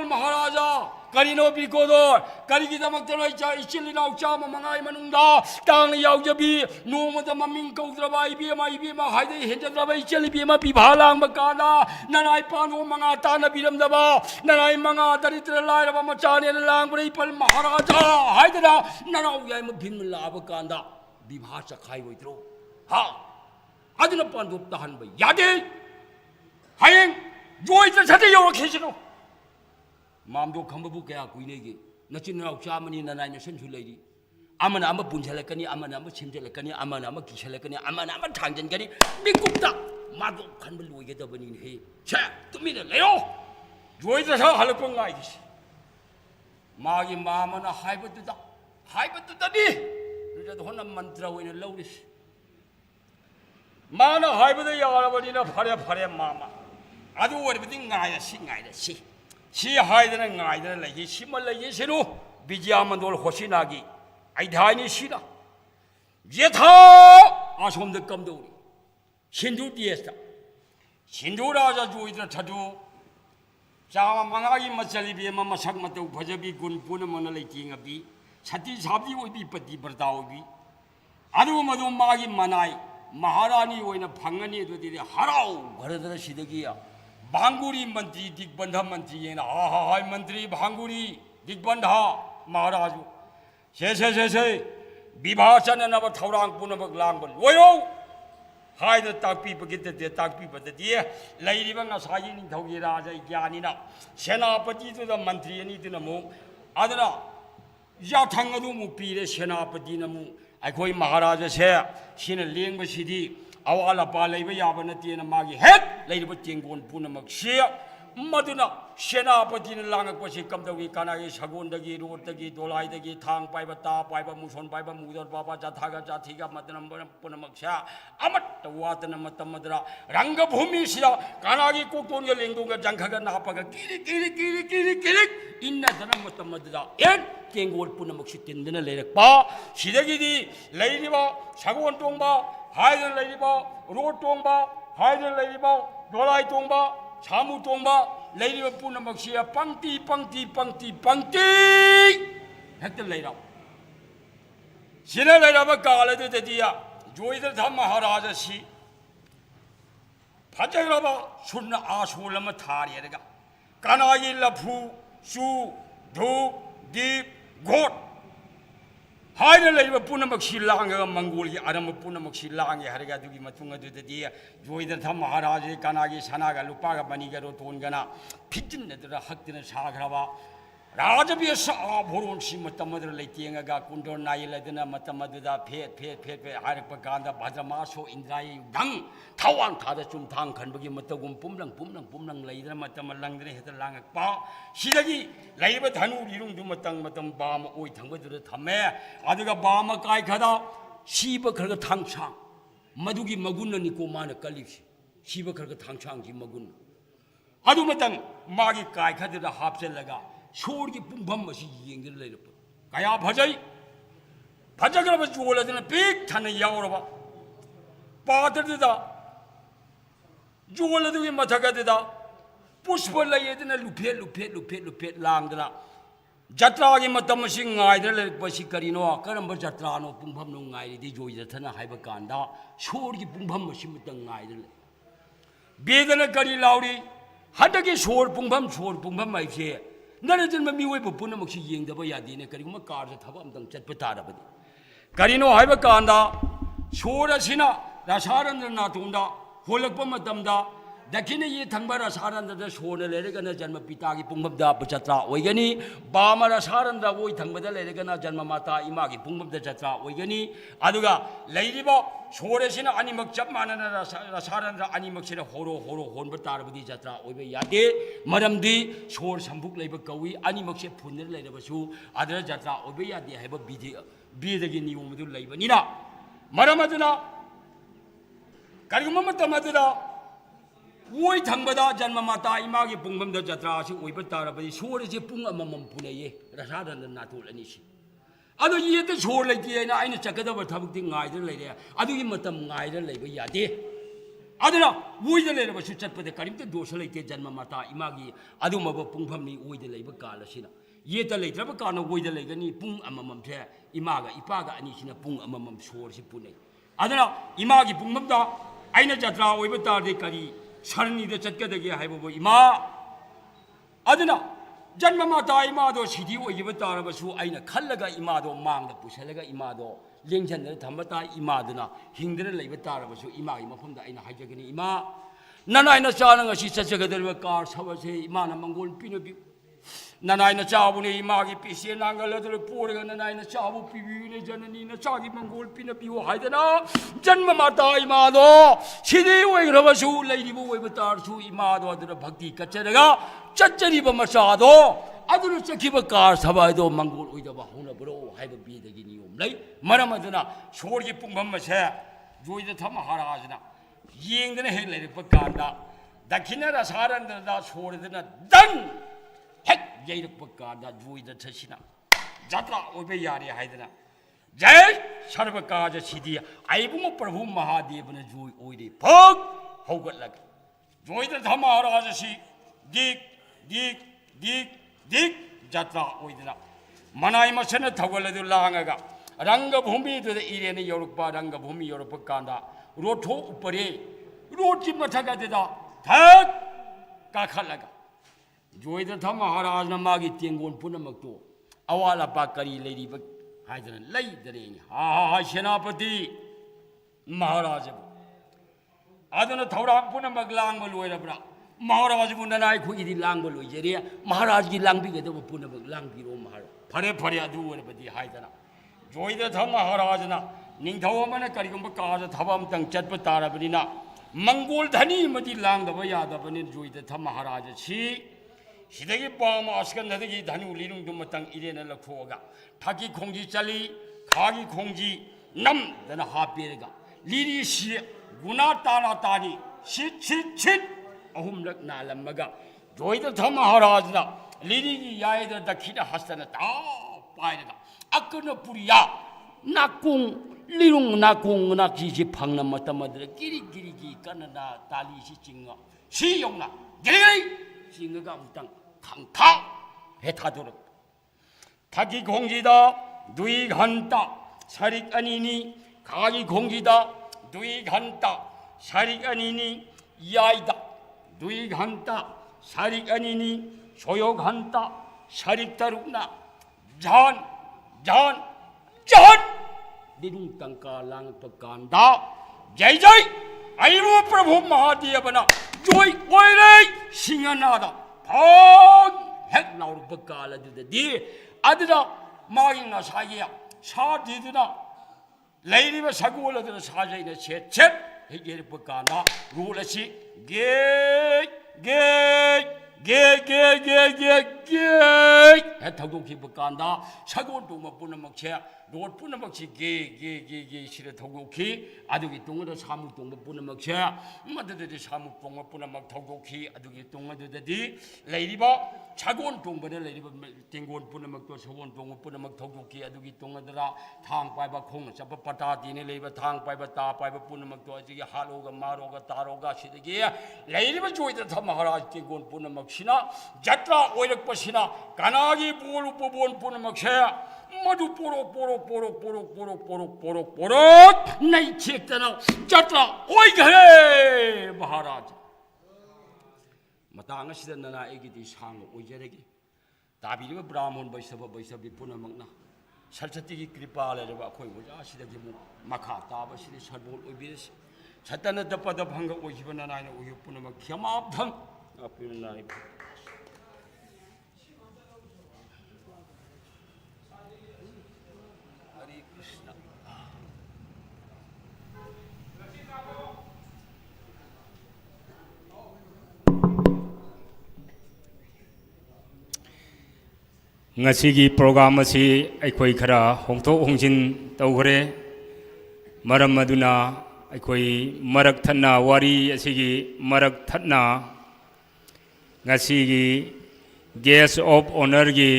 महाराजा करिनो बिकोदोर करिगी दमक्तनो इचिलिनाव चाम मंगाई मनुंदा तांग यावजबी नोमद ममिंग कौद्रबा इबीमा हाइदे हेंजद्रबा इचिलिबीमा बिभालांग बकाना ननाई पानो मंगा ताना बिरमदबा ननाई मंगा दरिद्र लायरबा मचाने लांगबरे इपल महाराजा हाइदना ननाव याइम भीम लाब कांदा विभा चखाई होइत्रो हा अदुना पांदोप तहन बय यादे हायें जोइत्र सते योरखेसिनो मामदो खंबबु कया कुइनेगे नचिनाव चामनी ननाय नसनसु लैरी अमना अम पुंझलकनी अमना अम छिमजलकनी अमना अम किसलकनी अमना अम थांजनगनी बिकुप्ता मादो खंब लोइगेदबनी हे छे तुमिना लेयो जोइद्रसा हलको गाइगिस मागी मामना हाइबतुदनी रुजद होना मंत्र ओइना लौरिस माना हाइबदा यारबनिना फरे मामा अदु ओरबदि गायसी सी हाइदना गाइदना लगी सिम लगी सिनु विजया मंडोल होसिनागी आइधानी सिना जेथा आसोमद कमदौरी सिंधु देशता सिंधु राजा जोइद्र थदु चामा मंगागी मचली बेमा मसक मतौ फजबी गुण पुनमन लैतिंगबी छती साबदी ओइबी पति बरता ओइबी अदु मदु मागी मनाई महारानी ओइना फंगनी दुदि हराउ भरदर सिदगिया भांगुरी मंत्री दिग्बंध मंत्री हाय मंत्री भांगुरी दिग्बंध महाराज से विभाषण नब थौरांग पुनमक लांग लोयो हायद ताकपीबगिदे ताकपीबददि लैरिब ngसाई निथौगी राजा ज्ञानीना सेनापति तुद मंत्री अनिदुना मु अदना याथंग अदु मु पीरे सेनापति नमु अखोई महाराज से सिन लेंगबसिदी अवाला पा लेब याब नतेना मागी हेक लेरिब तेंगोन पुनमक से मदुना सेनापति लांगकपसि कमदगी कानागी सगोनदगी रोडदगी दोलाइदगी थांग पाइबा ता पाइबा मुसोन पाइबा मुदर पापा जाथागा जाथिगा मदनम पुनमक से अमत वातन मतमदरा रंगभूमि सिदा कानागी कोक्तोन गे लेंगदोंगा जंखगा नापगा किरि इन्ना दनम मतमदरा एन तेंगोन पुनमक सि तिंदना लेरकपा सिदगिदी लेरिबा सगोन तोंबा हाइदन लेरिबा रोड तोंबा हाइदन लेरिबा दोलाई तोंबा सामू तोंबा लेरिबा पुनमक्सिया पंक्ति हेक्टर लेराव सिना लेराबा कालदुददिया जोइद्र महाराज सि फजग्रबा सुन्न आसोल अमा थारेरगा कनागी लफु सु धूप दीप घोट हाइना लेरिबा पुनमक्सि लांगा मंगोलगी अरम पुनमक्सि लांगे हरगा दुगी मतुंग दुददि जोइद्र महाराज कनागी सनागा लुपागा बनिगा रोतोनगना फिजिनदरा हक्तिना साग्रबा राजबीस आभोरोन सि मतमदर लेतेंगा कुंडोर नायलदना मतमदुदा फेट हारप कांदा भद्रमासो इंद्राय दंग थावांग थादा चुमथांग खनबगी मतगुम पुमलंग लेदना मतम लंगदरे हेत लांगकपा सिदगी लेब धनु रिरुंग दु मतम बाम ओइ थंगदुर थमे अदुगा बाम काय खदा सिब खरग थांगसांग मदुगी मगुन निको मान कलिसि सिब खरग थांगसांग जी मगुन अदु मतंग मागी काय खदुदा हापचलगा सोर की पुंभम येंगे लेरप कया भजई फजग्रब जोलदना पीक थन यावरबा पादरदा जोलदुगी मथगददा पुष्प लयदना लुफे लांगदना जत्रा की मतम सि गाइदर लेरपसि करिनो करम जत्रानो पुंभम नो गाइदि जोइदथना हाइब कांदा सोर की पुंभम सि मतंग गाइदर बेदना करि लाउरी हदगी सोर पुंभम आइसे नरजन मिओब पुनमक्सि येंदब यादेने करिगुम कार थब अमतंग चटप तारबदि करिनो हाइब कांदा सोर असिना रसारंद्र नाथोंदा होलकप मतमदा दक्षिण ये थंबर सारंद सोने लेरगना जन्म पिता की पुंगमदा जत्रा ओइगनी बामर सारंद ओइ थंबद लेरगना जन्म माता इमा की पुंगमदा जत्रा ओइगनी अदुगा लेरिबो सोरेसिना अनिमक चप मानना सारंद अनिमकसिना होरो होरो होनब तारबदी जत्रा ओइबे यादे मरमदी सोर संभुक लेब कवी अनिमकसे फुनर लेरबसु अदर जत्रा ओइबे यादे हैब बिदगी नियमदु लेबनिना मरमदुना करिगुम मतमदुदा वोई थंबदा जन्म माता इमा की पुंगमदा जत्रा से ओइब तारबदी सोर से पुंग अममम पुनये रसादन नातोलनी सी अदो ये तो सोर लेती ना आइना चकदब थबक्ति गाइद लेरे अदुगी मतम गाइद लेब यादे अदना वोइद लेरबसु चटपदे करिमते दोष लेते जन्म माता इमा की अदुमब पुंगफमनी ओइद लेब कालसिना ये त लेत्रब कान ओइद लेगनी पुंग अममम से इमागा इपागा अनिसिना पुंग अममम सोर से पुनै अदना इमा की पुंगमदा आइना जत्रा ओइब तारदे करी सरनी चटकदगे हाइबो इमा अदना जन्म माता इमादो सिधी ओइब तारबसु आइना खल्लगा इमादो मांगदा पुसलगा इमादो लेंजन थंबता इमादना हिंगदर लेब तारबसु इमागी मफमदा आइना हाइजगनी इमा ननाइना चाना ngasi चचगदरबा कार सबसे इमाना मंगोल पिनबि ननाइना चाबुने इमागी पिसे नांगलदर पोरगा ननाइना चाबु पिबिने जननी न चागी मंगोल पिनबियो हाइदना जन्म माता इमादो सिधी ओइग्रबसु लेरिबो ओइब तारसु इमादो अदर भक्ति कचरगा चचरिब मचादो अदुर चखिब कार सबाइदो मंगोल ओइदबा होनबरो हाइब बिदगी नियम लै मरम अदना सोरगी पुंगम मसे जोइद थम महाराजना येंगदना हे लेरप कांदा दक्षिण रसारंददा सोरदना दन हेक येरप कांदा जोइद थसिना जात्रा ओइबे यारे हाइदना जय सर्वकाज सिद्धि आइबुम प्रभु महादेवन जोइ ओइदे भग हौगतलग जोइद थम महाराजसी दिक दिक दिक दिक जात्रा ओइदना मनाई मसन थगलदु लांगगा रंगभूमि इरेन यौरपा रंगभूमि यौरप कांदा रोठो उपरे रोटी मथगददा थक काखलगा जोइद थम महाराजना मागी तेंगोन पुनमक्तो अवाला पाकरी लेरिब हाइदना लैदरेनि हा सेनापति महाराज अदना थौरा पुनमक लांग लोइरब्रा महाराज ननाई खुदी लांग लोइजरे महाराज की लांगबिगदब पुनमक लांगबिरो महाराज फरे फरे अदु ओरबदी हाइदना जोइद थम महाराजना निंगथौ अमना करिगुम काज थबम तंग चटप तारबनिना मंगोल धनी मदी लांगदब यादबनि जोइद थम महाराज सी सिदगी पाम अस्कंदगी धनु लिरुंग दुमतंग इरेन लखोगा थाकी खोंजी चली खागी खोंजी नम दना हापेरगा लिरी सी गुना ताना तानी सिट सिट सिट अहुमलक नालमगा जोइद थम महाराजना लिरी की यायद दक्षिण हस्तन ता पायरगा अकन पुरिया नाकुंग लिरुंग नाकुंग नाकी जी फंगना मतमदर गिरी गिरी की कनना ताली सी चिंगा सी योंगना गिरी चिंगा उतंग खंखा हेथादुर थाकी खोंजीदा 2 घंटा सरिक अनिनी खागी खोंजीदा 2 घंटा सरिक अनिनी याइदा 2 घंटा सरिक अनिनी सोयो घंटा सरिक तरुना जान जान जान दिनुं तंका लांग पकांदा जय जय आइबो प्रभु महादेवना जोय ओइरे सिंगनादा भाग हेक नाउर बकाल अदुददी अदुदा मागिना सागिया सादिदुना लेरिबा सगोल अदुना साजैना सेट सेट हेगेर बकाना रोलसी गे गे गे गे गे गे गे हे थगोखि बकांदा सगोल तुम पुनमक्से रोड पुनमक्सी गे गे गे गे सिर थगोखि अदुगी तुंगदा सामु तुंग पुनमक्से मदददि सामु पोंग पुनमक थगोखि अदुगी तुंगददि लेरिबा सगोल तुंगबने लेरिबा तेंगोन पुनमक तो सगोल तुंग पुनमक थगोखि अदुगी तुंगदरा थांग पाइबा खोंग चप पटा दिने लेबा थांग पाइबा ता पाइबा पुनमक तो अजिगी हालोगा मारोगा तारोगा सिदगी लेरिबा जोइद थम महाराज तेंगोन पुनमक सिना जत्रा ओइरकपसिना कानागी बोल उपबोन पुनमक्से मधु पोरो पोरो पोरो पोरो पोरो पोरो पोरो पोरो नहीं चेतना जत्रा ओइ घरे महाराज मतांग सिदा नना एगिदी सांग ओइजरेगी ताबिरिबा ब्राह्मण वैष्णव वैष्णवी पुनमक्ना सरस्वती की कृपा लेरबा अखोय ओजा सिदगी मखा ताबा सिदि सरबोल ओइबिरस ꯁꯠꯇꯅ ꯗꯄꯗ ꯐꯪꯒ ꯑꯣꯏꯈꯤꯕꯅ ꯅꯥꯏꯅ ꯑꯣꯏꯌꯨ ꯄꯨꯝꯅꯃꯛ ꯈ꯭ꯌꯃꯥꯞꯊꯝ ꯉꯥꯛꯄꯤꯌꯨ ꯅꯥꯏ Harry Krishna ngasi program asi aikoi khara hongthok hongjin tawgre maram aduna aikoi marak thanna wari asigi marak thanna ngasi gi guest of honor gi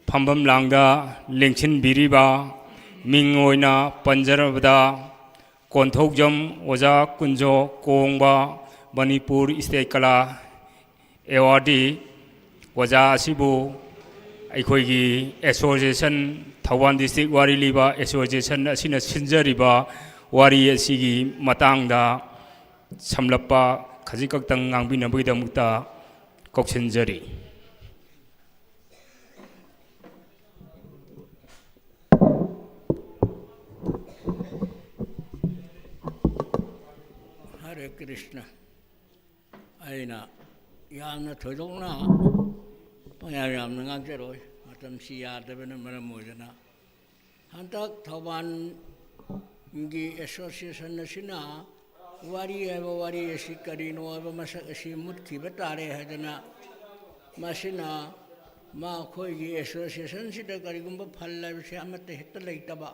phambam langda lengchin biriba mingoina panjarabda konthokjam oja kunjo kongba manipur state kala awardee oja asibu ꯑꯩꯈꯣꯏꯒꯤ association Thoubal district ꯋꯥꯔꯤ ꯂꯤꯕ association ꯑꯁꯤꯅ ꯁꯤꯟꯖꯔꯤꯕ ꯋꯥꯔꯤ ꯑꯁꯤꯒꯤ ꯃꯇꯥꯡꯗ ꯁꯝꯂꯞꯄ ꯈꯖꯤꯛꯈꯛꯇꯪ ꯉꯥꯡꯕꯤꯅꯕꯒꯤꯗꯃꯛꯇ ꯀꯧꯁꯤꯟꯖꯔꯤ हरे कृष्ण अना यामना थोदोना पंयाम नागजरोय मतमसी यादबन मरम ओजना हंतक थौबान गी एसोसिएशन नसिना वारी एवं वारी एसी करीनो एवं मसक एसी मुत्खिब तारे हदना मसिना मा खोई एसोसिएशन सिदा करीगुंब फल लाइबसे अमते हेत लेतबा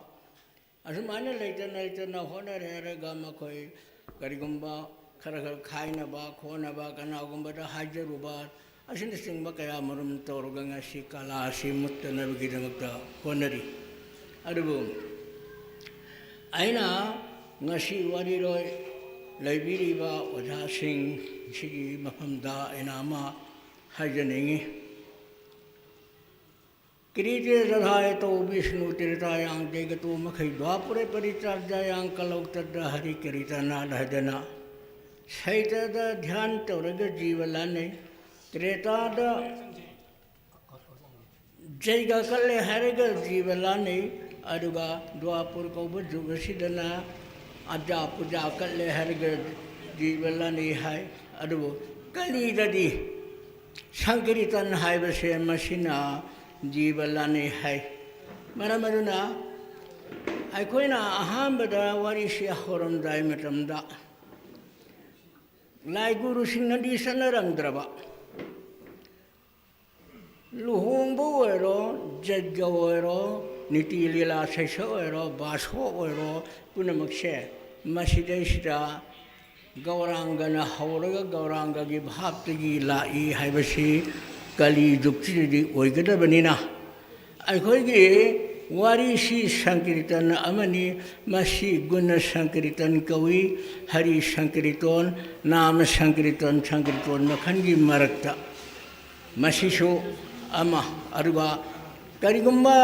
असुमाने लेतना होनरेगा मखोई करीगुंबा खर खर खाइनबा खोनबा कनागुंबदा हाजरुबा असिनचिंबा कया मरुम तौरगा ngasi kala asi muttanabigidamakta honari adubu aina ngasi wariroi laibiriba oja sing sigi mafamda enama hajaningi kirite radhaye to vishnu tirtayang jegatu makhai dwapure paricharjayang kalautadda hari kiritana dhajana saitada dhyan tauraga jivalane Treta जैगा कल्ले हरेगा जीवलाने अरुगा द्वापुर को जुगसिदना अजा पूजा कल्ले हरेगा जीवलाने है अरु कली ददी संकीर्तन है बसे मशीना जीवलाने है मरा मरुना अखोइना अहम बदा वारिशी होरम दाय मतमदा लाई गुरु सिंह नदी सनरंद्रबा लुहोंबो ओरो जग्ग ओरो नीति लीला सैसो ओरो बासो ओरो पुनमक्षे मसिदैसिदा गौरांगना हौरगा गौरांगगी भावतगी लाई हाइबसी कली जुक्तिदि ओइगदबनिना अखोइगी वारिसी संकीर्तन अमनि मसी गुण संकीर्तन कवि हरि संकीर्तन नाम संकीर्तन संकीर्तन मखनगी मरक्ता मसीसो अमा अरुगा करिगुम्बा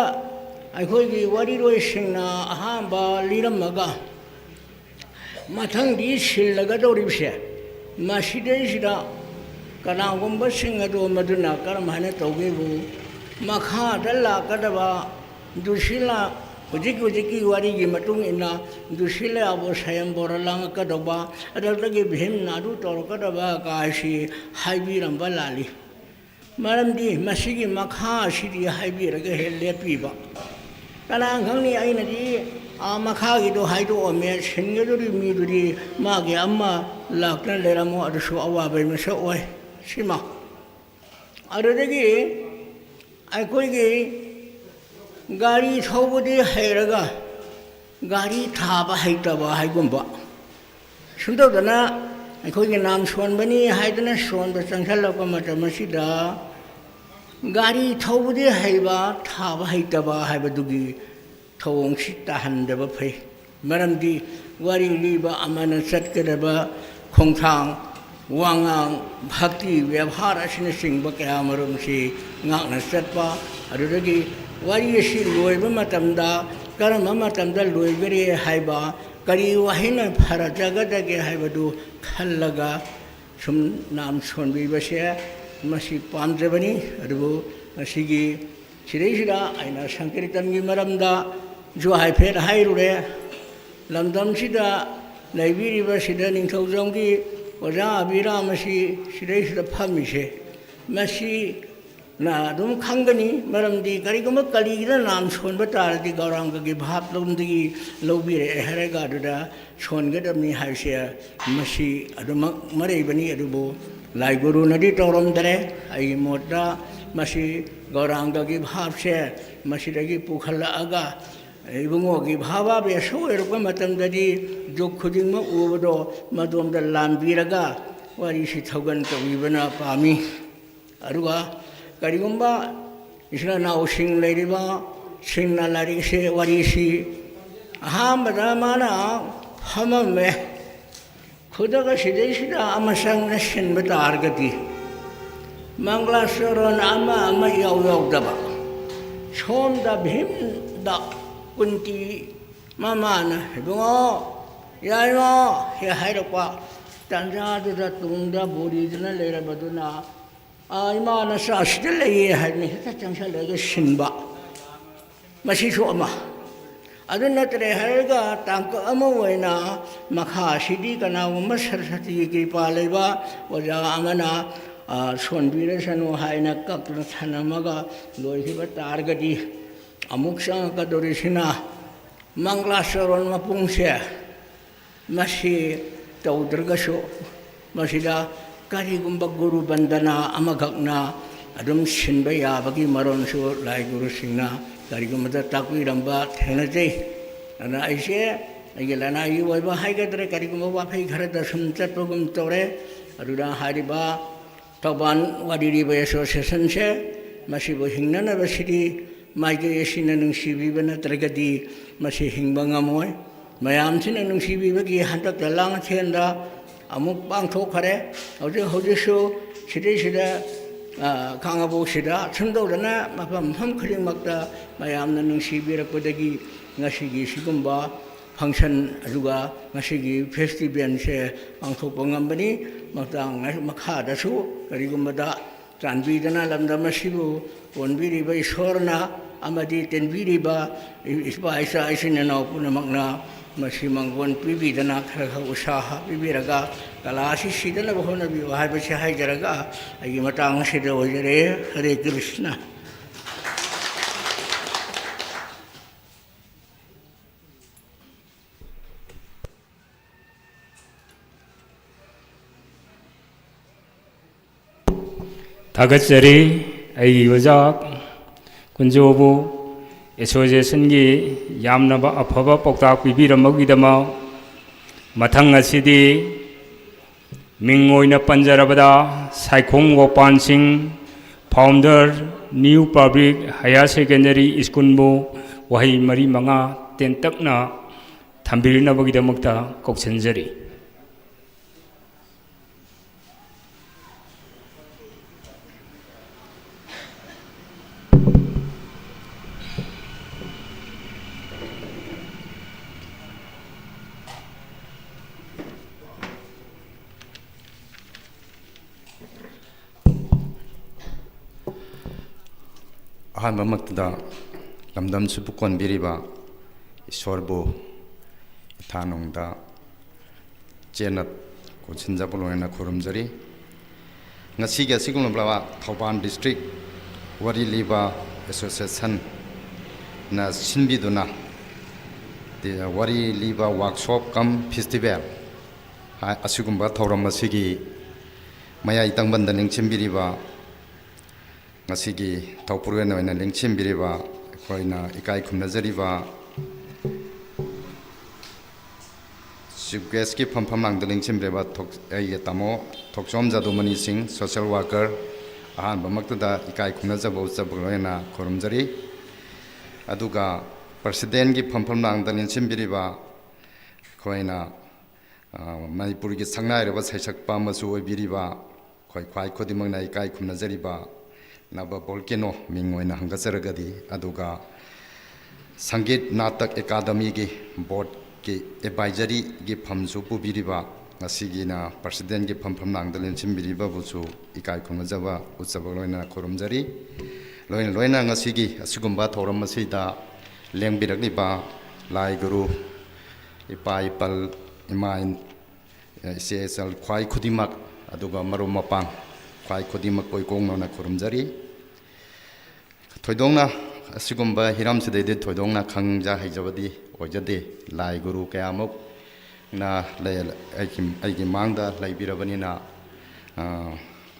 अखोइगी वारिरोइसिंगना अहांबा लिरमगा मथंगदी सिल्लगदौरिबसे मसिदैसिदा कनागुम्बा सिंगदो मदुना करमहाने तौगेबु मखादा लाकदबा दुशिला हुजिकी वारिगी मतुंग इना दुशिला अबो सयम बोरलांग कदबा अदलगी भीम नादु तोरकदबा काशी हाइबिरंबा लाली मरमदी मसिगी मखा सिदी हाइबिरगे हेलेपीबा कनांग खंगनी आइनदी आ मखागिदो हाइदो ओमे सिंगदुरी मीदुरी मागे अम्मा लाकन लेरमो अदसु अवाबै मसे ओय सिमा अदगी अखोइगी गाड़ी थौबदी हैरगा गाड़ी थाबा हैतबा हाइगुंबा सुंदौदना अखोइगी नाम सोनबनी हाइदना सोनब चंगसलपा मतमसिदा गाड़ी थौबदी हैबा थाबा हैतबा हाइबदुगी थौंगसि ताहनदबा फै मरमदी वारी लीबा अमन चटकदबा खोंथांग वांगांग भक्ति व्यवहार असिना सिंगबा कया मरुमसि ngakna chatpa adudagi wari asi loiba matamda karama matamda loigare haiba kari wahina pharajagadage haibadu khallaga sum nam sonbi base masi pamjabani adubu asigi sireisira aina sankirtan gi maramda jo haifet hairure lamdam sida ꯂꯩꯕꯤꯔꯤꯕ ꯁꯤꯗ ꯅꯤꯡꯊꯧꯖꯝꯒꯤ ꯑꯣꯖꯥ ꯑꯕꯤꯔꯥꯝ ꯑꯁꯤ ꯁꯤꯗꯩꯁꯤꯗ ꯐꯝꯃꯤꯁꯦ ꯃꯁꯤ ꯅ ꯑꯗꯨꯝ ꯈꯪꯒꯅꯤ ꯃꯔꯝꯗꯤ ꯀꯔꯤꯒꯨꯝꯕ ꯀꯂꯤꯒꯤꯗ ꯅꯥꯝ ꯁꯣꯟꯕ ꯇꯥꯔꯗꯤ ꯒꯧꯔꯥꯡꯒꯒꯤ ꯚꯥꯞꯂꯣꯝꯗꯒꯤ ꯂꯧꯕꯤꯔꯛꯑꯦ ꯍꯥꯏꯔꯒ ꯑꯗꯨꯗ ꯁꯣꯟꯒꯗꯕꯅꯤ ꯍꯥꯏꯕꯁꯦ ꯃꯁꯤ ꯑꯗꯨꯃꯛ ꯃꯔꯩꯕꯅꯤ ꯑꯗꯨꯕꯨ ꯂꯥꯏ ꯒꯨꯔꯨꯅꯗꯤ ꯇꯧꯔꯝꯗꯔꯦ ꯑꯩꯒꯤ ꯃꯣꯠꯇ ꯃꯁꯤ ꯒꯧꯔꯥꯡꯒꯒꯤ ꯚꯥꯞꯁꯦ ꯃꯁꯤꯗꯒꯤ ꯄꯨꯈꯠꯂꯛꯑꯒ 이봉옥이 바바베 소외롭고 마땅다디 족후딩마 우버도 마돔다 람비라가 와리시 터건 또이버나 밤이 아루가 가리곰바 이스나 나오싱 레리바 싱나라리세 와리시 아함바다 마나 하마메 खुदा सिदेशिदा अमसंग न सिनबता आरगति मंगलासरन अमा अमा याव याव दबा छोम दा भीम दा कुंती मामान हेबो यायमा हे हायरपा तंजा दा तुंदा बोरीदना लेरबदुना आइमा न सास्ते लेये हायनि ता चंसा लेगे सिनबा मसिसो अमा अदुनत्रे हरगा तांक अमवैना मखासिदी कनागुम्बा सरस्वती कृपा लेबा ओजा अमना सोनबिरसनु हायना कक्न थनमगा लोइहिबा तारगदी अमुक संगकदोरिसिना मंगलासरन मपुंगसे मसि तौद्रगसो मसिदा करिगुम्बा गुरु बंदना अमगकना अदुम सिनबा याबगी मरोनसु लाइ गुरुसिंगना करिगुम्बा ताकुइरंबा थेनजे अना ऐसे अगे लनाई वैबा हाइगद्रे करिगुम्बा वाफै घर दसम चतपगुम तोरे अरुदा हारिबा तबान वादिरिबा एसोसिएशन से मसिबो हिंगना बसिदी माइगे एसिना नुंसिबिबा नत्रगदी मसि हिंगबा ngमोय मयामसिना नुंसिबिबगी हंतक लांग थेनदा अमुक पांगथोखरे हौजे हौजेसु सिदैसिदा खांगाबोसिदा छंदौदना मफम हम खरिमक्ता मयामना नुंसिबिरकपदगी ngasiगी सिगुम्बा फंक्शन अदुगा ngasiगी फेस्टिवल से पांगथोकपा ngambani मतंग मखादसु करिगुम्बदा चानबीदना लमदमसिबु वनबिरिबा ईश्वरना अमदि तेनबिरिबा इस्बा ऐसा ऐसिना पुनमकना मसि मंगवन पिबिदना खरख उत्साह पिबिरगा कलासि सिदना बहोनबि हायबसे हायजरगा अयि मतांग सिदा ओजरे हरे कृष्ण 다같이 ꯑꯩꯒꯤ ꯑꯣꯖꯥ ꯀꯨꯟꯖꯣꯕꯨ ꯑꯦꯁꯣꯁꯤꯌꯦꯁꯟꯒꯤ ꯌꯥꯝꯅꯕ ꯑꯐꯕ ꯄꯥꯎꯇꯥꯛ ꯄꯤꯕꯤꯔꯝꯕꯒꯤꯗꯃꯛ ꯃꯊꯪ ꯑꯁꯤꯗꯤ ꯃꯤꯡ ꯑꯣꯏꯅ ꯄꯟꯖꯔꯕꯗ Saikhom Gopal Singh founder new public higher secondary ꯁ꯭ꯀꯨꯜꯕꯨ ꯋꯥꯍꯩ ꯃꯔꯤ ꯃꯉꯥ ꯇꯦꯟꯇꯛꯅ ꯊꯝꯕꯤꯅꯕꯒꯤꯗꯃꯛꯇ ꯀꯧꯁꯤꯟꯖꯔꯤ अहमदमक्तदा लमदमसुबु कोनबिरिबा ईश्वरबु इथानोंदा चेनत कोचिनजाबलोयना खुरुमजरी ngasiga sigumlaba Thauban district wari liba association na sinbiduna the wari liba workshop kam festival asugumba thauram asigi maya itangbanda ningchimbiriba ngasigi thaupuruena oina lengchimbiriba khoina ikai khumnajariba chief guest ki phampham lang lengchimbreba thok ai tamo thokchom jadumani singh social worker ahan bamakta ikai khumnajabo chabroena khorumjari aduga president ki phampham lang lengchimbiriba khoina manipur ki sangnai reba saisak pamasu oibiriba khoi khwai khodimang na ikai khumnajariba नब बोल्केनो मिंगोइना हंगसरगदी अदुगा संगीत नाटक academy की board की advisory की फमसु पुबिरिबा ngasigiना president की फमफम नांगदलेन सिमबिरिबा बुसु इकाय खुमजबा उत्सव लोइना खुरुमजरी लोइना ngasiगी असुगुम्बा थौरम मसिदा लेंबिरगलिबा लाइ गुरु इपा इपल ima ise sal khwai khudimak aduga marum mapang khwai khudimak koi kongnona khurumjari thoidongna asigumba hiram sidede thoidongna khangja haijabadi ojade lai guru kayamuk na aigi mangda laibirabanina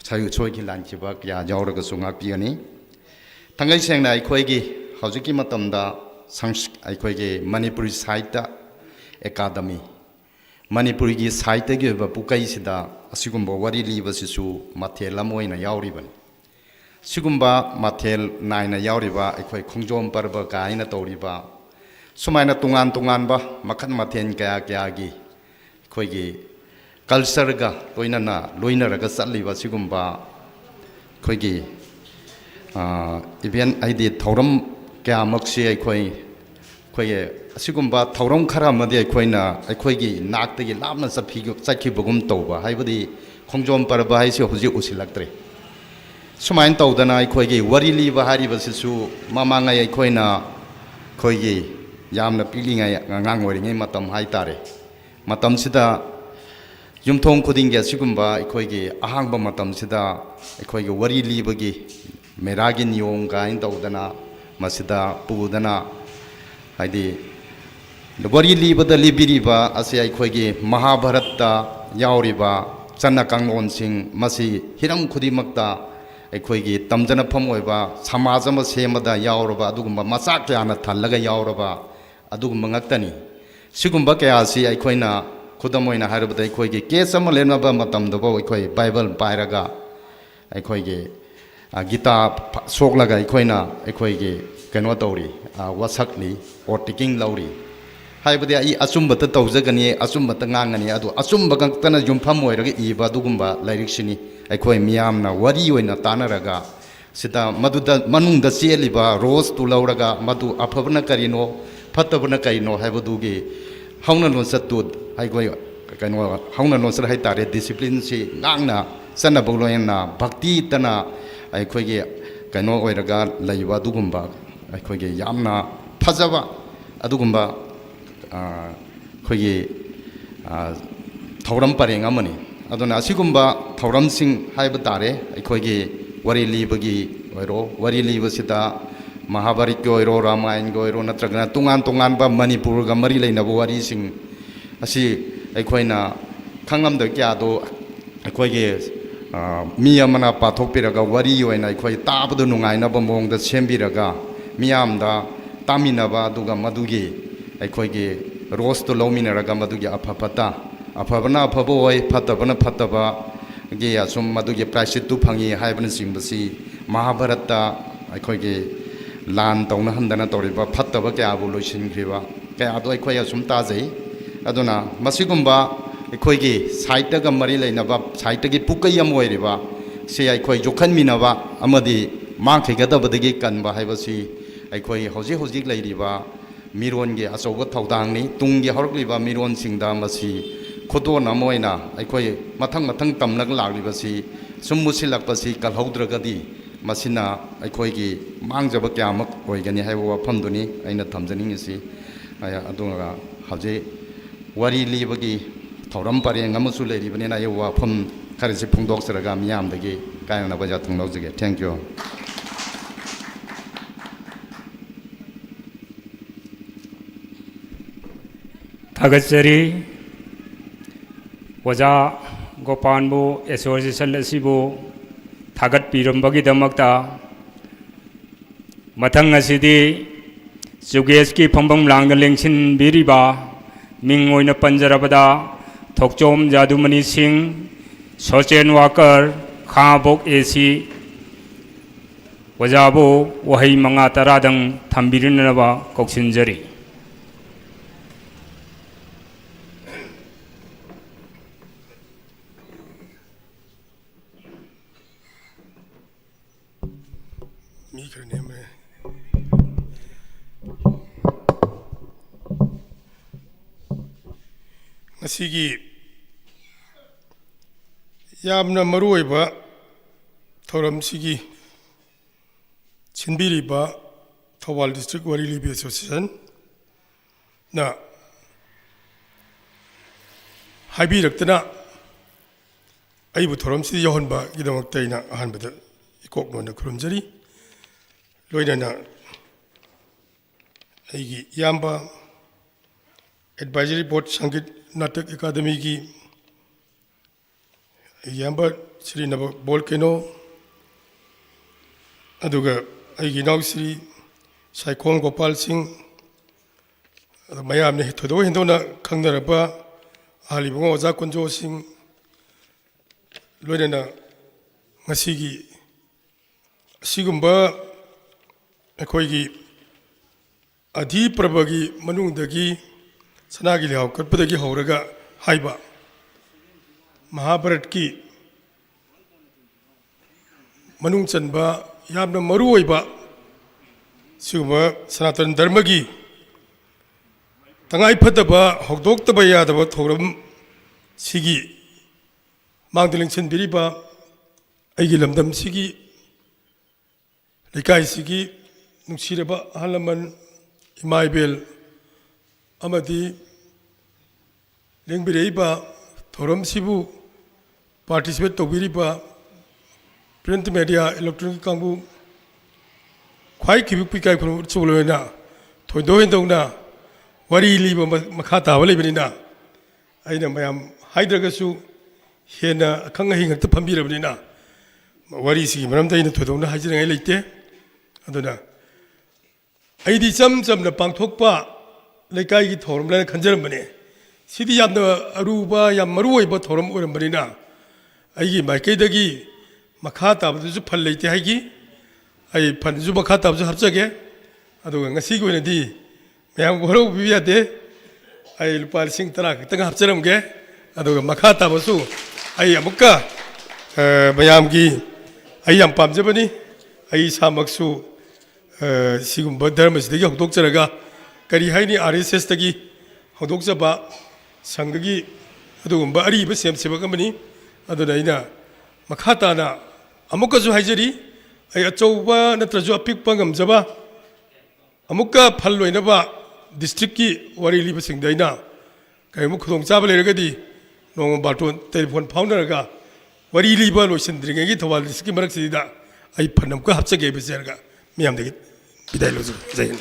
sayu choiki lanchiba kya jawraga sungak piani tangai sengna aikhoigi haujiki matamda aikhoigi manipuri sahitya academy manipuri gi sahitya gi ba pukai sida asigumba wari liba sisu mathel amoina yauribani sigumba mathel naina yauriba aikhoi khongjom parba kaina toriba sumaina tungan tungan ba makhan mathen kaya kaya gi khoigi culture ga loina raga satliba sigumba khoigi event id thoram kya makse aikhoi asigumba thoram khara amadi aikhoigi naktagi lamna chakhibugum tawba haibadi khongjom parba haisi huji usilaktre sumain tawdana aikhoigi wari liba hariba sisu mamanga aikhoina khoigi yamna pilinga ngang oringai matam haitare matam sida yumthong khuding ge sigumba aikhoigi ahangba matam sida aikhoigi wari libagi meragi niyong gain tawdana masida pudana haidi wari libada libiriba ase aikhoigi mahabharata yauriba channa kanglon sing masi hiram khudimakta aikhoigi tamjana phamoiba samajama semada yauraba adugumba masak yana thallaga yauraba adugumba ngaktani sigumba kaya si aikhoina खुदमोइना हारबदा अखोइगे case अमा लेनबा मतमदबो अखोइ Bible पाइरागा अखोइगे Gita सोकलागा अखोइना अखोइगे कनो तौरी वसकली और ticking लौरी हाइबदि आई अचुम्बत तौजगनी अचुम्बत nganगनी अदु अचुम्ब गंतना जुमफम ओइरगा इबा दुगुम्बा लाइरिक्सिनी अखोइ मियामना worry ओइना तानरगा सिदा मदुदा मनुंगदा चेलिबा रोज तु लौरगा मदु अफबना करिनो फतबना करिनो हाइबदुगे हाउना लोनसतु हाइगोय कनो हाउना लोनसर हाइ तारे डिसिप्लिन से नांगना सना बगलोयना भक्ति तना अखोइगे कनो ओइरगा लैबा दुगुम्बा अखोइगे यामना फजबा अदुगुम्बा अखोइगे थौरम परेंग अमनी अदुना असिगुम्बा थौरम सिंग हाइबा तारे अखोइगे वरी लिबगी ओइरो वरी लिबसिदा महाभारत के ओइरो रामायण के ओइरो नत्रगना तुंगान तुंगान बा मणिपुर गा मरी लेनबो वरी सिंग असी अखोइना खंगमद क्यादो अखोइगे मी अमना पाथोकपिरगा वरी ओइना अखोइ ताबदो नुंगाइनबा मोंगदा सेमबिरगा मियामदा तामिनबा दुगा मदुगी अखोइगे रोस्तो लौमिनरगा मदुगी अफफता अफबना अफबो ओइ फतबना फतबा गे असुम मदुगी प्रायश्चित्तु फंगी हाइबन सिंबसी महाभारतता अखोइगे लान तौना हंदना तौरिबा फतबा क्याबो लोइसिनख्रिबा क्यादो अखोइ असुम ताजै अदुना मसिगुम्बा अखोइगे साइटगा मरी लेनबा साइटगी पुकै अम ओइरिबा से अखोइ जोखनमिनबा अमदि मांखैगदबदगी कनबा हाइबसी अखोइ हौजिक हौजिक लैरिबा मिरोनगे अचौबा थौदांगनि तुंगी हरकलिबा मिरोन सिंगदा मसी खुदोन अमोइना अखोइ मथंग मथंग तमनग लाग्लिबसी सुम मुसिलकपसी कलहौद्रगदी मसिना अखोइगी मांगजबा क्यामक ओइगनि हाइबा वफमदुनि अइना थमजनिंगसी अदुगा हौजे वरी लिबगी थौरम परेंग अमसु लेरिबनिना ये वफम खरसे फुंगदोक्सरगा मियामदगी कायना बजा थंगलौजगे थैंक यू थागतजरी ओजा गोपानबु एसोसिएशन असिबु थागत पिरमबगीदमक्ता मथंग असिदी जुगेश की फंबम लांग लेंसिन बिरिबा मिंग ओइना पंजरबदा थोकचोम जादुमणि सिंह सोचेन वाकर खाबोक एसी ओजाबु वहई मंगा तरादंग थंबिरिनबा कौसिनजरी ngasiगी yamna maruoiba thoram sigi chinbiriba Thawal District Wari Libi Association na हाइबीरक्तना अइबु थोरमसि यौहनबगिदमक्तैना अहानबद इकोकनोना खुरुमजरी लोइनना अइगी याम्बा एडवाइजरी बोर्ड संगीत नाटक अकादमी की याम्बा श्री नव बोलकेनो अदुगा अइगी नाउ श्री साइखोंग गोपाल सिंह मयामने थोदो हिंदोना खंगनरबा हालिबुंग ओजा कुंजो सिंह लोइनना ngasiगी असिगुंबा अखोइगी अधि प्रभगी मनुंगदगी सनागी लिहाव कटपदगी हौरगा हाइबा महाभारत की मनुंग चनबा यामना मरु ओइबा सिगुंबा सनातन धर्म की तंगाई फतबा हौदोक्तबा यादबा थौरम सिगी मांगदलिंगसन बिरिबा अइगी लमदम सिगी लेकाई सिगी नुसिरबा अहलमन इमाइबेल अमदी लेंबिरेबा थौरम सिबु पार्टिसिपेट तौबिरिबा प्रिंट मीडिया इलेक्ट्रॉनिक कांगबु ख्वाई किबि पिकाई खुनु चुलोना थोइदो हिंदौना वरी लीबा मखा ताबा लेबनिना अइना मयाम हाइद्रगसु हेना अखंग हिंगत फंबिरबनिना वरी सिगी मरमदा इन थोइदौना हाइजरंगाई लेते अदुना अइदी चम चमना पांगथोकपा लेकाई की थौरम लेना खंजरमबने सिदी यामना अरुबा याम मरुओइबा थौरम ओरमबनिना अइगी माइकैदगी मखा ताबदुसु फल लेते हाइगी अइ फनजु मखा ताबजु हपजगे अदुगा ngasiगी ओइनदी मैम गौरव बिबियादे अइ लुपा लिसिंग तरा खतंग हपचरमगे अदुगा मखा ताबसु अइ अमुक्का मयामगी अइ याम पामजबनी अइ सामक्सु सिगुंबा धर्मसिदगी हौदोकचरगा करी हाइनी आरएसएस तगी हौदोकजबा संघगी अदुगुंबा अरिबा सेमसेबक अमनी अदुना अइना मखा ताना अमुक्काजु हाइजरी अइ अचौबा नत्रजु अपिकपा ngमजबा अमुक्का फल लोइनबा डिस्ट्रिक्ट की वारी लीबसिंगदैना कयमु खुदोंग चाबा लेरगदी नोंग बाटोन टेलीफोन फाउनरगा वारी लीबा लोइसंद्रिंगेगी थवाल डिस्ट्रिक्ट की मरकसिदा अइ फनमका हपचगे बेजरगा मियामदगी विदाय लोजु जय हिंद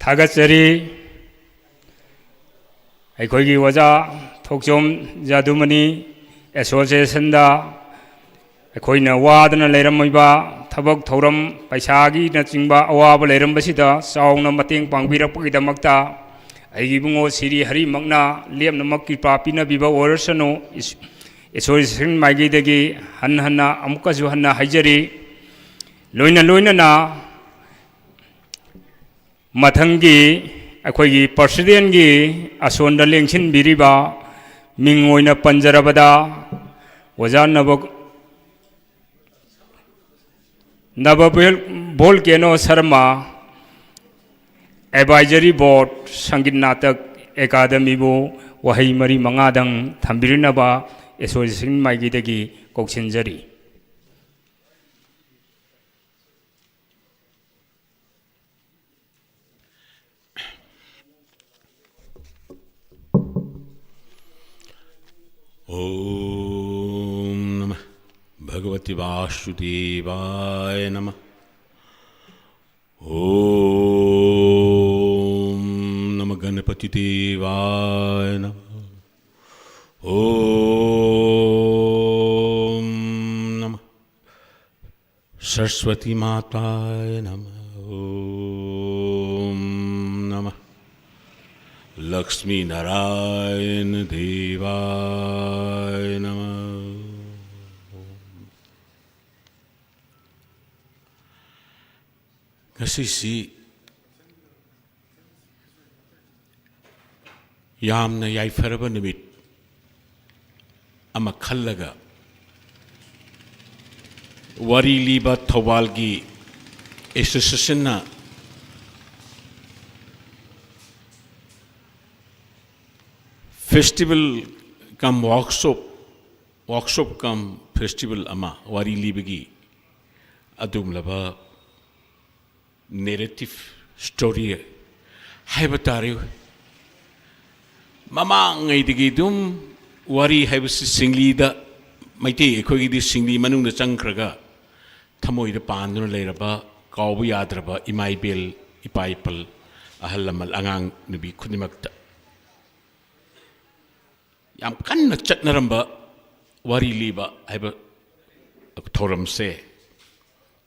थागतचरी अखोगी वजा थोकचोम जादुमनी एसोसिएशन दा अखोइना वादना लेरमइबा थबक थौरम पैसागी नचिंबा अवाब लेरमबसिदा चावना मतेंग पांगबिरपगिदमक्ता अइगी बुंगो सिरी हरि मगना लेमनमक कृपा पिनबिबा ओरसनो एसोसिएशन माइगीदगी हन्ना अमुकजु हन्ना हाइजरी लोइना मथंगी अखोगी प्रेसिडेंट की असोंद लेंसिनबिरिबा मिंग ओइना पंजरबदा ओजा नव बोलकेनो शर्मा एडवाइजरी बोर्ड संगीत नाटक अकादमी बो वही मरी मंगादंग थंबिरिनबा एसोसिएशन माइगीदगी कौशिनजरी ओम नमः भगवती वासुदेवाय नमः। ओम नमः गणपति देवाय नमः। ओम नमः सरस्वती माताय नमः। ओम नमः लक्ष्मी नारायण देवाय नमः। ngasi yamna yaifaraba numit ama khallaga wari liba thawalgi association na festival kam workshop kam festival अमा वारी लीबगी अदुमलबा नेरेटिव स्टोरी है तारे ममांगैदगी दुम वारी है सिंगलीद मैते अखोगी सिंगली मनुंग चंख्रगा थमोइद पांदुन लेरबा कावबु याद्रबा इमाइबेल इपाइपल अहल लमल अंगांग नुबी खुनिमक्ता याम कन्न चटनरंबा वारी लीबा है थौरम से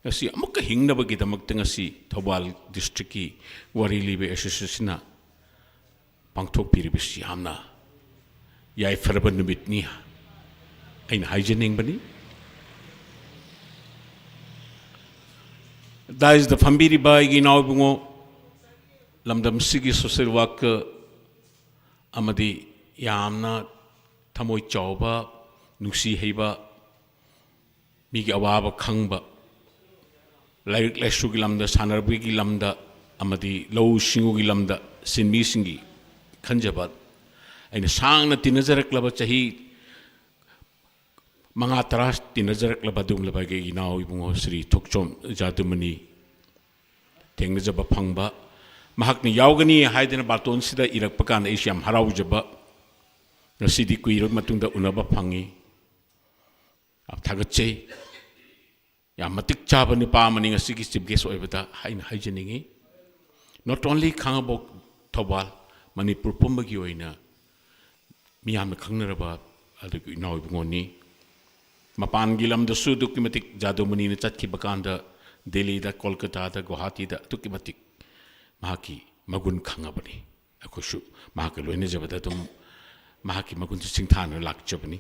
ngasi amuk hingnabagi damakta ngasi Thobal district ki wari libe association na pangthok piribisi hamna yai farban numit ni ain hygienic bani that is the Phambiri bai gi naw bungo lamdam sigi social work amadi yamna thamoi chawba nusi heiba mi gi awaba khangba लाइक लाइसु की लमदा सानरबी की lambda अमदी लौ सिंगु की lambda सिनमी सिंगी खंजबा अइन सांगना तिनजरकलब चाही मंगा तरास तिनजरकलब दुमलबा के इनाव इबुंगो श्री थोकचोम जादुमनी थेंगजब फंगबा महकनि यावगनी हाइदना बातोन सिदा इरकप कान एशियम हराउजबा नसिदि कुइरो मतुंदा उनबा फंगी अब थागचे या मतिक चाबा निपा मनिंग सिगी चिफ गेस्ट ओइबदा हाइन हाइजेनिंगी नॉट ओनली खांगबो थोबाल मणिपुर पुंबगी ओइना मियाम खंगनरबा अदुगि नावबुंगोनी मपान गिलम दसु दुकि मतिक जादुमनी ने चटकी बकांदा दिल्ली दा कोलकाता दा गुवाहाटी दा दुकि मतिक महाकी मगुन खंगबनी अखुसु महाके लोइने जबदा तुम महाकी मगुन सिंथान लाकचबनी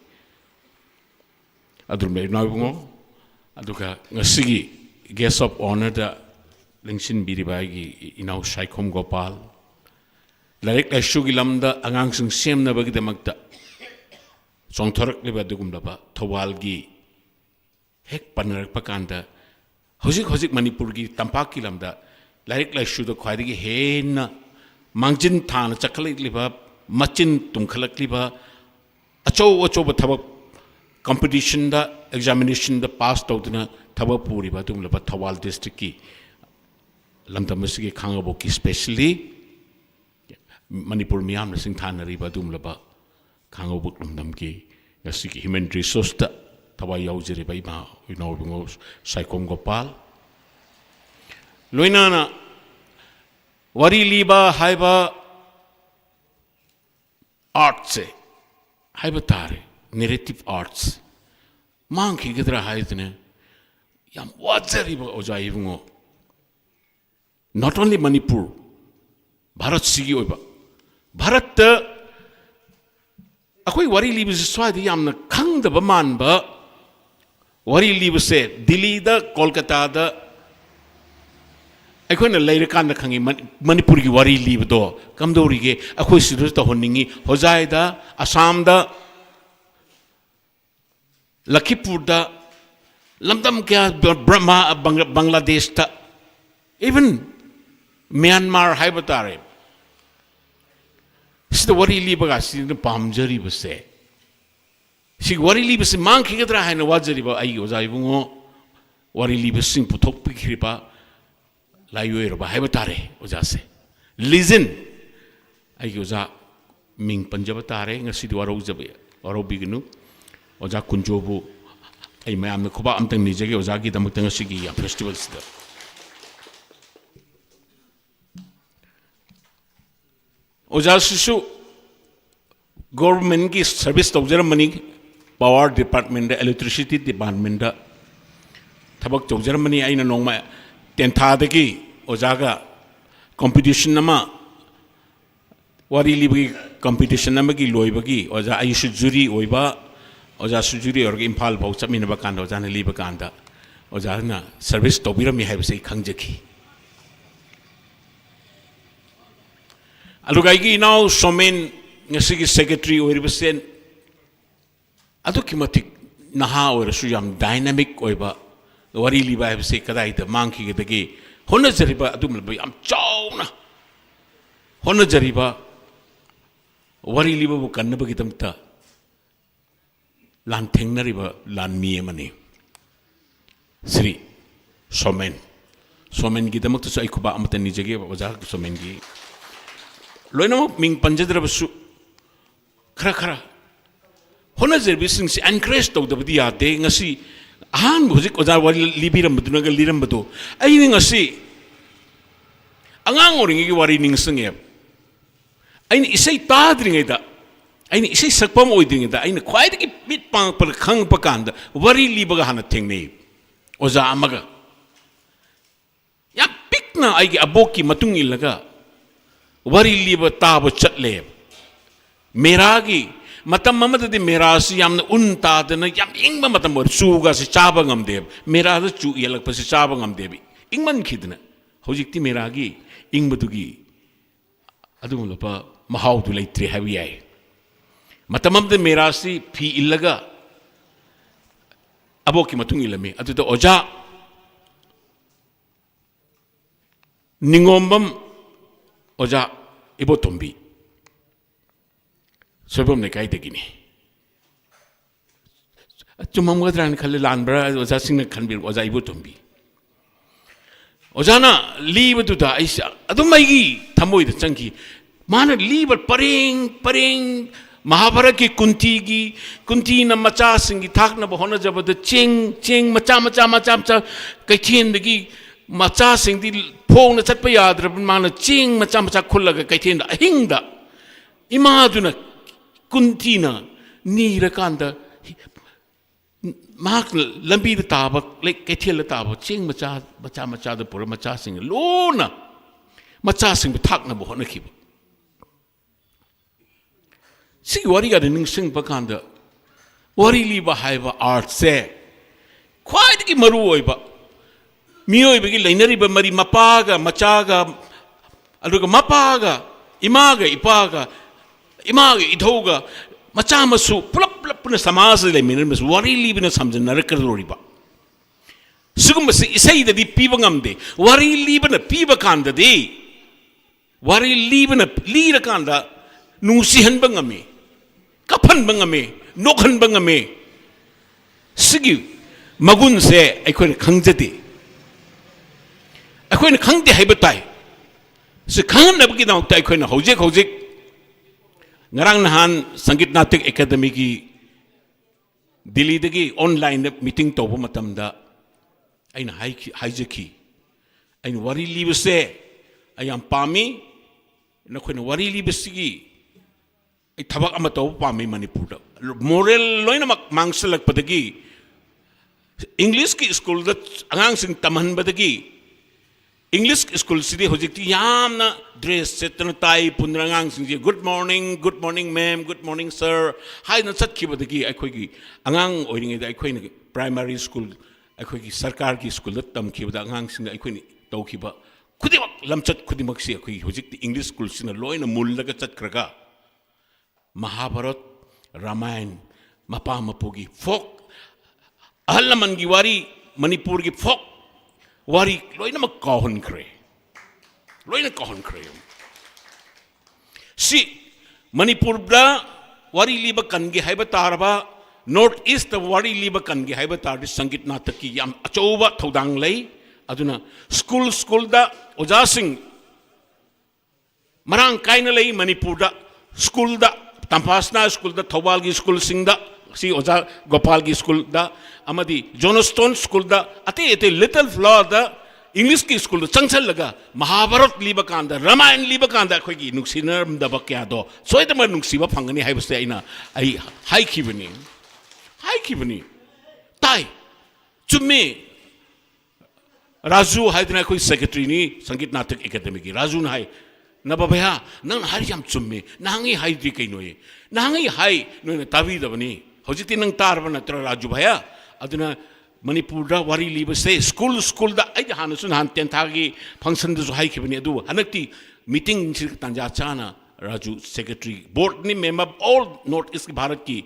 अदुमे नावबुंगो अदुगा ngasi guest of honor da lingsin biribai gi inau Saikhom Gopal larik laishu gi lamda angang sing semna bagi damakta songthorak leba dugumlaba Thobal gi hek panarak pakanda hojik Manipur gi tampak ki lamda larik laishu da khwadi gi henna mangjin thana chakhalai liba machin tungkhalak liba acho thabak competition da examination da pass tawduna thaba puri ba tum laba Thobal district ki lamdam sigi khangabo ki especially Manipur miyam na sing thanari ba tum laba khangabo lamdam ki ngasigi human resource da thaba yaujeri ba ima bingo Saikhom Gopal loinana wari liba haiba art se haiba tare narrative arts mang ki gedra haidne yam wajari ba ojai bungo not only Manipur Bharat sigi oiba Bharat ta akoi wari libi swadi yamna khangda ba man ba wari libi se Delhi da Kolkata da akoi na leira kan da khangi Manipur ki wari libi do kamdori ge akoi sidu ta honingi hojai da Assam da Lakhimpur da lamdam kya Burma Bangladesh ta even Myanmar haibatare sida wari liba ga sida pamjari base si wari liba se mang khigatra haina wajari ba ai ojai bungo wari liba sing puthok pikripa layoero ba haibatare oja se listen ai oja ming panjaba tare ngasi diwaro jabe waro bignu oja kunjobu ai mayam khoba amtang nijege oja gi damak tang sigi ya festival sida oja sisu government ki service tawjaramani power department da electricity department da thabak tawjaramani aina nongma tentha dagi oja ga competition nama wari libi competition nama gi loibagi oja aishu jury oiba oja sujuri or imphal bau chamina ba kan oja na liba kanda oja na service tobirami haibse khangjaki alugai gi now somen ngasigi secretary oiribsen adukimatik naha or suyam dynamic oiba wari liba haibse kadai da mangki gedagi hona jariba adum ba am chauna hona jariba wari liba bu kannaba gitamta ꯂꯥꯟ ꯊꯦꯡꯅꯔꯤꯕ ꯂꯥꯟꯃꯤ ꯑꯃꯅꯤ Shri showman ꯁꯣꯃꯦꯟꯒꯤꯗꯃꯛꯇꯁꯨ ꯑꯩ ꯈꯨꯕꯥꯛ ꯑꯃꯠꯇ ꯅꯤꯖꯒꯦ ꯑꯣꯖꯥ ꯁꯣꯃꯦꯟꯒꯤ ꯂꯣꯏꯅꯃꯛ ꯃꯤꯡ ꯄꯟꯖꯗ꯭ꯔꯕꯁꯨ ꯈꯔ ꯈꯔ ꯍꯣꯠꯅꯖꯔꯤꯕꯁꯤꯡꯁꯤ ꯑꯦꯟꯀꯔꯦꯖ ꯇꯧꯗꯕꯗꯤ ꯌꯥꯗꯦ ꯉꯁꯤ ꯑꯍꯥꯟꯕ ꯍꯧꯖꯤꯛ ꯑꯣꯖꯥ ꯋꯥꯔꯤ ꯂꯤꯕꯤꯔꯝꯕꯗꯨꯅꯒ ꯂꯤꯔꯝꯕꯗꯣ ꯑꯩꯅ ꯉꯁꯤ ꯑꯉꯥꯡ ꯑꯣꯏꯔꯤꯉꯩꯒꯤ ꯋꯥꯔꯤ ꯅꯤꯡꯁꯤꯡꯉꯦꯕ ꯑꯩꯅ ꯏꯁꯩ ꯇꯥꯗ꯭ꯔꯤꯉꯩꯗ ꯑꯩꯅ ꯏꯁꯩ ꯁꯛꯄ ꯑꯃ ꯑꯣꯏꯗ꯭ꯔꯤꯉꯩꯗ ꯑꯩꯅ ꯈ꯭ꯋꯥꯏꯗꯒꯤ ꯃꯤꯠ ꯄꯥꯡꯉꯛꯄꯗ ꯈꯪꯉꯛꯄ ꯀꯥꯟꯗ ꯋꯥꯔꯤ ꯂꯤꯕꯒ ꯍꯥꯟꯅ ꯊꯦꯡꯅꯩ ꯑꯣꯖꯥ ꯑꯃꯒ ꯌꯥꯝ ꯄꯤꯛꯅ ꯑꯩꯒꯤ ꯑꯕꯣꯛꯀꯤ ꯃꯇꯨꯡ ꯏꯜꯂꯒ ꯋꯥꯔꯤ ꯂꯤꯕ ꯇꯥꯕ ꯆꯠꯂꯦꯕ ꯃꯦꯔꯥꯒꯤ ꯃꯇꯝ ꯑꯃꯗꯗꯤ ꯃꯦꯔꯥꯁꯤ ꯌꯥꯝꯅ ꯎꯟ ꯇꯥꯗꯅ ꯌꯥꯝ ꯏꯪꯕ ꯃꯇꯝ ꯑꯣꯏ ꯆꯨꯒꯁꯤ ꯆꯥꯕ ꯉꯝꯗꯦꯕ ꯃꯦꯔꯥꯗ ꯆꯨ ꯌꯦꯜꯂꯛꯄꯁꯤ ꯆꯥꯕ ꯉꯝꯗꯦꯕ ꯏꯪꯃꯟꯈꯤꯗꯅ ꯍꯧꯖꯤꯛꯇꯤ ꯃꯦꯔꯥꯒꯤ ꯏꯪꯕꯗꯨꯒꯤ ꯑꯗꯨꯒꯨꯝꯂꯕ ꯃꯍꯥꯎꯗꯨ ꯂꯩꯇ꯭ꯔꯦ ꯍꯥꯏꯕ ꯌꯥꯏ ꯃꯇꯝ ꯑꯃꯗ ꯃꯦꯔꯥꯁꯤ ꯐꯤ ꯏꯜꯂꯒ ꯑꯕꯣꯛꯀꯤ ꯃꯇꯨꯡ ꯏꯜꯂꯝꯃꯤ ꯑꯗꯨꯗ ꯑꯣꯖꯥ ꯅꯤꯡꯉꯣꯝꯕꯝ ꯑꯣꯖꯥ ꯏꯕꯣꯇꯣꯝꯕꯤ ꯁꯣꯏꯕꯝ ꯂꯩꯀꯥꯏꯗꯒꯤꯅꯤ ꯆꯨꯝꯃꯝꯒꯗ꯭ꯔꯥꯅ ꯈꯜꯂꯦ ꯂꯥꯟꯕ꯭ꯔꯥ ꯑꯣꯖꯥꯁꯤꯡꯅ ꯈꯟꯕꯤꯔꯛ ꯑꯣꯖꯥ ꯏꯕꯣꯇꯣꯝꯕꯤ ꯑꯣꯖꯥꯅ ꯂꯤꯕꯗꯨꯗ ꯑꯩꯁꯦ ꯑꯗꯨꯝ ꯑꯩꯒꯤ ꯊꯃꯣꯏꯗ ꯆꯪꯈꯤ ꯃꯥꯅ ꯂꯤꯕ ꯄꯔꯦꯡ ꯄꯔꯦꯡ ꯃꯍꯥꯚꯥꯔꯠꯀꯤ ꯀꯨꯟꯇꯤꯅ ꯃꯆꯥꯁꯤꯡꯒꯤ ꯊꯥꯛꯅꯕ ꯍꯣꯠꯅꯖꯕꯗ ꯆꯦꯡ ꯃꯆꯥ ꯀꯩꯊꯦꯜꯗꯒꯤ ꯃꯆꯥꯁꯤꯡꯗꯤ ꯐꯣꯡꯅ ꯆꯠꯄ ꯌꯥꯗ꯭ꯔꯕ ꯃꯥꯅ ꯆꯦꯡ ꯃꯆꯥ ꯈꯨꯜꯂꯒ ꯀꯩꯊꯦꯜꯗ ꯑꯍꯤꯡꯗ ꯏꯃꯥꯗꯨꯅ ꯀꯨꯟꯇꯤꯅ ꯅꯤꯔꯀꯥꯟꯗ ꯃꯍꯥꯛꯅ ꯂꯝꯕꯤꯗ ꯇꯥꯕ ꯀꯩꯊꯦꯜꯗ ꯇꯥꯕ ꯆꯦꯡ ꯃꯆꯥꯗ ꯄꯨꯔ ꯃꯆꯥꯁꯤꯡ ꯂꯣꯟꯅ ꯃꯆꯥꯁꯤꯡꯕꯨ ꯊꯥꯛꯅꯕ ꯍꯣꯠꯅꯈꯤꯕ ꯁꯤꯒꯤ ꯋꯥꯔꯤꯒꯗ ꯅꯤꯡꯁꯤꯡꯕ ꯀꯥꯟꯗ ꯋꯥꯔꯤ ꯂꯤꯕ ꯍꯥꯏꯕ ꯑꯥꯔꯠꯁꯦ ꯈ꯭ꯋꯥꯏꯗꯒꯤ ꯃꯔꯨ ꯑꯣꯏꯕ ꯃꯤꯑꯣꯏꯕꯒꯤ ꯂꯩꯅꯔꯤꯕ ꯃꯔꯤ ꯃꯄꯥꯒ ꯃꯆꯥꯒ ꯑꯗꯨꯒ ꯃꯄꯥꯒ ꯏꯃꯥꯒ ꯏꯄꯥꯒ ꯏꯃꯥꯒ ꯏꯙꯧꯒ ꯃꯆꯥ ꯃꯁꯨ ꯄꯨꯂꯞ ꯄꯨꯟꯅ ꯁꯃꯥꯖꯗ ꯂꯩꯃꯤꯟꯅꯔꯝꯕꯁꯨ ꯋꯥꯔꯤ ꯂꯤꯕꯅ ꯁꯝꯖꯤꯟꯅꯔꯛꯀꯗꯧꯔꯤꯕ ꯁꯤꯒꯨꯝꯕꯁꯤ ꯏꯁꯩꯗꯗꯤ ꯄꯤꯕ ꯉꯝꯗꯦ ꯋꯥꯔꯤ ꯂꯤꯕꯅ ꯄꯤꯕ ꯀꯥꯟꯗꯗꯤ ꯋꯥꯔꯤ ꯂꯤꯕꯅ ꯂꯤꯔꯀꯥꯟꯗ ꯅꯨꯡꯁꯤꯍꯟꯕ ꯉꯝꯃꯤ ꯀꯞꯍꯟꯕ ꯉꯝꯃꯤ ꯅꯣꯛꯍꯟꯕ ꯉꯝꯃꯤ ꯁꯤꯒꯤ ꯃꯒꯨꯟꯁꯦ ꯑꯩꯈꯣꯏꯅ ꯈꯪꯖꯗꯦ ꯑꯩꯈꯣꯏꯅ ꯈꯪꯗꯦ ꯍꯥꯏꯕ ꯇꯥꯏ ꯁꯤ ꯈꯪꯍꯟꯅꯕꯒꯤꯗꯃꯛꯇ ꯑꯩꯈꯣꯏꯅ ꯍꯧꯖꯤꯛ ꯉꯔꯥꯡ ꯅꯍꯥꯟ ꯁꯪꯒꯤꯠ ꯅꯥꯇꯛ ꯑꯦꯀꯥꯗꯃꯤꯒꯤ ꯗꯤꯜꯂꯤꯗꯒꯤ ꯑꯣꯟꯂꯥꯏꯟꯗ ꯃꯤꯇꯤꯡ ꯇꯧꯕ ꯃꯇꯝꯗ ꯑꯩꯅ ꯍꯥꯏꯖꯈꯤ ꯑꯩꯅ ꯋꯥꯔꯤ ꯂꯤꯕꯁꯦ ꯑꯩ ꯌꯥꯝ ꯄꯥꯝꯃꯤ ꯅꯈꯣꯏꯅ ꯋꯥꯔꯤ ꯂꯤꯕꯁꯤꯒꯤ ꯑꯩ ꯊꯕꯛ ꯑꯃ ꯇꯧꯕ ꯄꯥꯝꯃꯤ ꯃꯅꯤꯄꯨꯔꯗ ꯃꯣꯔꯦꯜ ꯂꯣꯏꯅꯃꯛ ꯃꯥꯡꯁꯤꯜꯂꯛꯄꯗꯒꯤ ꯏꯪꯂꯤꯁꯀꯤ ꯁ꯭ꯀꯨꯜꯗ ꯑꯉꯥꯡꯁꯤꯡ ꯇꯝꯍꯟꯕꯗꯒꯤ ꯏꯪꯂꯤꯁ ꯁ꯭ꯀꯨꯜꯁꯤꯗꯤ ꯍꯧꯖꯤꯛꯇꯤ ꯌꯥꯝꯅ ꯗ꯭ꯔꯦꯁ ꯁꯦꯠꯇꯅ ꯇꯥꯏ ꯄꯨꯟꯗꯅ ꯑꯉꯥꯡꯁꯤꯡꯁꯦ good morning ma'am good morning sir ꯍꯥꯏꯗꯅ ꯆꯠꯈꯤꯕꯗꯒꯤ ꯑꯩꯈꯣꯏꯒꯤ ꯑꯉꯥꯡ ꯑꯣꯏꯔꯤꯉꯩꯗ ꯑꯩꯈꯣꯏꯅ ꯄ꯭ꯔꯥꯏꯃꯥꯔꯤ ꯁ꯭ꯀꯨꯜ ꯑꯩꯈꯣꯏꯒꯤ ꯁꯔꯀꯥꯔꯒꯤ ꯁ꯭ꯀꯨꯜꯗ ꯇꯝꯈꯤꯕꯗ ꯑꯉꯥꯡꯁꯤꯡꯗ ꯑꯩꯈꯣꯏꯅ ꯇꯧꯈꯤꯕ ꯈꯨꯗꯤꯡꯃꯛ ꯂꯝꯆꯠ ꯈꯨꯗꯤꯡꯃꯛꯁꯤ ꯑꯩꯈꯣꯏꯒꯤ ꯍꯧꯖꯤꯛꯇꯤ ꯏꯪꯂꯤꯁ ꯁ꯭ꯀꯨꯜꯁꯤꯅ ꯂꯣꯏꯅ ꯃꯨꯜꯂꯒ ꯆꯠꯈ꯭ꯔꯒ ꯃꯍꯥꯚꯥꯔꯠ ꯔꯥꯃꯥꯌꯟ ꯃꯄꯥ ꯃꯄꯨꯒꯤ ꯐꯣꯛ ꯑꯍꯜ ꯂꯃꯟꯒꯤ ꯋꯥꯔꯤ ꯃꯅꯤꯄꯨꯔꯒꯤ ꯐꯣꯛ ꯋꯥꯔꯤ ꯂꯣꯏꯅꯃꯛ ꯀꯥꯎꯍꯟꯈ꯭ꯔꯦ ꯁꯤ ꯃꯅꯤꯄꯨꯔꯗ ꯋꯥꯔꯤ ꯂꯤꯕ ꯀꯟꯒꯦ ꯍꯥꯏꯕ ꯇꯥꯔꯕ ꯅꯣꯔꯠ ꯏꯁꯇ ꯋꯥꯔꯤ ꯂꯤꯕ ꯀꯟꯒꯦ ꯍꯥꯏꯕ ꯇꯥꯔꯗꯤ ꯁꯪꯒꯤꯠ ꯅꯥꯇꯛꯀꯤ ꯌꯥꯝ ꯑꯆꯧꯕ ꯊꯧꯗꯥꯡ ꯂꯩ ꯑꯗꯨꯅ ꯁ꯭ꯀꯨꯜꯗ ꯑꯣꯖꯥꯁꯤꯡ ꯃꯔꯥꯡ ꯀꯥꯏꯅ ꯂꯩ ꯃꯅꯤꯄꯨꯔꯗ ꯁ꯭ꯀꯨꯜꯗ ꯇꯝꯐꯥꯁꯅꯥ ꯁ꯭ꯀꯨꯜꯗ ꯊꯧꯕꯥꯜꯒꯤ ꯁ꯭ꯀꯨꯜꯁꯤꯡꯗ ꯁꯤ ꯑꯣꯖꯥ ꯒꯣꯄꯥꯜꯒꯤ ꯁ꯭ꯀꯨꯜꯗ ꯑꯃꯗꯤ ꯖꯣꯅꯁꯇꯣꯟ ꯁ꯭ꯀꯨꯜꯗ ꯑꯇꯩ ꯂꯤꯇꯜ ꯐ꯭ꯂꯥꯋꯔꯗ ꯏꯪꯂꯤꯁꯀꯤ ꯁ꯭ꯀꯨꯜꯗ ꯆꯪꯁꯜꯂꯒ ꯃꯍꯥꯚꯥꯔꯠ ꯂꯤꯕ ꯀꯥꯟꯗ ꯔꯥꯃꯥꯌꯟ ꯂꯤꯕ ꯀꯥꯟꯗ ꯑꯩꯈꯣꯏꯒꯤ ꯅꯨꯡꯁꯤꯅꯔꯝꯗꯕ ꯀꯌꯥꯗꯣ ꯁꯣꯏꯗꯅ ꯅꯨꯡꯁꯤꯕ ꯐꯪꯒꯅꯤ ꯍꯥꯏꯕꯁꯦ ꯑꯩ ꯍꯥꯏꯈꯤꯕꯅꯤ ꯇꯥꯏ ꯆꯨꯝꯃꯤ ꯔꯥꯖꯨ ꯍꯥꯏꯗꯅ ꯑꯩꯈꯣꯏ ꯁꯦꯀ꯭ꯔꯦꯇꯔꯤꯅꯤ ꯁꯪꯒꯤꯠ ꯅꯥꯇꯛ ꯑꯦꯀꯥꯗꯃꯤꯒꯤ ꯔꯥꯖꯨꯅ ꯍꯥꯏ ꯅꯕ ꯚꯩꯌꯥ ꯅꯪꯅ ꯍꯥꯏꯔꯤꯁꯤ ꯌꯥꯝ ꯆꯨꯝꯃꯤ ꯅꯍꯥꯟꯉꯩ ꯍꯥꯏꯗ꯭ꯔꯤ ꯀꯩꯅꯣꯌꯦ ꯅꯍꯥꯟꯉꯩ ꯍꯥꯏ ꯅꯣꯏꯅ ꯇꯥꯕꯤꯗꯕꯅꯤ ꯍꯧꯖꯤꯛꯇꯤ ꯅꯪ ꯇꯥꯔꯕ ꯅꯠꯇ꯭ꯔꯣ ꯔꯥꯖꯨ ꯚꯩꯌꯥ ꯑꯗꯨꯅ ꯃꯅꯤꯄꯨꯔꯗ ꯋꯥꯔꯤ ꯂꯤꯕꯁꯦ ꯁ꯭ꯀꯨꯜꯗ ꯑꯩꯗꯤ ꯍꯥꯟꯅꯁꯨ ꯅꯍꯥꯟ ꯇꯦꯟꯊꯥꯒꯤ ꯐꯪꯁꯟꯗꯁꯨ ꯍꯥꯏꯈꯤꯕꯅꯤ ꯑꯗꯨꯕꯨ ꯍꯟꯗꯛꯇꯤ ꯃꯤꯇꯤꯡꯁꯤ ꯇꯥꯟꯖꯥ ꯆꯥꯅ ꯔꯥꯖꯨ ꯁꯦꯀ꯭ꯔꯦꯇꯔꯤ ꯕꯣꯔꯗꯅꯤ ꯃꯦꯝꯕꯔ ꯑꯣꯜ ꯅꯣꯔꯠ ꯏꯁꯀꯤ ꯚꯥꯔꯠꯀꯤ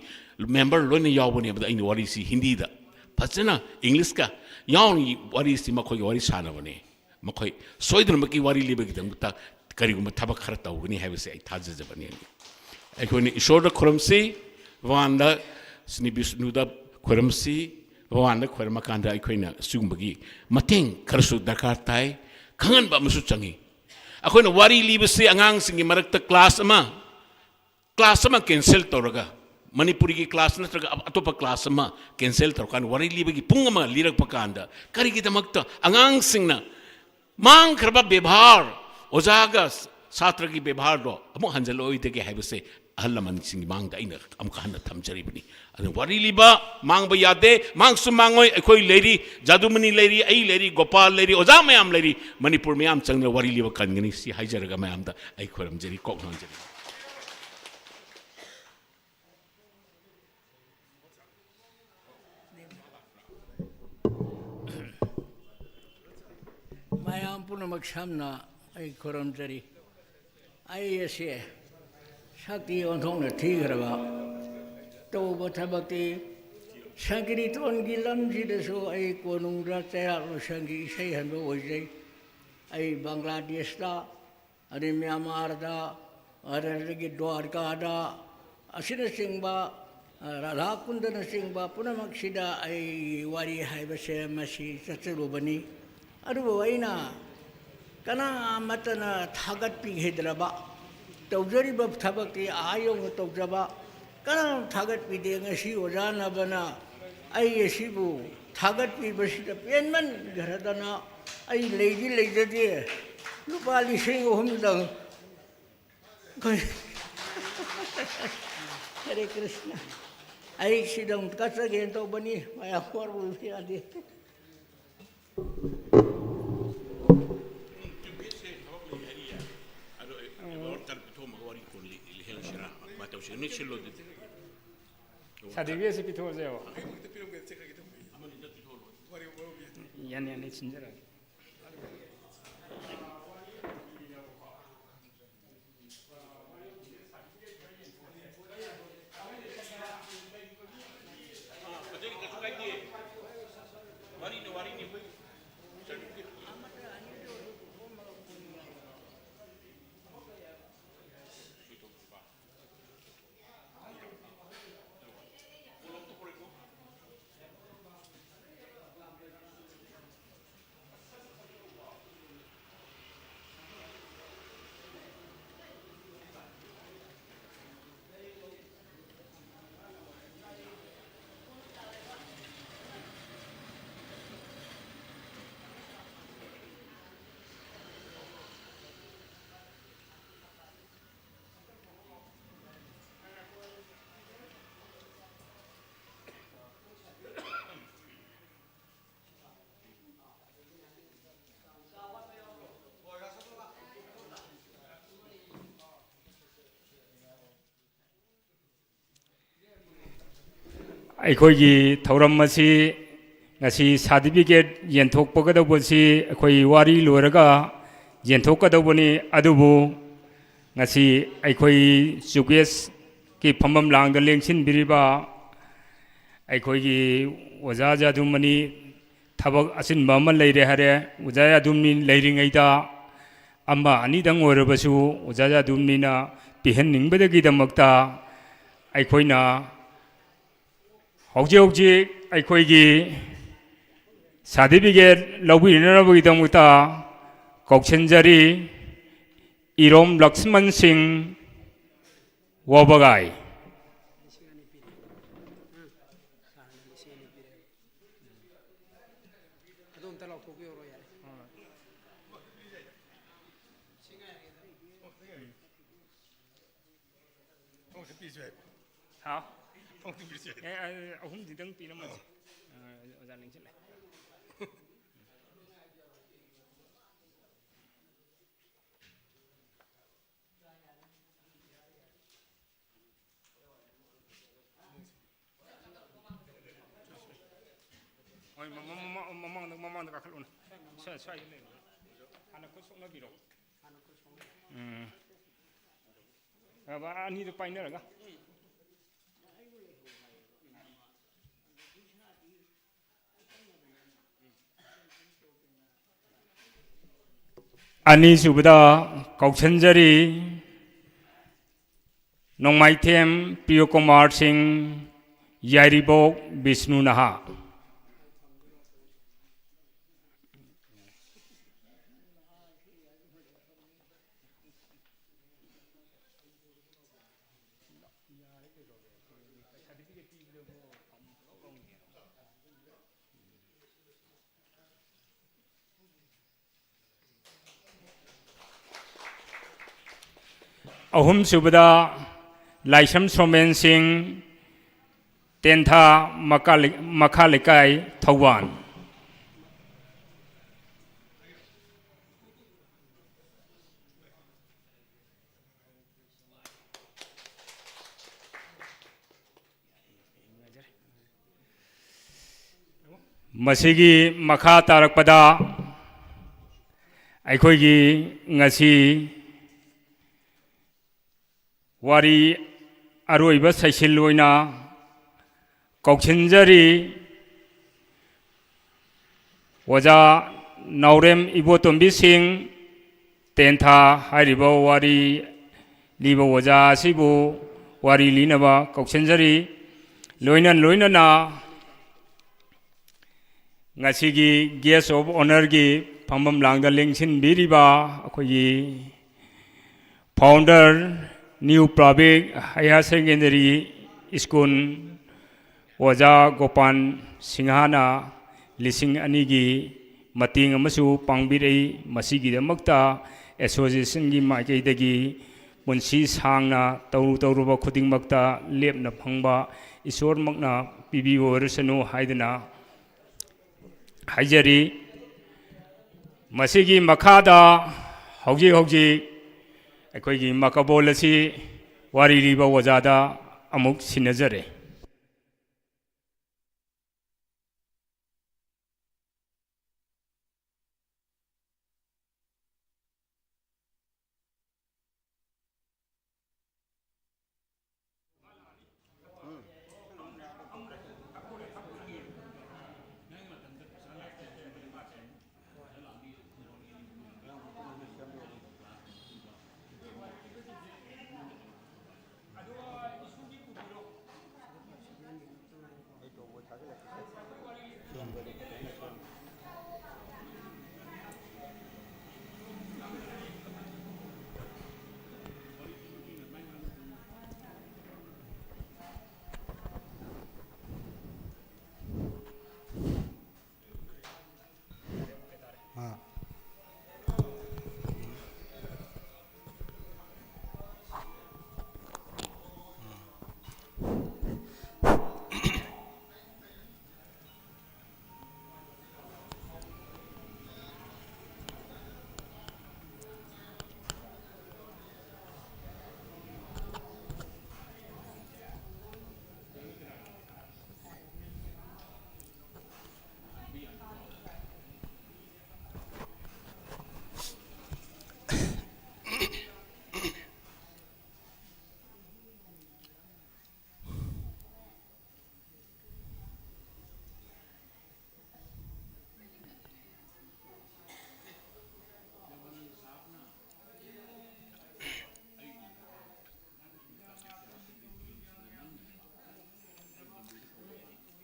ꯃꯦꯝꯕꯔ ꯂꯣꯏꯅ ꯌꯥꯎꯕꯅꯦꯕꯗ ꯑꯩꯅ ꯋꯥꯔꯤꯁꯤ ꯍꯤꯟꯗꯤꯗ ꯐꯖꯅ ꯏꯪꯂꯤꯁꯀ ꯌꯥꯎꯅ ꯋꯥꯔꯤꯁꯤ ꯃꯈꯣꯏꯒꯤ ꯋꯥꯔꯤ ꯁꯥꯟꯅꯕꯅꯦ ꯃꯈꯣꯏ ꯁꯣꯏꯗꯅꯃꯛꯀꯤ ꯋꯥꯔꯤ ꯂꯤꯕꯒꯤꯗꯃꯛꯇ ꯀꯔꯤꯒꯨꯝꯕ ꯊꯕꯛ ꯈꯔ ꯇꯧꯒꯅꯤ ꯍꯥꯏꯕꯁꯦ ꯑꯩ ꯊꯥꯖꯖꯕꯅꯤ ꯑꯩꯈꯣꯏꯅ ꯏꯁꯣꯔꯗ ꯈꯨꯔꯨꯝꯁꯤ ꯚꯒꯋꯥꯟꯗ sini Vishnuda khwaramsi bhawan khwarama kanda aikoina sumbagi mateng kharsu dakar tai khangan ba masu changi akoina wari libase angang singi marakta class ama cancel toraga Manipuri ki class na traga atopa class ama cancel torkan wari libagi pungama lirak pakanda kari kita makta angang singna mang kharba bebhar ojaga satra ki bebhar do amu hanjaloi de ke haibase ahalaman sing mang da ina am kahana thamjari bani adu wari liba mang ba yade mang su mangoi ekoi leri jadumani leri ai leri gopal leri oja mayam leri manipur mayam changna wari liba kangani si haijaraga mayam da ai khoram jari kok non jari mayam punamak samna ai koram jari ai ase Shakti ontongna thigraba tawba thabakti Shankiri ton gilam jidaso ai konungra chaya shangi sei hanbo ojai ai Bangladesh da ari Myanmar da ari Dwarka da asina singba Radha Kundana singba punamak sida ai wari haibase masi chatsurubani aru aina kana matana thagat pi hedraba tawjari bab thabakti ayong tawjaba kana thagat pi de ngasi ojana bana ai yesibu thagat pi basida penman garadana ai leiji leijade lupa lising dang Hare Krishna ai sidang kasa gento bani maya korbu adi 사대비에서 비토세요. 야네 친절하. ꯑꯩꯈꯣꯏꯒꯤ ꯊꯧꯔꯝ ꯑꯁꯤ ꯉꯁꯤ certificate ꯌꯦꯟꯊꯣꯛꯄꯒꯗꯧꯕꯁꯤ ꯑꯩꯈꯣꯏ ꯋꯥꯔꯤ ꯂꯣꯏꯔꯒ ꯌꯦꯟꯊꯣꯛꯀꯗꯧꯕꯅꯤ ꯑꯗꯨꯕꯨ ꯉꯁꯤ ꯑꯩꯈꯣꯏ ꯆꯨꯒꯦꯁꯀꯤ ꯐꯝꯐꯝ ꯂꯥꯡꯗ ꯂꯦꯡꯁꯤꯟꯕꯤꯔꯤꯕ ꯑꯩꯈꯣꯏꯒꯤ ꯑꯣꯖꯥ ꯖꯥꯗꯨꯃꯅꯤ ꯊꯕꯛ ꯑꯆꯤꯟꯕ ꯑꯃ ꯂꯩꯔꯦ ꯍꯥꯏꯔꯦ ꯑꯣꯖꯥ ꯖꯥꯗꯨꯃꯅꯤ ꯂꯩꯔꯤꯉꯩꯗ ꯑꯃ ꯑꯅꯤꯗꯪ ꯑꯣꯏꯔꯕꯁꯨ ꯑꯣꯖꯥ ꯖꯥꯗꯨꯃꯅꯤꯅ ꯄꯤꯍꯟꯅꯤꯡꯕꯗꯒꯤꯗꯃꯛꯇ ꯑꯩꯈꯣꯏꯅ ꯍꯧꯖꯤꯛ ꯍꯧꯖꯤꯛ ꯑꯩꯈꯣꯏꯒꯤ ꯁꯥꯔꯇꯤꯐꯤꯀꯦꯠ ꯂꯧꯕꯤꯅꯅꯕꯒꯤꯗꯃꯛꯇ ꯀꯧꯁꯤꯟꯖꯔꯤ 이롬 ꯂꯛꯁꯃꯟ ꯁꯤꯡ ꯋꯥꯕꯒꯥꯏ ꯑꯍꯨꯝꯗꯤꯗꯪ ꯄꯤꯔꯝꯃꯁꯤ ꯑꯣꯖꯥ ꯂꯦꯡꯁꯤꯜꯂꯦ ꯍꯣꯏ ꯃꯃꯥꯡꯗ ꯀꯥꯈꯠꯂꯨꯅ ꯁ꯭ꯋꯥꯏꯗ ꯂꯩꯔꯣ ꯍꯥꯟꯅ ꯈꯨꯠ ꯁꯣꯛꯅꯕꯤꯔꯣ ꯑꯅꯤꯗꯨ ꯄꯥꯏꯅꯔꯒ ꯑꯅꯤꯁꯨꯕꯗ ꯀꯧꯁꯟꯖꯔꯤ ꯅꯣꯡꯃꯥꯏꯊꯦꯝ ꯄ꯭ꯔꯤꯌꯣꯀꯨꯃꯥꯔ ꯁꯤꯡ यारिबोक विष्णु नहा अहुम सुबदा लाइसम सोमेन सिंह तेंथा मखा लेकाई थौवान मसीगी मखा तारकपदा अखोगी ngasi वारी अरोइब सैसिल ओइना कौखिनजरी ओजा नावरेम इबोतोम्बी सिंह तेंथा हारिब वारी लीब ओजा सिबु वारी लीनबा कौखिनजरी लोइनना ngasiगी गेस्ट ऑफ ऑनर की फंबम लांगदा लेंसिनबिरिबा अखोगी founder new private higher secondary school ओजा गोपाल सिंहाना लिसिंग अनिगी मतिंग अमसु पांगबिरई मसिगिदमक्ता एसोसिएशन की माइकैदगी पुंसी सांगना तौरुब खुदिंगमक्ता लेपना फंगबा ईश्वरमक्ना पिबिओरसनु हाइदना हाइजरी मसिगी मखादा हौजी अखोगी मकबोल असी वारी रीबा वजादा अमुक सिनजरे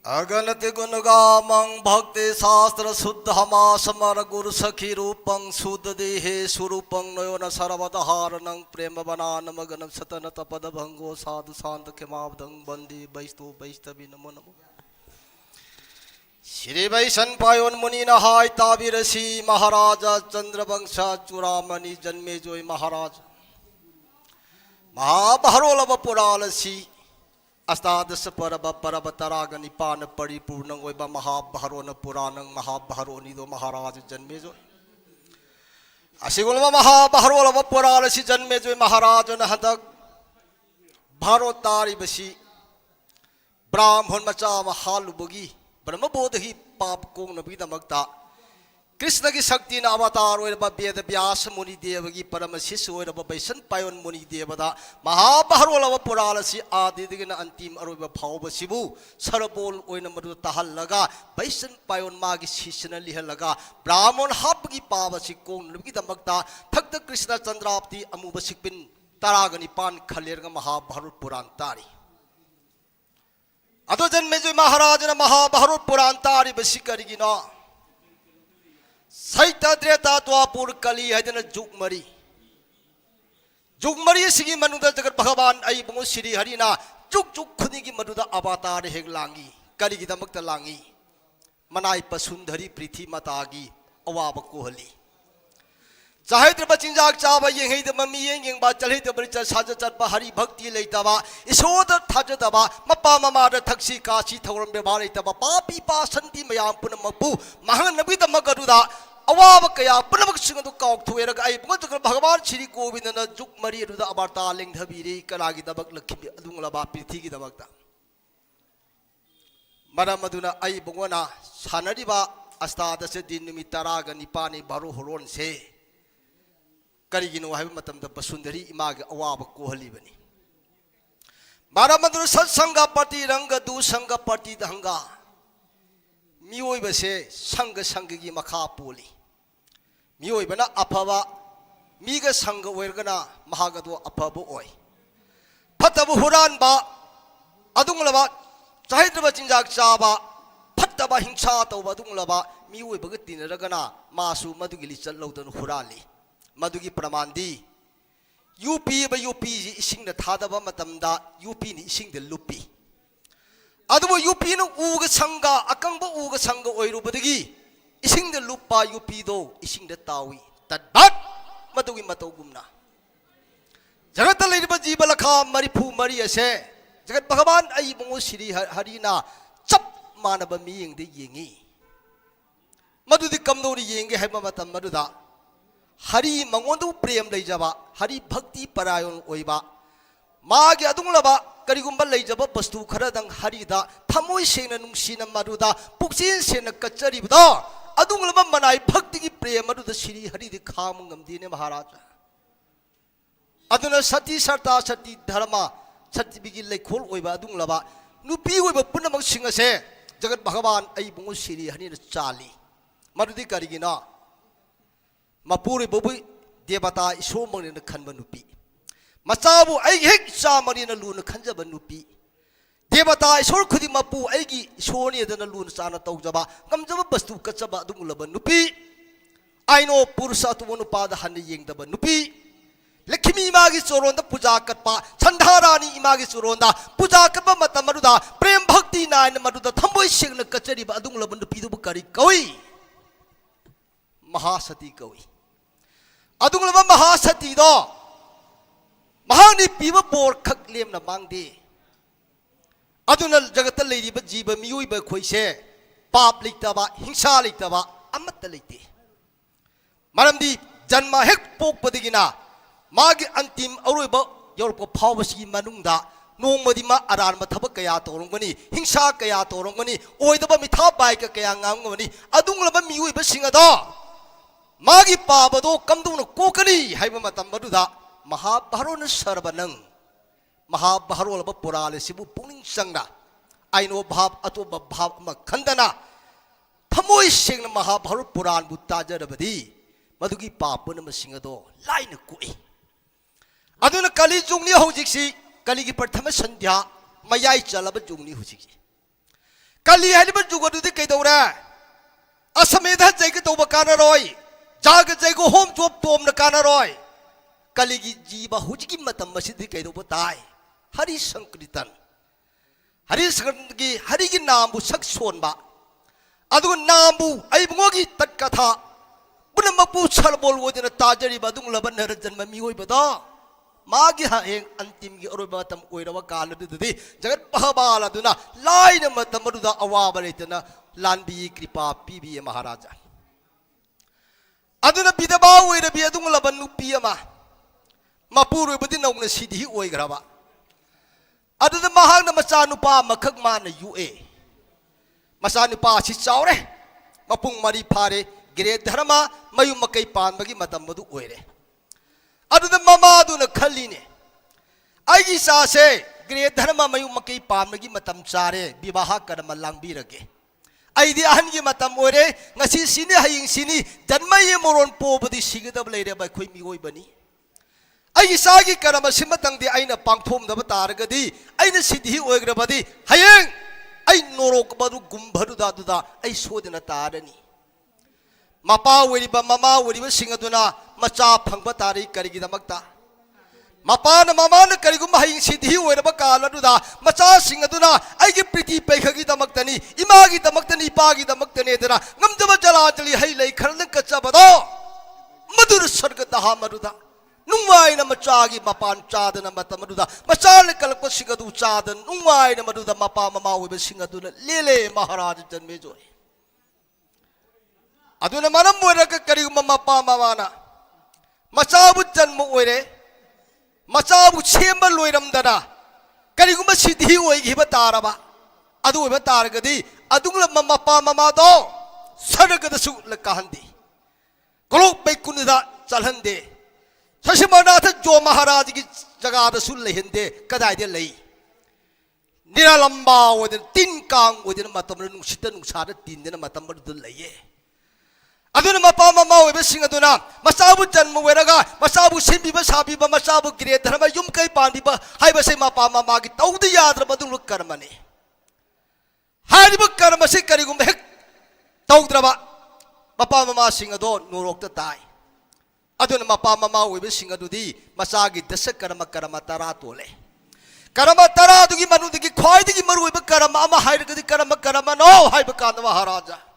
अगणित गुणगामं भक्ति शास्त्र शुद्ध हमा समर गुरु सखी रूपं शुद्ध देहे स्वरूपं नयन सर्वदहारणं प्रेम बनान मगन सतन तपद भंगो साधु शांत क्षमाब्दं वंदे वैष्णु वैष्णवी नमो नमो। श्री वैशन पायोन मुनि नहाय ताबिरसी महाराजा चंद्रवंश चूड़ामणि जन्मे जोय महाराज महाभारोलव पुरालसी अष्टादश परब परब तराग निपान परिपूर्ण महाभारोन पुराण महाभारोनिदो महाराज जन्मे जो असिगुलम महाभारोलव पुरालसी जन्मे जो महाराज हदक भारो तारिबसी ब्राह्मण मचा हालुबगी ब्रह्मबोधि पाप कोंगनबीदमक्ता कृष्ण की शक्ति न अवतार वेद व्यास मुनि देव की परम शिष्य वैशन पायोन मुनि देवदा महाभारोलव पुरालसी आदि अंतिम अरोब फावबसिबु सरबोल मधु तहलगा वैशन पायोन मागी शिष्यन लिहलगा ब्राह्मण हापगी पावसी कोंगनबीदमक्ता थक्त कृष्ण चंद्रावती अमुब सिकपिन तराग निपान खलेरगा महाभारत पुराण तारी अदो जन्मेजय महाराज ने महाभारत पुराण तारी बसी करिगिनो साहित्य त्रेता द्वापुर कली है जुग मरी सिगी मनुदा जगत भगवान आई बुंगो श्री हरिना जुग जुग खुदी की मनुदा अवतार हेग लांगी करिगी दमक लांगी मनाई पसुंधरी पृथ्वी मातागी अवाब कोहली चाहे बचिंजाक चाब येंग मम्मी येंग चले साज चट हरि भक्ति लेतबा ईशोद थाजदबा मपा ममाद थक्सी काशी थौरम व्यवहार लेतबा पापी पासंती मयाम पुनमपु महानबीदमगरुदा अवाब कया पुनमक सिंगदु काउथुएरग आई बुंगत भगवान श्री गोविंदन जुग मरी अदुदा अबारता लेंधबीरी कलागी दबक लखिबी अदुंगलबा पृथ्वीगी दबकता मरम अदुना आई बुंगना सानरिबा अस्ताद से दिन निमित तराग निपानी बारो होरोन से करिगिनो है मतम बसुंधरी इमा के अवाब कोहलीबनी मारामदुर सत्संग पति रंग दु संग पति दंगा मियोइब से संग संग की मखा पोली मियोइबना अफबा मीग संग ओइरगना महागदो अफबो ओइ फतब हुरानबा अदुंगलबा चाहिद्रबा चिंजाक चाबा फतबा हिंसा तौबा अदुंगलबा मियोइबग तिनरगना मासु मदुगी लिचल लौदन हुराली मधुगी प्रमाण दी यूपी इसिंग थादब मतमदा यूपी नि इसिंग लुपी अदुबो यूपी न उग संग अकंग उग संग ओइरुबदगी इसिंग लुपा यूपी दो इसिंग तावी तद्भट मधुगी मतौगुमना जगत लेरिबा जीव लखा मरिफु मरी असे जगत भगवान आई बुंगो श्री हरिना चप मानब मियंग दे येंगी मधुदी कमनोरी येंगे है मतम मधुदा हरि मंगोंदु प्रेम लेजबा हरि भक्ति परायण ओइबा मागे अदुंगलबा करिगुंबा लेजबा वस्तु खरदंग हरिदा थमोय सेना नुंसीना मरुदा पुक्सिन सेना कचरिबदा अदुंगलबा मनाई भक्ति की प्रेम मरुदा श्री हरि दि खाम ngамदिने महाराज अदुना सती सरता सती धर्म सती बिगी लेखोल ओइबा अदुंगलबा नुपी ओइबा पुनमक सिंगसे जगत भगवान आई बुंगो श्री हरि न चाली मरुदी करिगिना मपुरी बुबु देवता इसोमंग ने खनब नुपी मचाबु आई हेक चामरी न लून खंजब नुपी देवता इसोर खुदी मपु आईगी इसोनी दन लून चाना तौजबा गमजब वस्तु कचबा दुंगलब नुपी आइनो पुरुष अतुम नुपाद हन येंगदब नुपी लक्ष्मी इमागी चोरोंद पूजा कटपा छंधारानी इमागी चोरोंदा पूजा कटपा मतम मरुदा प्रेम भक्ति नायन मरुदा थंबोय सिंगन कचरीबा दुंगलब नुपी दुब करी कवि महासती कवि अदुंगलबा महासती दो महानी पीब बोर खक लेमना मांगदे अदुना जगत लेरिबा जीव मियोइबा खोइसे पाप लेतबा हिंसा लेतबा अमत लेते मरमदी जन्म हेक पोकपदिगिना मागे अंतिम अरोइबा यौरपो फावबसगी मनुंगदा नोंमदि मा अरानबा थबक कया तोरंगबनी हिंसा कया तोरंगबनी ओइदबा मिथा बाइक कया ngamngबनी अदुंगलबा मियोइबा सिंगदो मागी पाबदो कमदुन कोकनी हाइबा मतम मदुदा महाभारत सर्वनंग महाभारत पुराण सिबु पुनिंग संगना आइनो भाव अतोब भाव म खंदना थमोय सिंगना महाभारत पुराण बु ताजरबदी मदुगी पापन म सिंगदो लाइन कुई अदुन कली जुगनी होजिक्सी कली की प्रथम संध्या मयाई चलब जुगनी होजिक्सी कली हाइबा जुगदुदी कैदौरा असमेधा जैग तौबा कानरोय जाग जैगो होम चोप तोम न कानरोय कलिगी जीवा हुजगी मतम मसिदि कैदो बताय हरि संकीर्तन की हरि की नामबु सक सोनबा अदु नामबु आई बुंगोगी तत्कथा पुनमपु छलबोल वदिन ताजरिबा दुंगलब नर जन्म मियोइबदा मागी हेंग अंतिम की अरोब मतम ओइरवा कालदुदि जगत पहबाल अदुना लाइन मतम मरुदा अवाब लेतना लानबी कृपा पीबी महाराजा अदुना बिदबा ओइरबी अदुंगलब नुपी अमा मपुरुबदि नौना सिधि ओइग्रबा अदुदा महागना मचा नुपा मखक मान युए मचा नुपा सि चावरे मपुंग मरी फारे गिरे धर्म मयु मकई पानबगी मतम मदु ओइरे अदुदा ममादुना खल्लीने आइगी सासे गिरे धर्म मयु मकई पानबगी मतम चारे विवाह कर्म लांगबिरगे आइदी अहनगी मतम ओइरे ngasi sini haying sini janmaye moron pobadi sigedab leire ba khoi mioi आई सागी करम सिमतंग दे आइना पांगथोम दब तारगदी आइना सिद्धि ओइग्रबदी हयेंग ไอ้โนรกบดุกุมบดุดาดุดาไอ้โซดนาตาดนี่มาป้าเวริบมามาเวริบสิงห์ดุนามาจ่าพังบัตารีกริกิดามักตามาป้านะมามานะกริกุมหายสิทธิเวรบกาลดุดามาจ่าสิงห์ดุนาไอ้กิปริติไปขกิดามักตานีอิมากิดามักตานีปากิดามักตานีเดนะงำจะมาจลาจลีให้เลยขันนึกกระจับดอมาดูสรกตาหามาดูดานุ่งไว้นะมาจากีมาปานจาดนะมาตมาดูดามาจาเลกลกสิงห์ดูจาดนุ่งไว้นะมาดูดามาป้ามามาเวริบสิงห์ดุนะเล่มหาราชจันเมจอยaduna manam moira ka kari mama pa mama na machabu janmu oire machabu chemba loiram dana kari guma sidhi oi gi batara ba adu oi batar gadi adungla mama pa mama do sadaga da su la kahandi kolok pe kunida chalhande sashimana tha jo maharaj gi jaga da su lehende kadai de lei niralamba odin tin kang odin matam nu sita nu sa da tin de matam du leye aduna mapa mama we besing aduna masabu janmu weraga masabu simbi ba sabi ba masabu gire dharma yum kai pandi ba hai ba se mapa mama gi tawdi yadra badung luk karmani hari ba karma se kari gum hek tawdra ba mapa mama sing ado norok ta tai aduna mapa mama we besing adudi masagi dasak karma karma tara tole karma tara dugi manu dugi khoi dugi maru ba karma ama hai gi karma karma no hai ba kan maharaja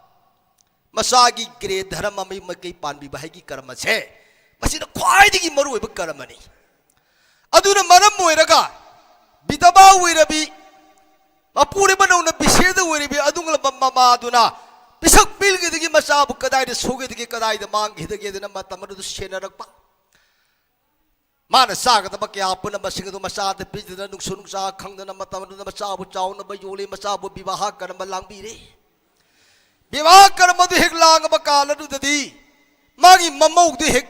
masagi gre dharma mai makai panbi bahagi karma se masina khwai digi maru oi karma ni aduna manam moiraga bidaba oirabi mapure banawna biseda oirabi adungla mama aduna pisak pilgi digi masabu kadai de soge digi kadai de mang hidage de nama tamadu senarakpa mana saga ta bakya apuna masinga do masada pijda nung sunung sa khangda nama tamadu masabu chauna ba yole masabu bibaha karma langbi re विवाह कर्म दु हेक लांग बकाल दुदि मागी ममौ दु हेक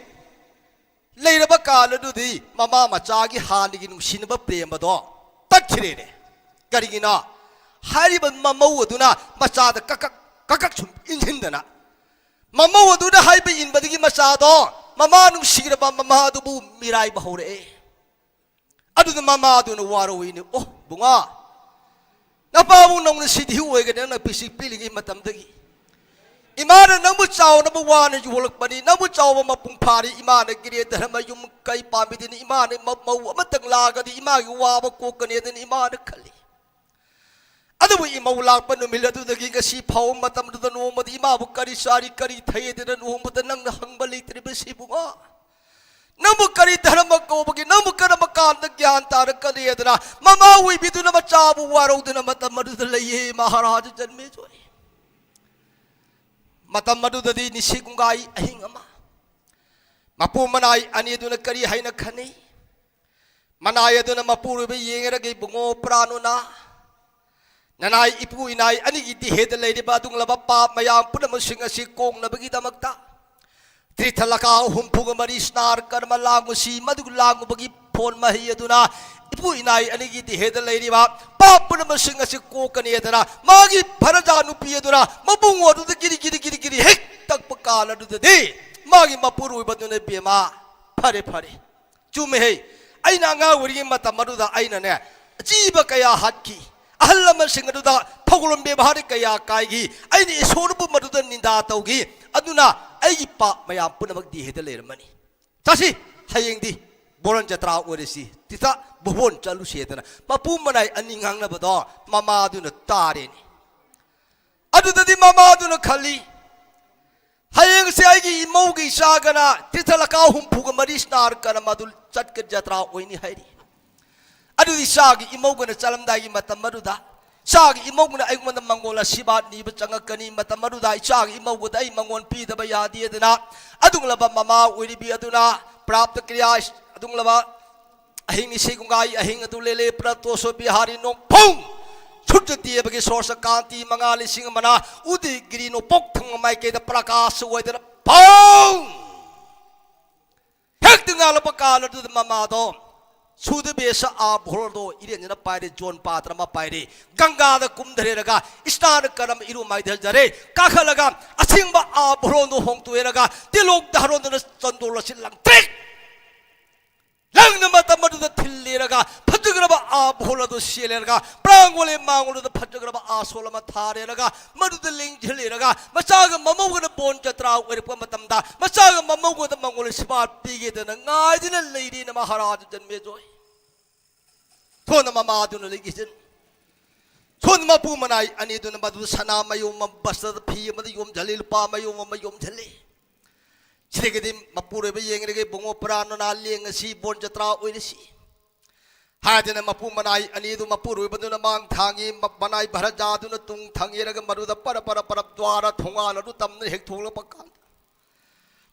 लेरब काल दुदि mama मचागी हानिगी नुसिनब प्रेम दो तखिरे रे करिगिना हारिब ममौ अदुना मचाद ककक सुम इंजिनदना ममौ अदुना हाइब इनबदिगी मचादो ममा नुसिरब ममा दुबु मिराई बहौरे अदुना ममा अदुना वारोइनि ओ बुंगा नपाबु नौना सिधि ओइगने न पिसि पिलिगी मतमदगी इमान नमु चाव नमु वान युवलक बनी नमु चाव मपुंग फारी इमान गिरे धर्म युम कई पामिदिन इमान मौ अमतंग लागदि इमा युवाब कोकने दिन इमान खली अदबु इमौ लाप नुमिल अदुदगी गसी फाव मतम दुद नोमदि इमाबु करी सारी करी थये दिन नोमद नंग हंगबली त्रिबसी बुगा नमु करी धर्म कोबगी नमु कर्म कांद ज्ञान तार कलियदना ममा उई बिदुन मचाबु वारोदन मतम दुद लये महाराज जन्मे जोई matam madudadi nisigungai ahing ama mapu manai ani aduna kari haina khani manai aduna mapuru be yengera ge bungo pranuna nanai ipu inai ani gi di hed leide ba dung laba pa mayam puna musinga si kong na bagi damakta trithalaka humpuga mari snar karma langu si madug langu bagi phon mahi aduna ipu inai ani gi di hed leide ba pa puna musinga si kokani adana magi pharaja nupi aduna mabung odu giri giri giri giri hek tak pakala du de magi mapuru badune bema phare phare chume he aina nga wuri mata maruda aina ne jiba kaya hatki ahallama singadu da thogulum be bahari kaya kai gi aini isorbu maruda ninda taugi aduna ai pa mayam punamak di hede lermani tasi hayeng di boran jatra orisi tita bobon chalu sedana papu manai aningang na bado mama aduna tare ni adudadi mama aduna khali hayeng se ai gi imau gi sagana tithalaka humpuga mari star kana madul chatka jatra oini hairi adudi sagi imau gana chalamdai gi matam maruda sagi imau gana ai gona mangola sibat ni bachanga kani matam maruda sagi imau goda ai mangon pi da bayadi aduna adungla ba mama oiri bi aduna प्राप्त क्रिया अदुंगलबा अहिंग निसिगुंगाई अहिंग अदुलेले प्रतोसो Bihari no Fung छुटती बगे source कांति मंगाली सिंह मना उदि गिरी no पोक्थंग माइके the Prakash ओइदर Fung हेक दिंगाल पकाल दु ममादो सुद base आ भोरदो इरेन पाइरे zone पात्र मा पाइरे Ganga the कुमधरेरगा स्नान करम इरु माइदल जरे काखलगा असिंगबा आ भोरदो होंगतुएरगा तिलोक दहरोन चंदोल सिलंग ट्रिक लंग नमत मदुद थिल्लेरगा फजुग्रबा आभोल सेलेगा प्रांगोले मांगोल फजग्रब आसोल थारेगा मधुद लिंगलेगा मचाग ममौगन बोन चत्रा मचाग ममौगन मंगोल सिबा पीगेदन गायदन लेरीन महाराज जन्मेजोय थोन ममादुन लेगिजन थोन मपू मनाई अनिदुन मधु सना मयूम बसद फी मद योम झले लुपा मयूम मयूम झले सिरेगदि मपुरेब येंगरेगे बुंगो प्राणना लेंगसी बोन चत्रा ओइरसी हादन मपू मनाई अनिदु मपुरुबदुन मांग थांगी मनाई भरजादुन तुंग थांगेरग मरुद पर पर पर द्वारा थोंगान अदु तमन हेक थोंग पकान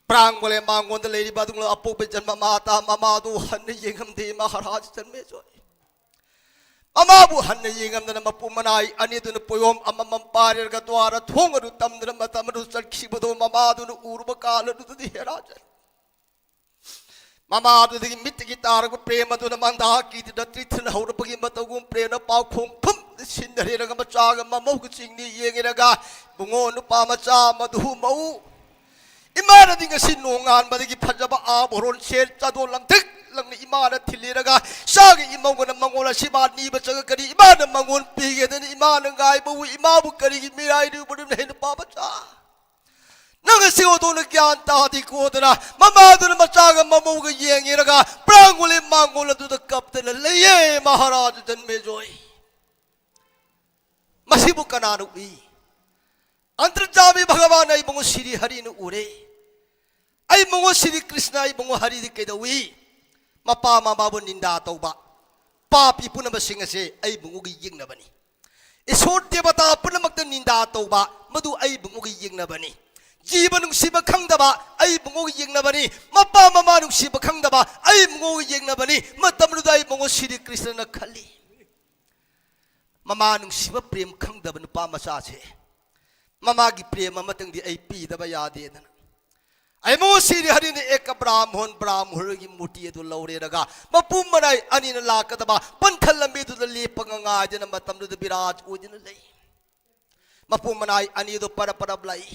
प्रांग बोले मांगोंद लेरी बादुंग अपोबे जन्म माता ममादु हन येंगम दे महाराज जन्मे जोय अमाबु हन येंगम दन मपू मनाई अनिदुन पोयोम अममम पारेरग द्वारा थोंग अदु तमन मतमदु चखिबदो ममादुन उर्ब काल अदु दि हेराज ममादुदगी मित्तगी तारग प्रेमदुन मंदा कीद त्रिथन हौरपगी मतगुम प्रेम पाउखों फुम सिंदरेरग मचाग ममौग चिंगनी येंगेरगा बुंगो नुपा मचा मधु मौ इमानदि ngasi नोंगान बदगी फजबा आभरोन सेर चादो लंगथिक लंगनि इमान थिलेरगा सागी इमौगन मंगोला सिबा नीब चग करी इमान मंगोन पीगेदन इमान गाय बु इमाबु करी मिराई दु बदुन हेन पाबचा नगसी ओदोन ज्ञान तादी कोदरा ममादुन मचाग ममौग येंगेरगा प्रांगुले मांगोल दुद कप्तन लेये महाराज जन्मे जोय मसिबु कनानु इ अंतर्जामी भगवान आई बंगो श्री हरि नु उरे आई बंगो श्री कृष्ण आई बंगो हरि दि केदवी मपा ममाबु निंदा तौबा पापी पुनम सिंह से आई बंगो गी यिंगनबनी ईश्वर देवता पुनमक निंदा तौबा मधु आई बंगो गी यिंगनबनी जीवन नुसिब खंगदबा आई बंगो येंगनबनी मपा ममा नुसिब खंगदबा आई बंगो येंगनबनी मतमरुद आई बंगो श्री कृष्ण न खली ममा नुसिब प्रेम खंगदब नुपा मचा छे ममा की प्रेम मतंगदी आई पीदबा यादेदन आई बंगो श्री हरि ने एक ब्राह्मण की मूर्ति दु लौरेरगा मपु मनाई अनिन लाकदबा पंथल लंबे दु लेपंग गाजन मतमरुद विराज ओजन लई मपु मनाई अनि दु पर परब लाई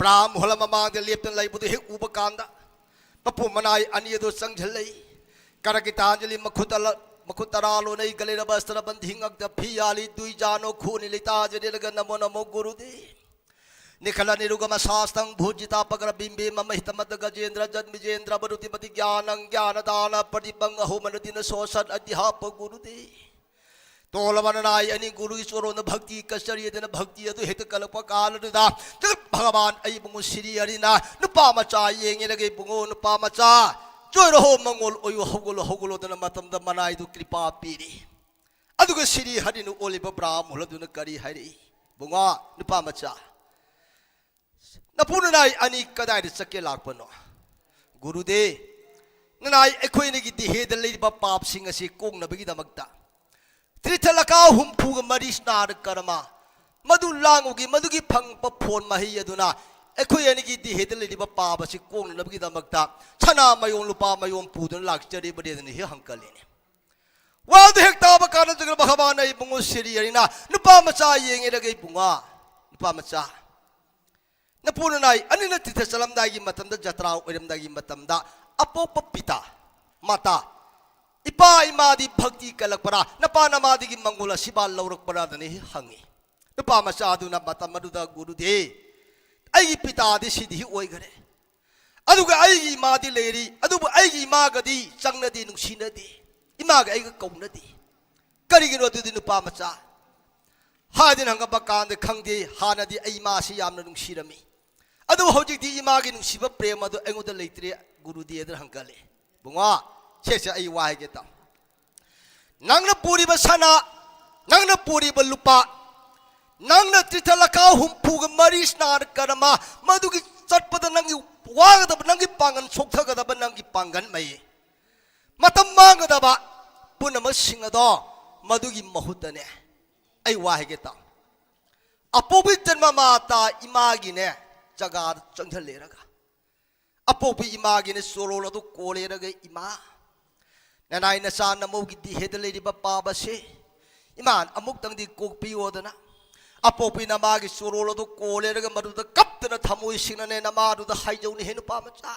ब्राह्मण ममांग लेपन लाइबुद हे उब कांदा मपु मनाई अनियदो संझलई करगितांजलि मखुतरालो नई गलेर बस्त्र बंधिंगक द फियाली दुई जानो खूनि लिता जरेग नमो नमो गुरुदे निखला निरुगम शास्त्रं भुजिता पगर बिंबे मम हितमद गजेंद्र जन्मिजेंद्र बरुतिपति ज्ञानं ज्ञानदान प्रतिपंग होमनुदिन सोसद अध्याप गुरुदे तोलवनाई अनि गुरु ईश्वरों भक्ति कसरियदन भक्ति अदु हेत कल्प कालदुदा भगवान आई बुंगो श्री हरिना नुपा मचा येंगेरगे बुंगो नुपा मचा जोरहो मंगोल ओयो हगोलो हगोलोदन मतमद मनाई दु कृपा पीरी अदुग श्री हरिनु ओलिब ब्राह्मणदुन करी हरि बुंगा नुपा मचा नपुनाई अनि कदाय चके लापनो गुरुदे ननाई एखोइनगी दिहेद लेरिबा पाप सिंग असि कोंगनबगी दमक्ता त्रिथलका हुंफुग मरिस्नार कर्मा मधु लांगुगी मधुगी फंग फोन मही अदुना एखोय अनिगी दिहेद लेरिबा पाबसि कोंगनबगी दमक्ता छना मयों लुपा मयों पुदन लाक्चरी बदेदनि हे हंकलेने वादु हेक्ता बकान जगल भगवान आई बुंगो श्री हरिना नुपा मचा येंगेरगे बुंगा नुपा मचा नपुनाई अनिन तिथ चलमदागी मतमदा जत्रा ओइरमदागी मतमदा अपोप पिता माता इपा इमादी भक्ति कलकपरा नपा नमादी की मंगोला सिबा लौरकपरा दने हंगी नपा मचादुना मतमदुदा गुरुदे आई पिता दि सिधि ओइगरे अदुगा आई मादी लेरी अदुबु आई मागदी चंगनदी नुसिनदी इमागा आई कौनदी करिगिनो अदुदि नपा मचा हादिन हंगा बकांद खंगदे हानदी आई मासी यामना नुसिरमी अदु हौजिकदी इमागी नुसिब प्रेम अदु एंगोदा लेत्रे गुरुदे अदर हंगले बुंगा छेसे आई वाहेगे ता नंगना पूरी बसना नंगना पूरी बलुपा नंगना त्रिथलका हुंफुग मरी स्नार कर्मा मधुगी चटपद नंगी वागदब नंगी पांगन सोक्थगदब नंगी पांगन मई मतम मांगदबा पुनम सिंगदो मधुगी महुतने आई वाहेगे ता अपोबि जन्म माता इमागी ने जगा चंगलेरगा अपोबि इमागी ने सोरोलो दु कोलेरगे इमा ननाई नसा नमोगी दिहेद लेरिबा पाबसे इमान अमुक तंगदी कोकपी ओदना अपोपी नमागी सोरोलो दु कोलेरगे मरुद कप्तन थमोई सिंगने नमारुद हाइजौनि हेनु पामचा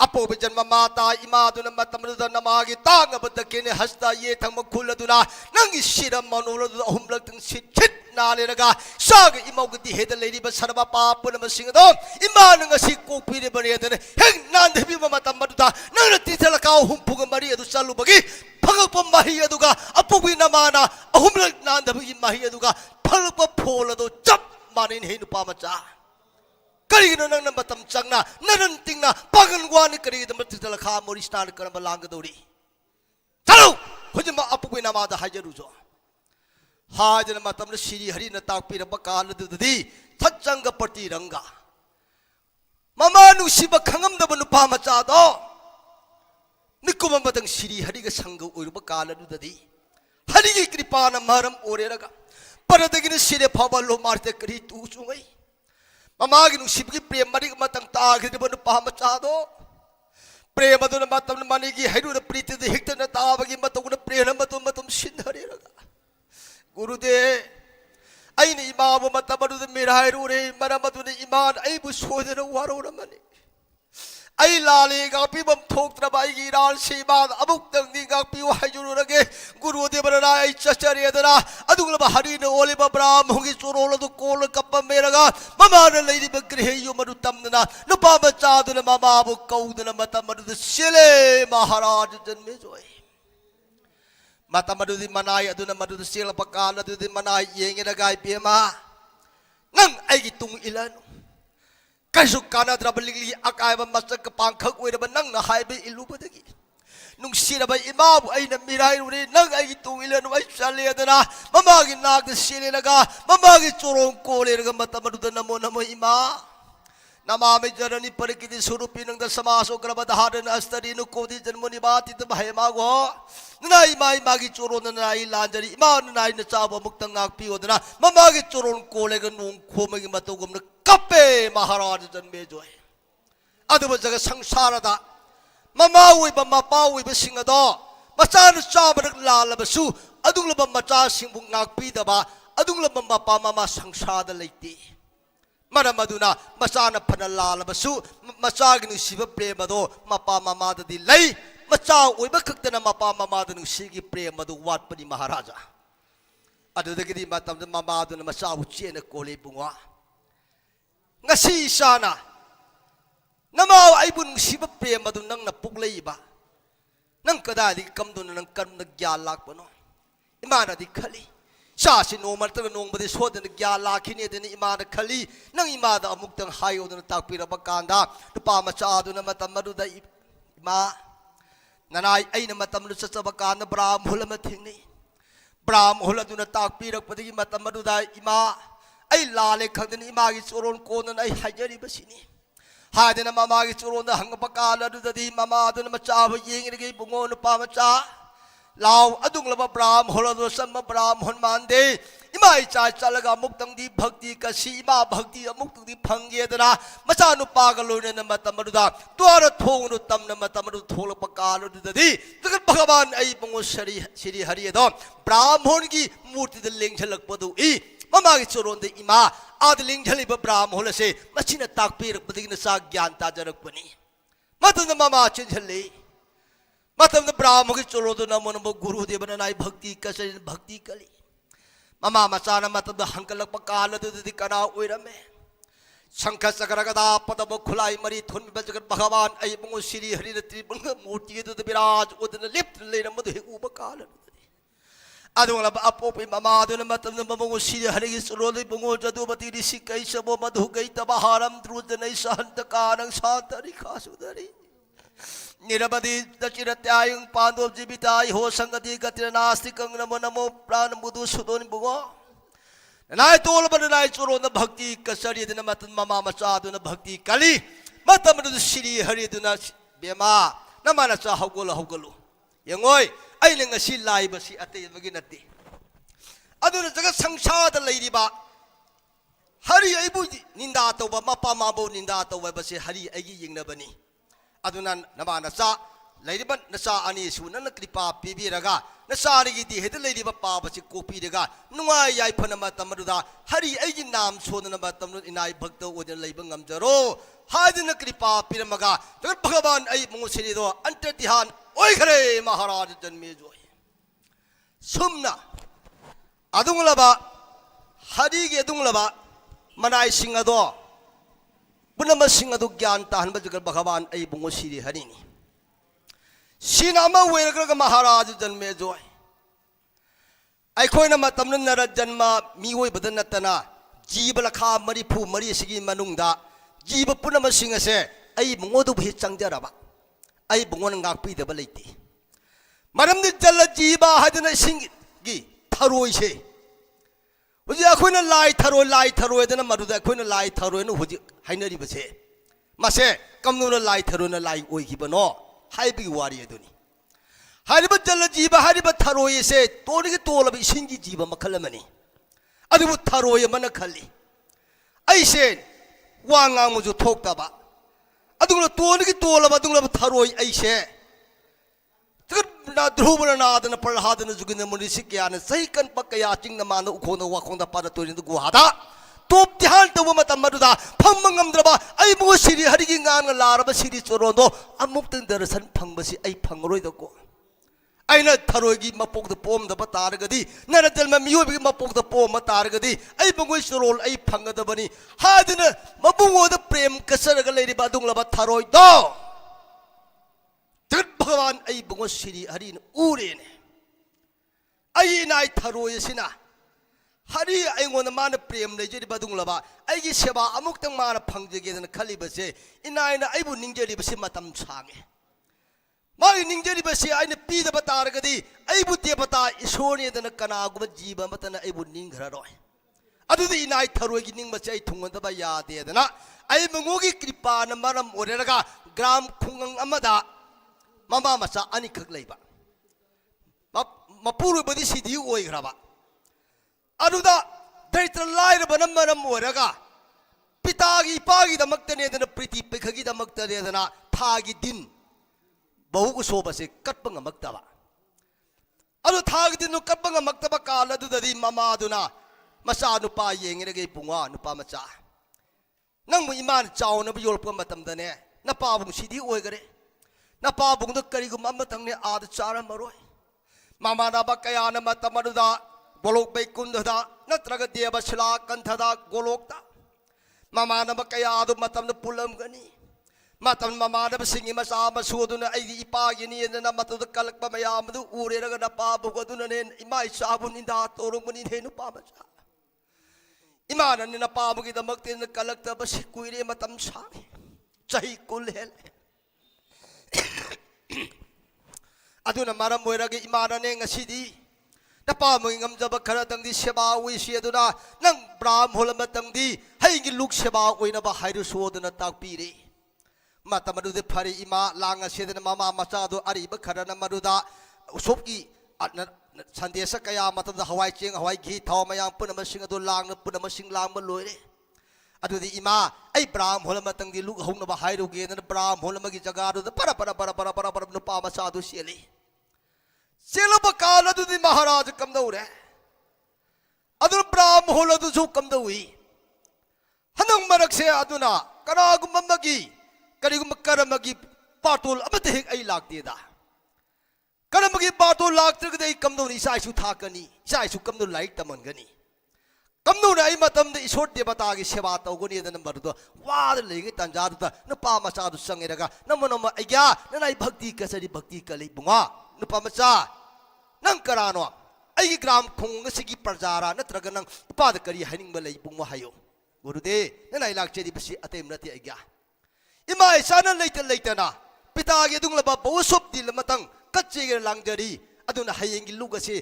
अपोब जन्म माता इमादुन मतमरुद नमागी तांगबद केने हस्ता ये थंग मखुलदुना नंगी शिरम मनोलद अहुमलक तंग सिट नालेरगा साग इमौगति हेद लेरिब सरबा पापुन मसिंगदो इमान ngasi kokpire bariadane heng nandhebi mamatambaduda nangna tithalakaw humpuga mari adu salubagi phagakpa mahi aduga apubi namana ahumlak nandhebi mahi aduga phagakpa pholado chap manin heinu pamacha karigino nangna matam changna narantingna pagangwani karigidam tithalakha moristan karamba langgadori chalo hojima apubi namada hajarujo Hajin मतम श्री हरि न ताकपीरब कालदुदि थच्चंग पटी रंगा mama नुसिब खंगमदब नुपा मचादो Nikum Matang Shri Hari ग संग ओइरब कालदुदि हरि गी कृपान मरम ओरेरगा परदगिन सिरे फबलो मारते करी तू चुंगई ममा गी नुसिब गी प्रेम मरि मतंग तागिदब नुपा मचादो प्रेम दुन मतम मनि गी हैरु प्रीति दि हिक्तन ताबगी मतुन प्रेम मतुम सिंधरेरगा गुरुदे अइन इमाबु मतबदु मिरायरुरे मरमदुनि इमान अइबु सोदन वारोरमनि अइ लाले गापिबम थोक्त्रबाइगी राल सेबाद अबुक्तंग नि गापिउ हायजुरुरगे गुरुदे बरना अइ चचरेदना अदुगलब हरिन ओलिब ब्राह्मणगी चोरोलदु कोल कप्पमेरगा ममान लैरिब ग्रहेयु मरु तमना नुपा मचादुन ममाबु कौदन मतमदु सिले महाराज जन्मे जोय Matamadu manai aduna madu sila pakala adu manai yengi nagai pema nang ai tung ilan kaisuk kana drabali akai ba masak pangkhak we ba nang na hai be ilu badagi nung sira ba imabu ai na mirai uri nang ai tung ilan ai sale adana mamagi nag sile naga mamagi chorong kole naga matamadu namo namo ima Namami jarani parikiti surupi nang da samaso grabadharan astari nu kodi janmuni bati ta bahema go nai mai magi choron nai lanjari iman nai na chaba muktang ngak pi odana mamagi choron kole ga nung khomagi matogum na kape maharaj janme joy adu jaga sangsara da mama wi ba mapa wi ba singado macha nu chaba rak lalabasu adung laba macha singbu ngak pi da ba adung laba mapa mama sangsara da leiti Maramaduna, Masana Panalalabasu, Masagin Shiva Premado, Mapa Mamada di Lay, Macha, we bakana Mapa Mamada and Sigi Premado, what Padi Maharaja. Other the Gidi Matam the Mamada and Masa Uchena Kole Bunga. Nasi Sana Namao I wouldn't Shiva Premado Nanga Puglaiba Nankada di come to Nankam the Gyalakbano. Imana di Kali. Shashi no matter no but this what in the Gyala Kini than Imada Kali, Nang Imada Amuktan Hayo than Tapira Bakanda, the Pamachadu Matamadu Ma Nanai Aina Matamlu Sabakana, Bram Hulamatini, Bram Huladuna Tapira Padi Matamadu Ima, I Lale Kandan Imagis or on Conan I Hajari Basini. Hadina Mamagis or on the Hangapakala to the Mama than Machava Ying again Bungo Pamacha. Lao adung laba Bram holado sama Bram honmande imai cha chalaga muktang di bhakti kasi ima bhakti muktang di phangye dana macha nu pagalo na matamaruda tuara thong nu tam na matamaru thol pakalo dadi jagat bhagavan ai bungo sri hari do Brahmon gi murti de ling jhalak padu I mama gi choron de ima ad ling jhali ba Brahmon se machina takpir padi na sa gyan ta jarak pani matan mama chin jhali Matam the Brahmaki Cholo Namonabo Guru Devanai Bhakti Kasan Bhakti Kali. Mama Masana Matam the Hankalapakala to the Kana Uirame. Sanka Sakaragada, Patabo Kulai Mari, Tun Bajakat Bhagavan, Ayabungo City, Hereditary Murti to the Biraj, with the lift later Mother Ubakala. I don't have up open Mama, the Matam the Mamongo City, Harris, Rodi Bungo, Jadubati, Sikaisa, Madu Gaita Baharam, through the nation, the Karang Santa Rikasudari. Nirabadi, the Chiratayang Pando Jibitai, Hosangati, Katranasti, Kangamonamo, Pran Budu Sudon Bugo. And I told about the night on the Bhakti, Kasari, the Matan Mama Masad, and the Bhakti Kali, Matam to the city, hurry to Nash Bema, Namanasa Hogolo Hogolo. Young I ling a sea lie, but she at the beginning. I don't know, Sangsha the lady ba. Hurry, I would Nindato, Mapa Mabo Nindato, Webasi, Hari, Agi Nabani. Adunan Namanasa, लेरिबन नसा अनि सुनन कृपा पीबीरगा नसारिगी दी head लेरिबा पाबसि कोपीरगा नुंगाय याइफन मतमरुदा Hari एगी नाम सोदन मतमरु इनाय भक्त ओदन लेब ngamjaro हादिन कृपा पीरमगा जगत भगवान आई मुसिरिदो अंतर्ध्यान ओइखरे महाराज जन्मे जोय सुमना अदुंगलबा हरिगे अदुंगलबा मनाय सिंगदो पुनम सिंगदो ज्ञान ताहनब जगत भगवान आई मुसिरि हरिनी सीनामा वेरग महाराज जन्मे जोय अखोन नर जन्म मीओबद नतना जीव लखा मरीफू मरी सिगी मनुंगदा जीव पुनम सिंह से आई मुंगोदु भी चंगजरबा आई बुंगोन गापीदब लेते मरमदि जल जीवा हदन सिंगी थरोय से हुजी अखोन लाई थरोय दन मरुद अखोन लाई थरोय न हुजी हाइनरिबसे मसे कमनुन लाई थरोन लाई ओइखिबनो हाइबी वारी अदुनी हारिब जल जीव हारिब थरोय से तोरगी तोलब इसिंगी जीव मखलमनी अदुबु थरोय मन खली ऐसे वांगा मुजु थोक्तबा अदुगलो तोरगी तोलब अदुगलो थरोय ऐसे तगना ध्रुवना नादन प्रहलादन जुगिन मुनि सिक्यान सही कन पकया चिंग मान उखोन वाखोंद पाद तोरिन गुहादा तोप ध्यान तब मतम मरुदा फमंगमद्रबा आई मो सिरि हरिगी ngang लारब सिरि चोरोदो अमुक्तन दर्शन फंगबसि आई फंगरोइदको आइना थरोगी मपोक द पोम द बतारगदी नर जन्म मियोबी मपोक द पोम तारगदी आई बंगोय चोरोल आई फंगदबनी हादन मबुंगो द प्रेम कसरग लेरिबा दुंगलबा थरोइदो जगत भगवान आई बंगो सिरि हरिन उरेने आई नाय थरोयसिना हरी अगोन मान प्रेम लेजरी बदुंगलबा आइगी सेवा अमुक्तंग मान फंगजेगेदन खलिबसे इनायना आइबु निंगजेरिबसे मतम सांगे मागी निंगजेरिबसे आइने पीदब तारगदी आइबु देवता ईश्वरनेदन कनागुब जीव मतन आइबु निंगररोय अदुदि इनाय थरोयगी निंगबसे आइ थुंगदबा यादेदना आइ मंगोगी कृपान मरम ओरेरगा ग्राम खुंगंग अमदा ममा मचा अनिखक लेबा मपुरुबदि सिदि ओइग्रबा अरुदा दैत्र लाइरबन मरम ओरगा पितागी इपागी दमक्तनेदन प्रीति पेखगी दमक्तनेदन थागी दिन बहु सोबसे कटपंग मक्तबा अरु थागी दिन कटपंग मक्तबा काल अदुददि ममादुना मचा नुपा येंगिरगे पुंगा नुपा मचा नंग इमान चावना बियोलप मतमदने नपाबुं सिदि ओइगरे नपाबुंद करिगुम अमतंगने आद चारमरोय ममानाबा कयाना मतमरुदा गोलोक बैकुंधदा नत्रग देवशिला कंथदा गोलोकता ममानब कयादु मतम पुलमगनी मतम ममानब सिंगी मसा मसूदुन ऐदी इपागिनी न मतद कलक मयामदु उरेरग नपाबुगदुनने इमा इसाबु निंदा तोरुमनि धेनु पामचा इमानन नपाबुगी दमक्ते न कलक बसि कुइरे मतम सांगे चही कुल हेल अदुन मरम ओइरगे इमानने ngasiदी नपा मंगमजब खर तंगदी सेवा ओइसि अदुना नंग ब्राह्मण मतंगदी हैगी लुक सेवा ओइनबा हाइरु सोदन ताकपीरे मतमदुदे फरि इमा लांग सेदन मामा मचादो अरिब खरन मरुदा उसोपकी संदेश कया मतद हवाई चेंग हवाई घी थाव मयां पुनम सिंग अदु लांग पुनम सिंग लांग लोइरे अदुदि इमा ऐ ब्राह्मण मतंगदी लुक हौनबा हाइरु गेदन ब्राह्मण मगी जगादु पर नुपा मचादु सेली सेलब काल अदुदि महाराज कमदौरे अदु ब्राह्मण अदुसु कमदौई हनंग मरकसे अदुना कनागुममगी करिगुम करमगी पाटोल अमते हेक आई लागतेदा करमगी पाटोल लागत्रगदे कमदौनि साइसु थाकनी साइसु कमदौ लाइक तमनगनी कमदौने आई मतमदे ईश्वर देवतागी सेवा तौगनी दन मरुदो वाद लेगे तंजादुता नुपा मचादु संगेरगा नमनम अग्या ननाई भक्ति कसरी भक्ति कली बुंगा नुपा मचा नंग करानो आई ग्राम खुंग सिगी प्रजारा नत्रग नंग उपाद करी हनिंग लई बुंग हायो गुरुदे ननाई लाक्चेदी बसी अतेम नति अग्या इमा इसाना लेतना पितागी दुंगलबा बहुसोप दिल मतंग कच्चेगे लांगजरी अदुना हयेंगी लुगसे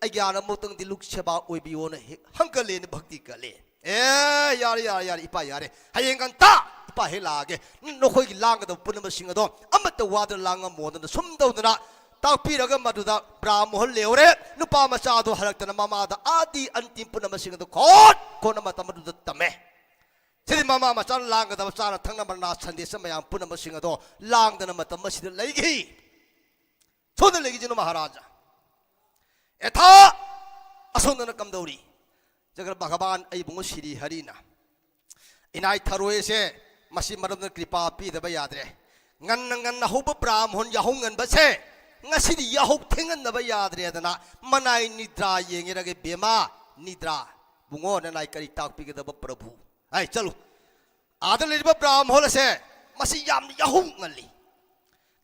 अज्ञान मोतंग दिलुक सेवा ओइबियोन हंकलेन भक्ति कले ए यार इपा यारे हयेंगंता इपा हेलागे नोखोगी लांगदो पुनम सिंगदो अमत वाद लांग मोदन सुमदौदना ताकपीरग मदुदा ब्राह्मण लेवरे नुपा मचादो हरक्तना ममादा आदि अंतिम पुनम सिंगदो कोन मतमदुदा तमे सिदि ममा मचान लांगदा मचान थंगना मना संदेश मयाम पुनम सिंगदो लांगदना मतम सिद लैगी सोने लगी जिनो महाराजा एथा असोंदन कमदौरी जगर भगवान आई बुंगो श्री हरिना इनाई थरोए से मसी मरम कृपा पीदब यादरे ngân hậu bắp ram hôn yahoo ngân bát xe ngay khi đi yahoo thiên ngân nãy yadre đó na manai nidra yeng ra cái bema nidra bungo na nai kari tak pi cái đó bắp prabhu ai chalo ada le bắp ram hôn là xe masi yam yahoo ngân li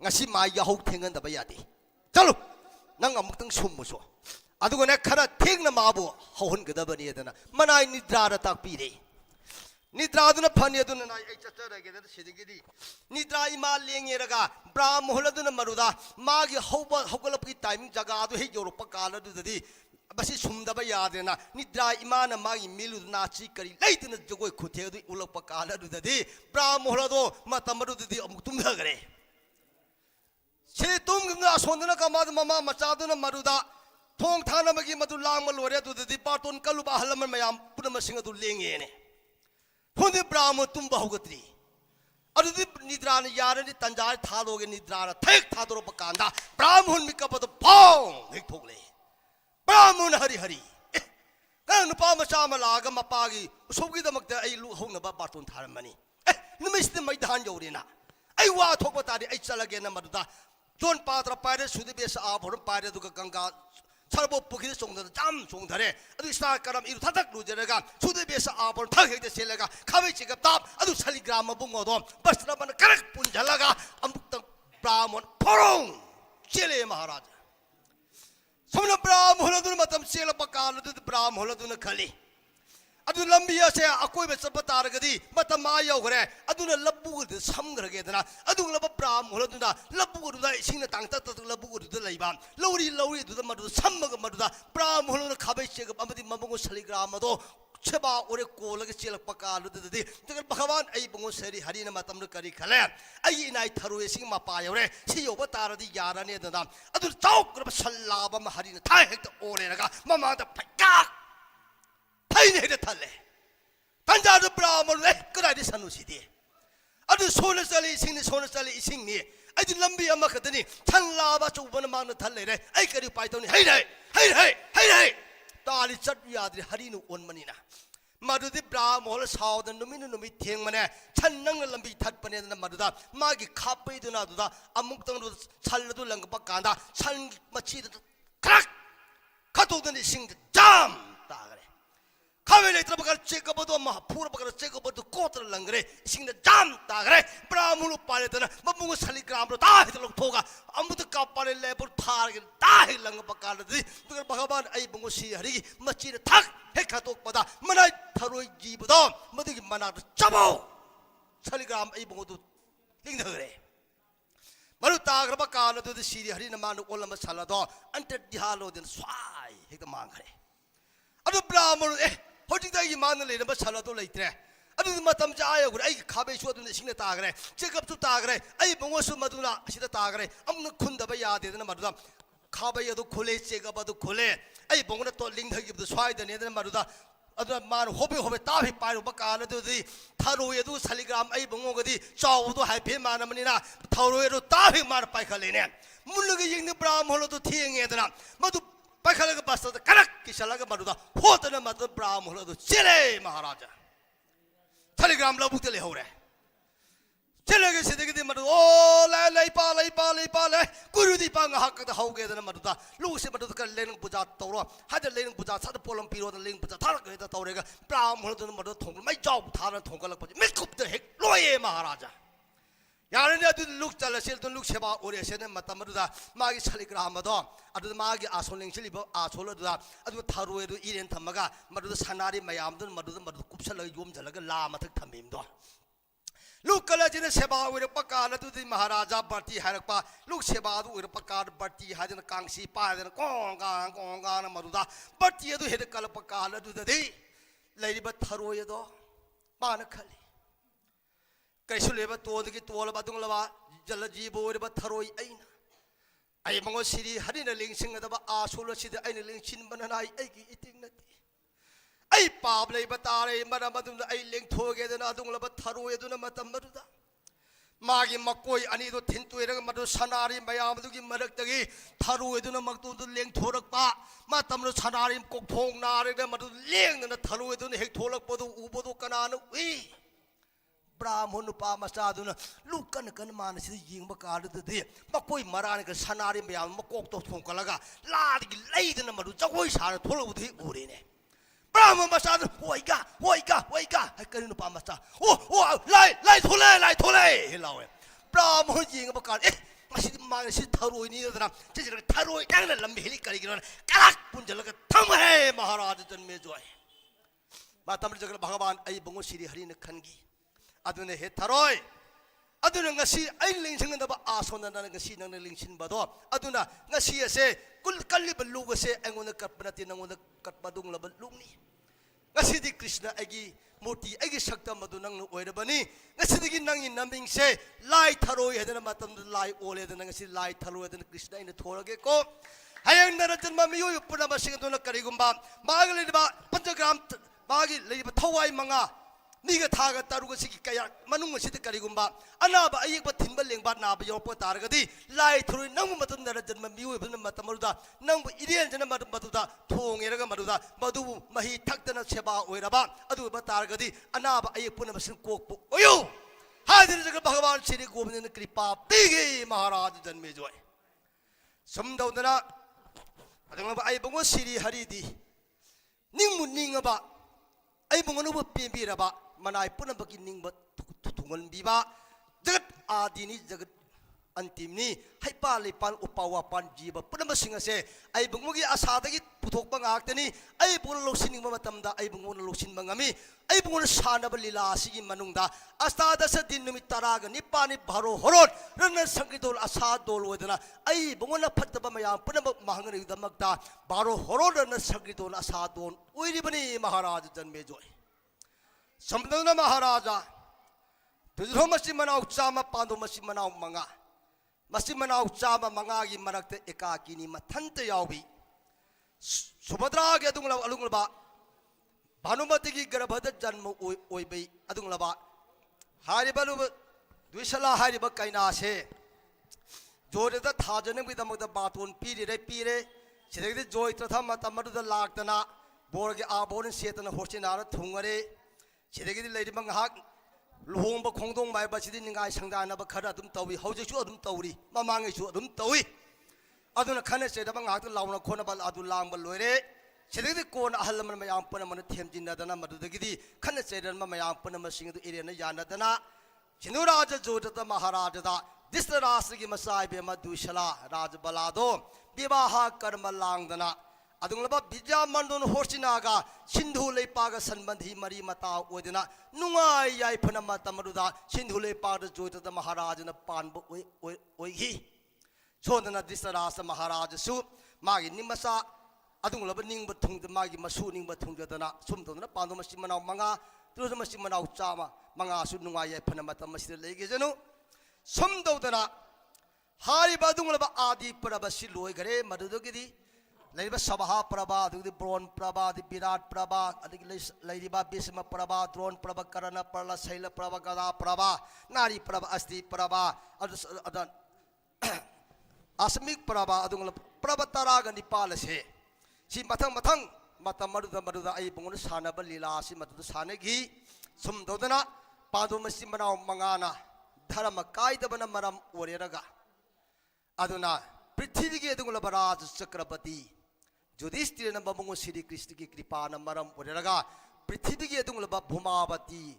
ngay khi mai yahoo thiên ngân nãy yadi chalo nang amuk tang sum mo so adu ko na khara thiên na mabu hậu hôn cái đó bani đó na manai nidra ra tak pi de निद्रा दुना funny दुना ना एक चच्चा रगे तो सिद्धि दी निद्रा इमा लेंगे रगा ब्राह्म होला दुना मरुदा मागी हौगलप की टाइमिंग जगह दु हे योरप काल दुदि बसी सुमदब यादे ना निद्रा इमा ना मागी मिलु नाची करी लेदुना जगोय खुथे दु उलप काल दुदि ब्राह्म होला दो मतम दुदि अमुक तुम हगरे से तुम गंगा सोंदना का माद ममा मचा दुना मरुदा थोंग थाना मगी मदु लांग मलोरे दुदि पाटोन कलुबा हलम मयाम पुनम सिंह दु लेंगे ने होने ब्राह्मण तुम बहुगत्री अरुदि निद्रा ने यार ने तंजार था लोगे निद्रा ने थेक था दो पकांदा ब्राह्मण मिका पद पांग एक ठोकले ब्राह्मण हरि हरि कन नुपा मचा मलाग मपागी उसोगी दमक आई लु होने बा बातों थारम मनी निमिष ने मैदान जोरेना आई वा ठोक बतारी आई चलगे न मरुदा जोन पात्र पारे सुदि बेस आ भोर पारे दुका गंगा सरबो पुखिर सोंग जाम सोंग धरे अदु स्टार करम इरु थथक लुजरगा सुदे बेसा आबोन थक हेते सेलगा खाबै चिगप ताप अदु छली ग्राम बुंगो दो बस्त्र मन करक पुंजलगा अमुक्त ब्राह्मण फरों चले महाराज समन ब्राह्मण होलदुन मतम सेल पकाल दु ब्राह्मण होलदुन खली अदु लंबिया से अकोय बे सब तारगदी मतम मा योगरे अदुन लब्बु दु समग्रगे दना अदु लब ब्राह्मण होलदुना लब्बु दु इसिंग तंग तत लब्बु दु लैबा लौरी दु मदु समग मदु ब्राह्मण होलदुन खाबै चेग अमदि मबंगो सलिग्राम दो छबा ओरे कोलग चेल पकाल दुदि तगर भगवान आई बंगो सरी हरि न मतम करी खले आई इनाई थरुए सिंग मपा योरे सि योब तारदि यारने दना अदु चौक सल्लाब म हरि न थाय हेत ओरे रगा ममा द फका थाइने हेत थले तंजार ब्राह्मण ले करादि सनुसिदि अदु सोन चली इसिंग नि अदि लंबी अमा खतनी छल्लाबा चौबन मान थले रे आई करी पाइतोनी हे ताली चट याद्रि हरिनु ओनमनिना मदुदि ब्राह्मण साउद नुमि थेंग मने छन्नंग लंबी थटपने मदुदा मागी खापैदुना दुदा अमुक तंग छल्लदु लंगप कांदा छन मछि क्रक खतोदनि सिंग जाम तागरे खावे लेत्र बगर चेकबदो मा पूर बगर चेकबदो कोत्र लंगरे सिंग जाम तागरे ब्राह्मण पालेतना ममुग सलिग्राम ता हित लोग थोगा अमुत का पाले लेबर थारगे ता हि लंगप कालदि बगर भगवान आई बंगो सी हरि मछि थक हे खतोक पदा मनाई थरोई जीबदो मदुगी मना चबो सलिग्राम आई बंगो लिंगधरे मरु ताग्रब कालदु सिरि हरि नमानु ओलम सलदो अंत दिहालो दिन स्वाई हेक मांगरे अदु ब्राह्मण होजिदाई मान लेनब सलदो लेत्रे अदु मतम जायो गुर आई खाबे सो अदु सिंग तागरे चेकअप तु तागरे आई बंगो सु मदुना सिदा तागरे अमन खुंदब यादे न मदुदा खाबे अदु खोले चेकअप अदु खोले आई बंगोना तो लिंग धगिब स्वाइदने न मदुदा अदु मान होबे ताबे पारो बकाल अदुदि थारो यदु सलिग्राम आई बंगोगदि चाउदो हाइफे मानमनिना थारो यदु ताबे मान पाइखलेने मुल्लगे यिंग ब्राह्मण तो थेंगेदना मदु पाइखलग बस करक किसलग मदुदा होतना मदु ब्राह्मण तो चले महाराजा सलिग्राम लबुते ले होरे चलेगे सिद्धि मदु ओ ले पा गुरु दी पांग हक द होगे दन मदुदा लु से मदु कर लेन पूजा तौरो हद लेन पूजा सद पोलम पिरो द लेन पूजा थार के द तौरेगा ब्राह्मण दन मदु थोंग मै जाव थार थोंगलक पजे मिकुप द हेक लोये महाराजा यार ने अदु लुक चल सेल तो लुक सेवा ओरे से ने मत मदुदा मागी सलिग्राम दो अदु मागी आसोलिंग सिलिब आसोल दुदा अदु थारो एदु इरेन थमगा मदुदा सनारी मयाम दन मदुदा कुपसल योम जलगा ला मथक थमिम दो लुक कलजिन सेवा उरप काल दुदि महाराजा बर्ती हरपा लुक सेवा उरप काल बर्ती हजन कांसी पादन कोंगा न मरुदा बर्ती अदु हेद कलप काल दुदि लैरिब थरोय दो बान खली कैसु लेब तोदगी तोल बदुंगलवा जल जीबो उरब थरोय अइना आई मंगो सिरि हरिन लिंगसिंग दबा आसोल सिद अइना लिंगसिन बननाई अइगी इतिंग नति आई पाप ले बतारे मरम अदुन आई लिंग थोगे दन अदुंग लब थरोय दुन मतम बदुदा मागी मकोई अनी दो थिंतुरग मदु सनारी मयाम दुगी मरक्तगी थरुए दुना मक्तु दु लेंग थोरकपा मा तमनो सनारी कोकथोंग नारेग मदु लेंग न थरुए दुना हेक थोलकपदु उबदु कनानु इ ब्राह्मण नुपा मचादुना लुकन कन मानसि यिंगबा कादुदि मकोई मरान क सनारी मयाम मकोक तो थोंकलगा लादगी लेदना मदु जगोई सार थोलबुदि उरेने ब्राह्मण मचादु होइगा कनि नुपा मचा ओ लाई थोले हिलावे ब्राह्मण यिंगबा काद ए मसिदि मानसि थरोई नि दना जेजर थरोई डांगना लंबी हेली करिगिनो कलाक पुंजलगा थमहे महाराज जन्मे जोय मातम जगल भगवान आई बंगो श्री हरि न खनगी अदुने हे थरोय अदुना ngasi ai lingsingnaba asona na ngasi nang lingsin bado aduna ngasi ase kul kalli baluga se angona kapnati nangona katpadung labal lungni ngasi di krishna agi murti agi sakta madu nang oirabani ngasi di nang in naming se lai tharoi hedana matam lai ole dana ngasi lai tharoi hedana krishna ina thorage ko hayang naratan mamiyo pura masing dona karigumba magali ba panchagram magi leiba thawai manga niga thaga taruga sigi kaya manung sidi karigumba anaba ayikba thimba lengba naba yopo taragadi lai thrui nang matam dara janma miu bna matamaruda nang irian jana matuda thongeraga maruda madu mahi thaktana seba oiraba adu ba taragadi anaba ayikpuna masin kokpu oyo hadir jaga bhagavan shri govinda kripa pige maharaj janme joy samdaudana adanga ay bungo shri hari di ningmu ningaba ay bungo no pembiraba manai puna bagi ningba tungan biba jagat adini jagat antimni haipa lepan upawa pan jiba puna masinga se ai bungmugi asadagi puthok bangaktani ai bul loksin matamda ai bungun loksin bangami ai bungun sanaba lila sigi manungda astada sa din numi taraga nipani bharo horot rana sangidol asadol wedana ai bunguna phattaba mayam puna mahangani damakta bharo horot rana sangidol asadon oiribani maharaj janme joy Samdana Maharaja, Pidromasi Manau Chama Pandomasi Manau Manga, Masimanau Chama Mangagi Marakte Ekakini Matante Yawi, Subadra Gadungla Alungaba, Banumatiki Garabada Janmo Oibe Adunglaba, Haribalu, Duishala Hariba Kainase, Jorda Tajan with the Baton Pire, Sedek Joy Tatama Tamadu the Lagdana, Borg Arbon Setan Horsinara Tungare. Chidagi lady Mangak, Lumba Kongdong by Basidin Guy Sangana Bakadum Tawi, Hoju Adum Tauri, Mamangi Adum Tawi. Aduna Kana said among Atu Launa Konabal Adulam Balore, Chidagi Kon Alaman Mayam Punaman Temjina Dana Madugidi, Kana said Mayam Punama sing to Iriana Yanadana, Chinuraja Jota Maharaja, this the Rasigi Masai Bema Dushala, Raj Balado, Bibaha Karmalangdana. Adunglaba bija mandon horsinaga sindhule paga sanbandhi mari mata odina nungai yai phana mata maruda sindhule paga joita da maharaj na panbo oihi chodana disarasa maharaj su magi nimasa adunglaba ningba thung da magi masu ningba thung da na sumdona pando masimana manga tuza masimana chama manga su nungai yai phana mata masir lege janu sumdona hari badunglaba adi parabasi loi gare madudogidi Ladiba Sabaha Prabha, the Bron Prabha, the Virat Prabha, Ladiba Bisma Prabha, Drone Prabha Karana Parla Saila Prabha Gada Prabha, Nari Prabha Asti Prabha, Asmik Prabha, Adungla Prabha Taraga Nipalase. Si Matang Matamaruda Maruda Aibun Sanaba Lila Simatu Sanagi, Sum Dodana, Padumasimana Mangana, Dharamakai the Banamaram Wariraga. Aduna, Prithivigi Adungla Baraj Chakrapati. Judistir na babungo Sri Krishna ki kripa na maram oreraga prithvi ki adung laba bhumavati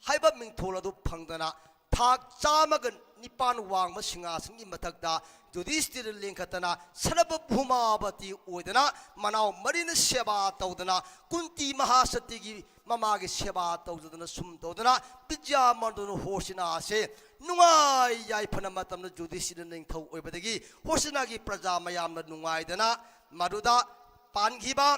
haiba ming thola du phangdana thak chamagan nipan wang ma singasing mathakda Judistir lengkhatana sarab bhumavati oidana manau marina seba tawdana kunti mahasati gi mama gi seba tawdana sum tawdana pijja mandun horsina se nungai yai phana matam na Judistir leng thau oibadagi horsina gi praja mayam na nungai dana maruda Pangiba,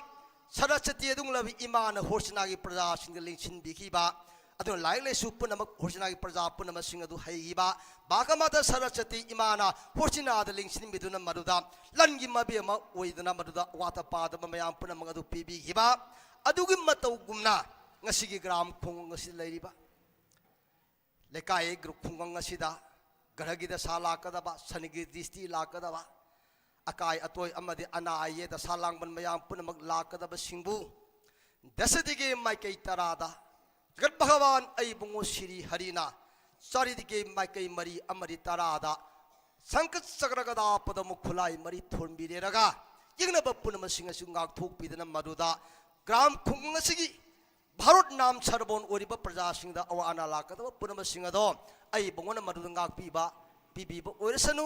Sarasati Adunglavi Iman, Horsinagi Praja, Singling Bikiba, I don't like Supunama, Horsinagi Praja, Punama Singadu Haiba, Bakamata Sarasati Imana, Horsina, the links in Miduna Maruda, Langi Mabiama, with the number of the water part of Mayam Punamadu PB Hiba, Adugim Mato Gumna, Nasigi Gram Punga Ladiba, Lekai Grupunga Sida, ग्रहगी दशा लाकदबा शनिगी दृष्टि लाकदबा अकाय अतोय अमदि अना आये दशा लांगबन मयाम पुनमक लाकदबा सिंबु दशदिगे माइकई तरादा जगत भगवान अई बुंगो श्री हरिना चारिदिगे माइकई मरी अमरि तरादा संकट सगरगदा पदम खुलाई मरी थोंबिरेरगा यंगनब पुनमसिंग सुंगाक थोकपिदना मरुदा ग्राम खुंगसिगी भारत नाम सरबोन ओरिबा प्रजा सिंह दा अवा अना लाकदबा पुनमसिंग दो अई बुंगोना मरुदा गाक पीबा पीबीबा ओरसनु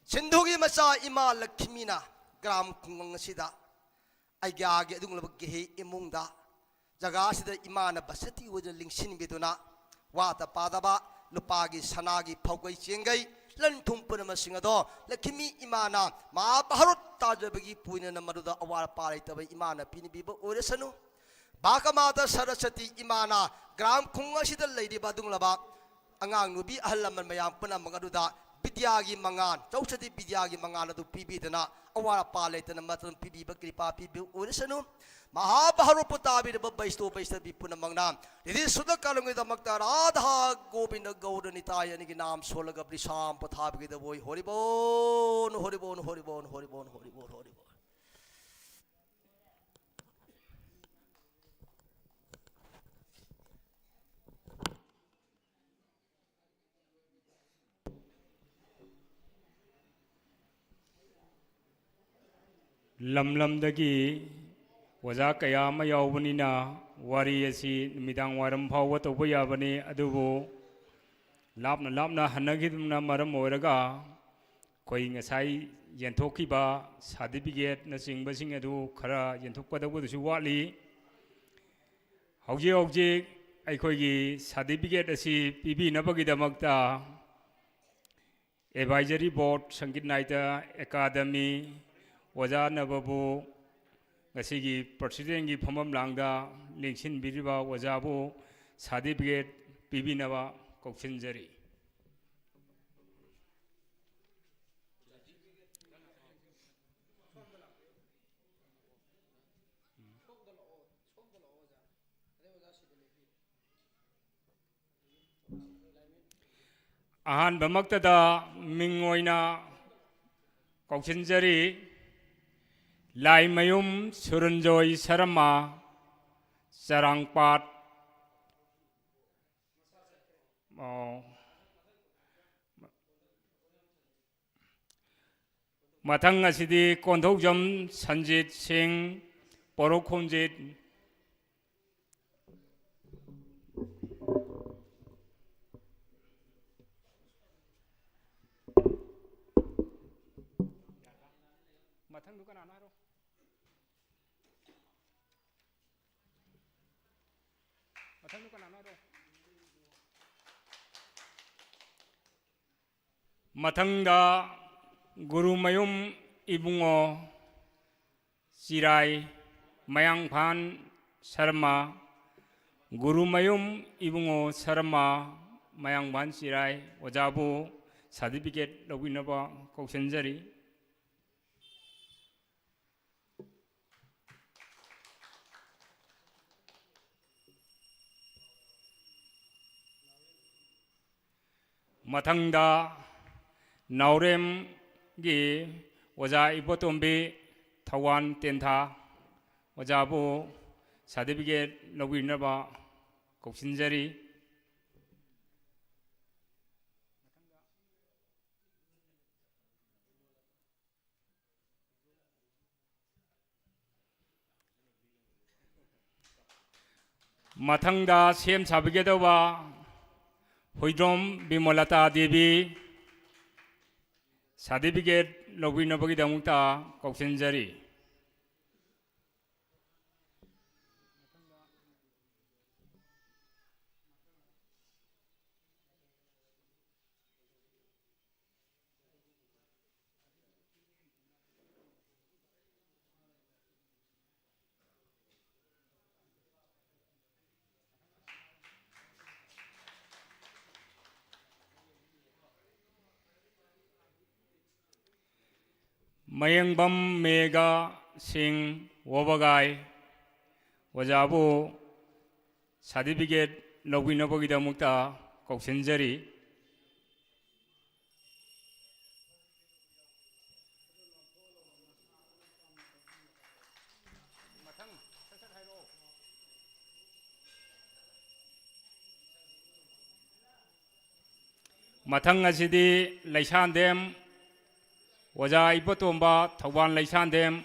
सिंधुगी मचा इमा लक्ष्मीना ग्राम खुंगसिदा आइग्यागे अदुंगलब गेहे इमुंगदा जगासिदा इमाना बसती वज लिंगसिन बिदुना वाता पादबा लुपागी सनागी फौगई चेंगई लंथुम पुनमसिंग दो लक्ष्मी इमाना महाभारत ताजबगी पुइना मरुदा अवार पारैतब इमाना पिनिबिबा ओरसनु बाकमादा सरस्वती इमाना ग्राम खुंगसिदा लैरिबा दुंगलबा अंगांग नुबी अहल लमन मयाम पुनमग अदुदा विद्यागी मंगान चौसदी विद्यागी मंगान अदु पीबीदना अवार पालैतना मतन पीबीबा कृपा पीबी ओरसनु महाभारत पुताबिरब बैष्णो बैष्णवी पुनमंगना यदि सुद कालंगदमक्ता राधा गोविंद गौर निताय निगी नाम सोलग ब्रिशाम पथाबिद बोय हरिबोन हरिबोन हरिबोन हरिबोन हरिबोन हरिबोन लमलमदगी वजा कया यावबनिना वारी असी निमिदांग वारम फाव तौब याबने अदुबो लापना लापना हनगिदुना मरम ओरगा कोई ngасai yenthokkiba certificate na singbasing adu khara yenthokpadabudsu wali hauji hauji aikoigi certificate asi pibi nabagidamakta advisory board sangit naita academy वजा नबबु गसिगी प्रेसिडेंट की फमम लांगदा लिंगसिन बिरिबा वजाबु सर्टिफिकेट पिबिनबा कौशनजरी आहान बमक्तदा मिंगोइना कौशनजरी लाइमयुम सुरंजोय शर्मा चरांगपाट मथंग असिदी कोंथौजम संजीत सिंह पोरोखोंजित मथंग दुकान आना रो मथंगदा गुरुमयुम इबुंगो चिराय मयांगफान शर्मा गुरुमयुम इबुंगो शर्मा मयांगफान चिराय वजाबु सर्टिफिकेट लौबिनबा कौशनजरी मथंगदा नावरेम गी वजा इबोतोंबे थवान तेंथा वजाबु सर्टिफिकेट लौबिनबा कौशनजरी मथंगदा सेम साबिगेदबा हुइद्रोम बिमलता देवी सर्टिफिकेट लौबिनबगिदमुक्ता कौशनजरी मयंगबम मेगा सिंह वबगाई वजाबु सर्टिफिकेट लौबिनबगिदमुक्ता कौशनजरी मथंग असिदी लैसानदेम ओजा इपतोंबा थौबान लैसानदेम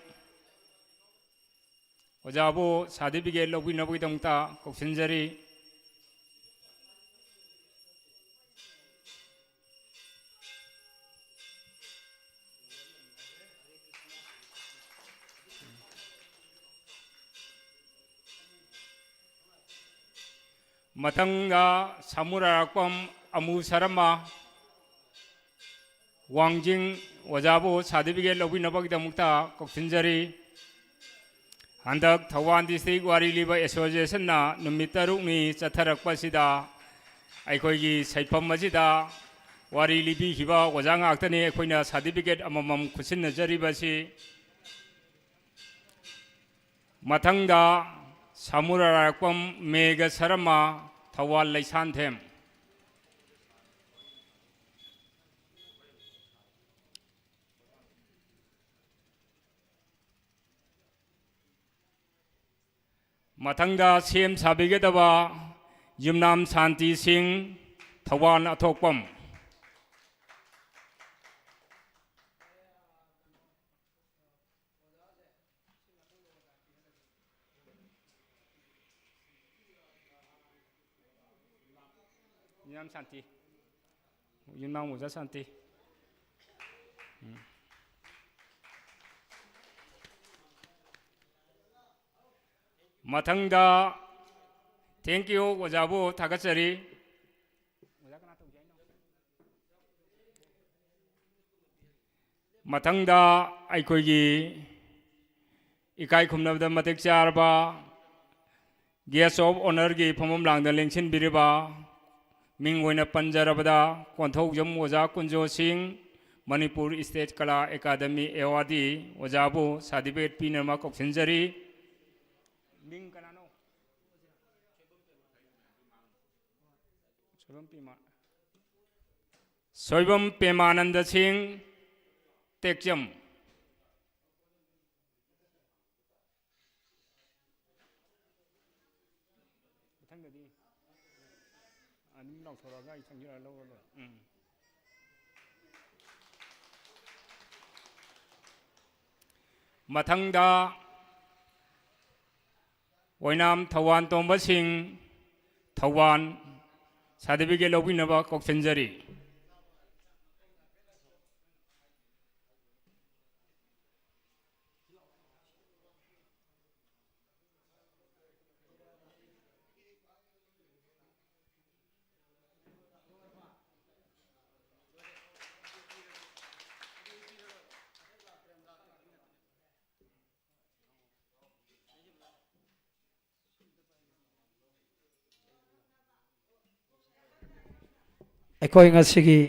ओजाबू सर्टिफिकेट लौबिनबगीदमता कौशनजरी मथंगा सामुरारकम अमू शर्मा वांजिंग ओजाबू सर्टिफिकेट लौबिनबगीदमता कौशनजरी हंदक थौबान डिस्ट्रिक्ट वारी लिबा एसोसिएशन नुमित तरुकनी चथरकपसिदा अखोगी सैफम असिदा वारी लिबिखिबा ओजा ngaktani अखोइना सर्टिफिकेट अममम खुसिनजरिबसि मथंगा सामुरारकम मेघ शर्मा थौवाल लैसानथेम मथंगा सेम साबिगदबा युमनाम शांति सिंह थौवान अथोकपम युमनाम शांति युमनाम ओजा शांति मथंगा थैंक यू ओजाबू थागचरी मथंगा अखोगी इकाई खुमनबदा मतिक चारबा गेस्ट ऑफ ऑनर की फमम लांगदा लेंसिनबिरिबा मिंग ओइना पंजरबदा कोंथौजम ओजा कुंजो सिंह मणिपुर स्टेट कला अकादमी एवार्डी ओजाबू सर्टिफिकेट पीनमा कौशनजरी मिंग कनानो सोइबम पेमानंद सिंह टेक्चम मथंगा ओइनाम थौवान तोंबा सिंह थौवान सर्टिफिकेट लौबिनबा कौशनजरी अखोई ngasiगी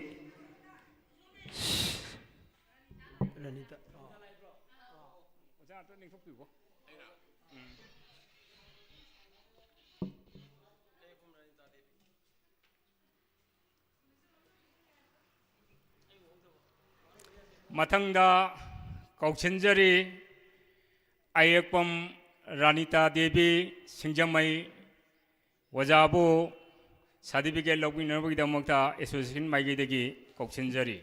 मथंगा कौशनजरी अयकपम रानीता देवी सिंजमई ओजाबू सर्टिफिकेट लौबिनबगीदमता एसोसिएशन माइगीदगी कौशनजरी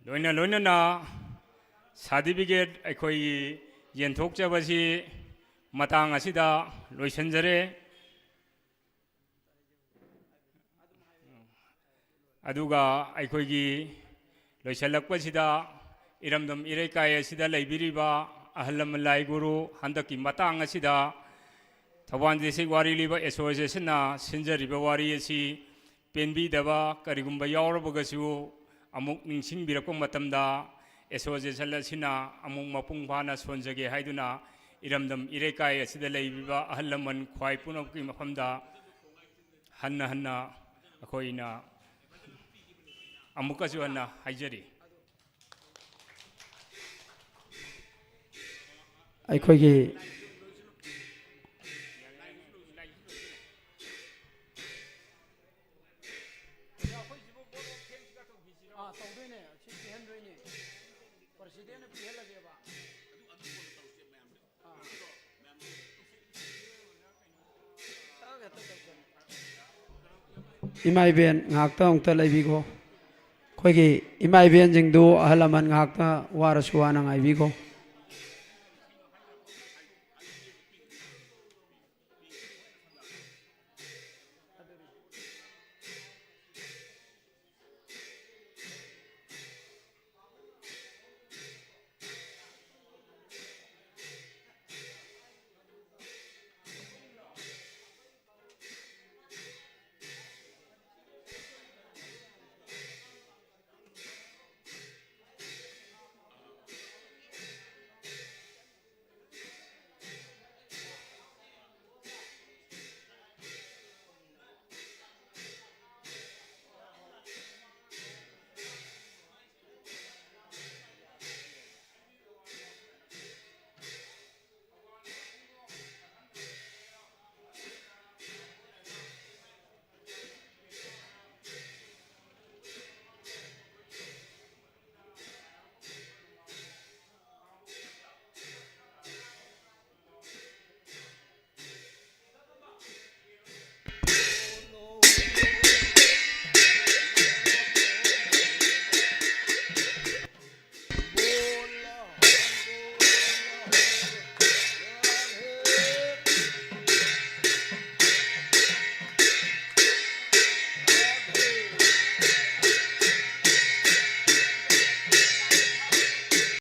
लोइना लोइना सर्टिफिकेट अखोई येंथोकचबसी मतांग असिदा लोइसनजरे अदुगा अखोई लोइसलकपसिदा इरमदम इरेकाय असिदा लैबिरिबा अहल लाई गुरु हंदकी मतांग असिदा थौबान डिस्ट्रिक्ट वारी लिबा एसोसिएशन सिंजरिबा वारी असि पेनबीदबा करिगुंबा यावरबगसु अमुक निंसिंबिरकपा मतमदा एसोसिएशन असिना अमुक मपुंग फाना सोनजगे हाइदुना इरमदम इरेकाय असिदा लैबिबा अहल लमन ख्वाई पुनमकी मफमदा हन्ना हन्ना अखोइना अमुकसु हन्ना हाइजरी अखोगी इमा Eben ngakta ongta laibigo khoi gi ima iben jingdu ahal laman ngakta warasuwa na ngai bigo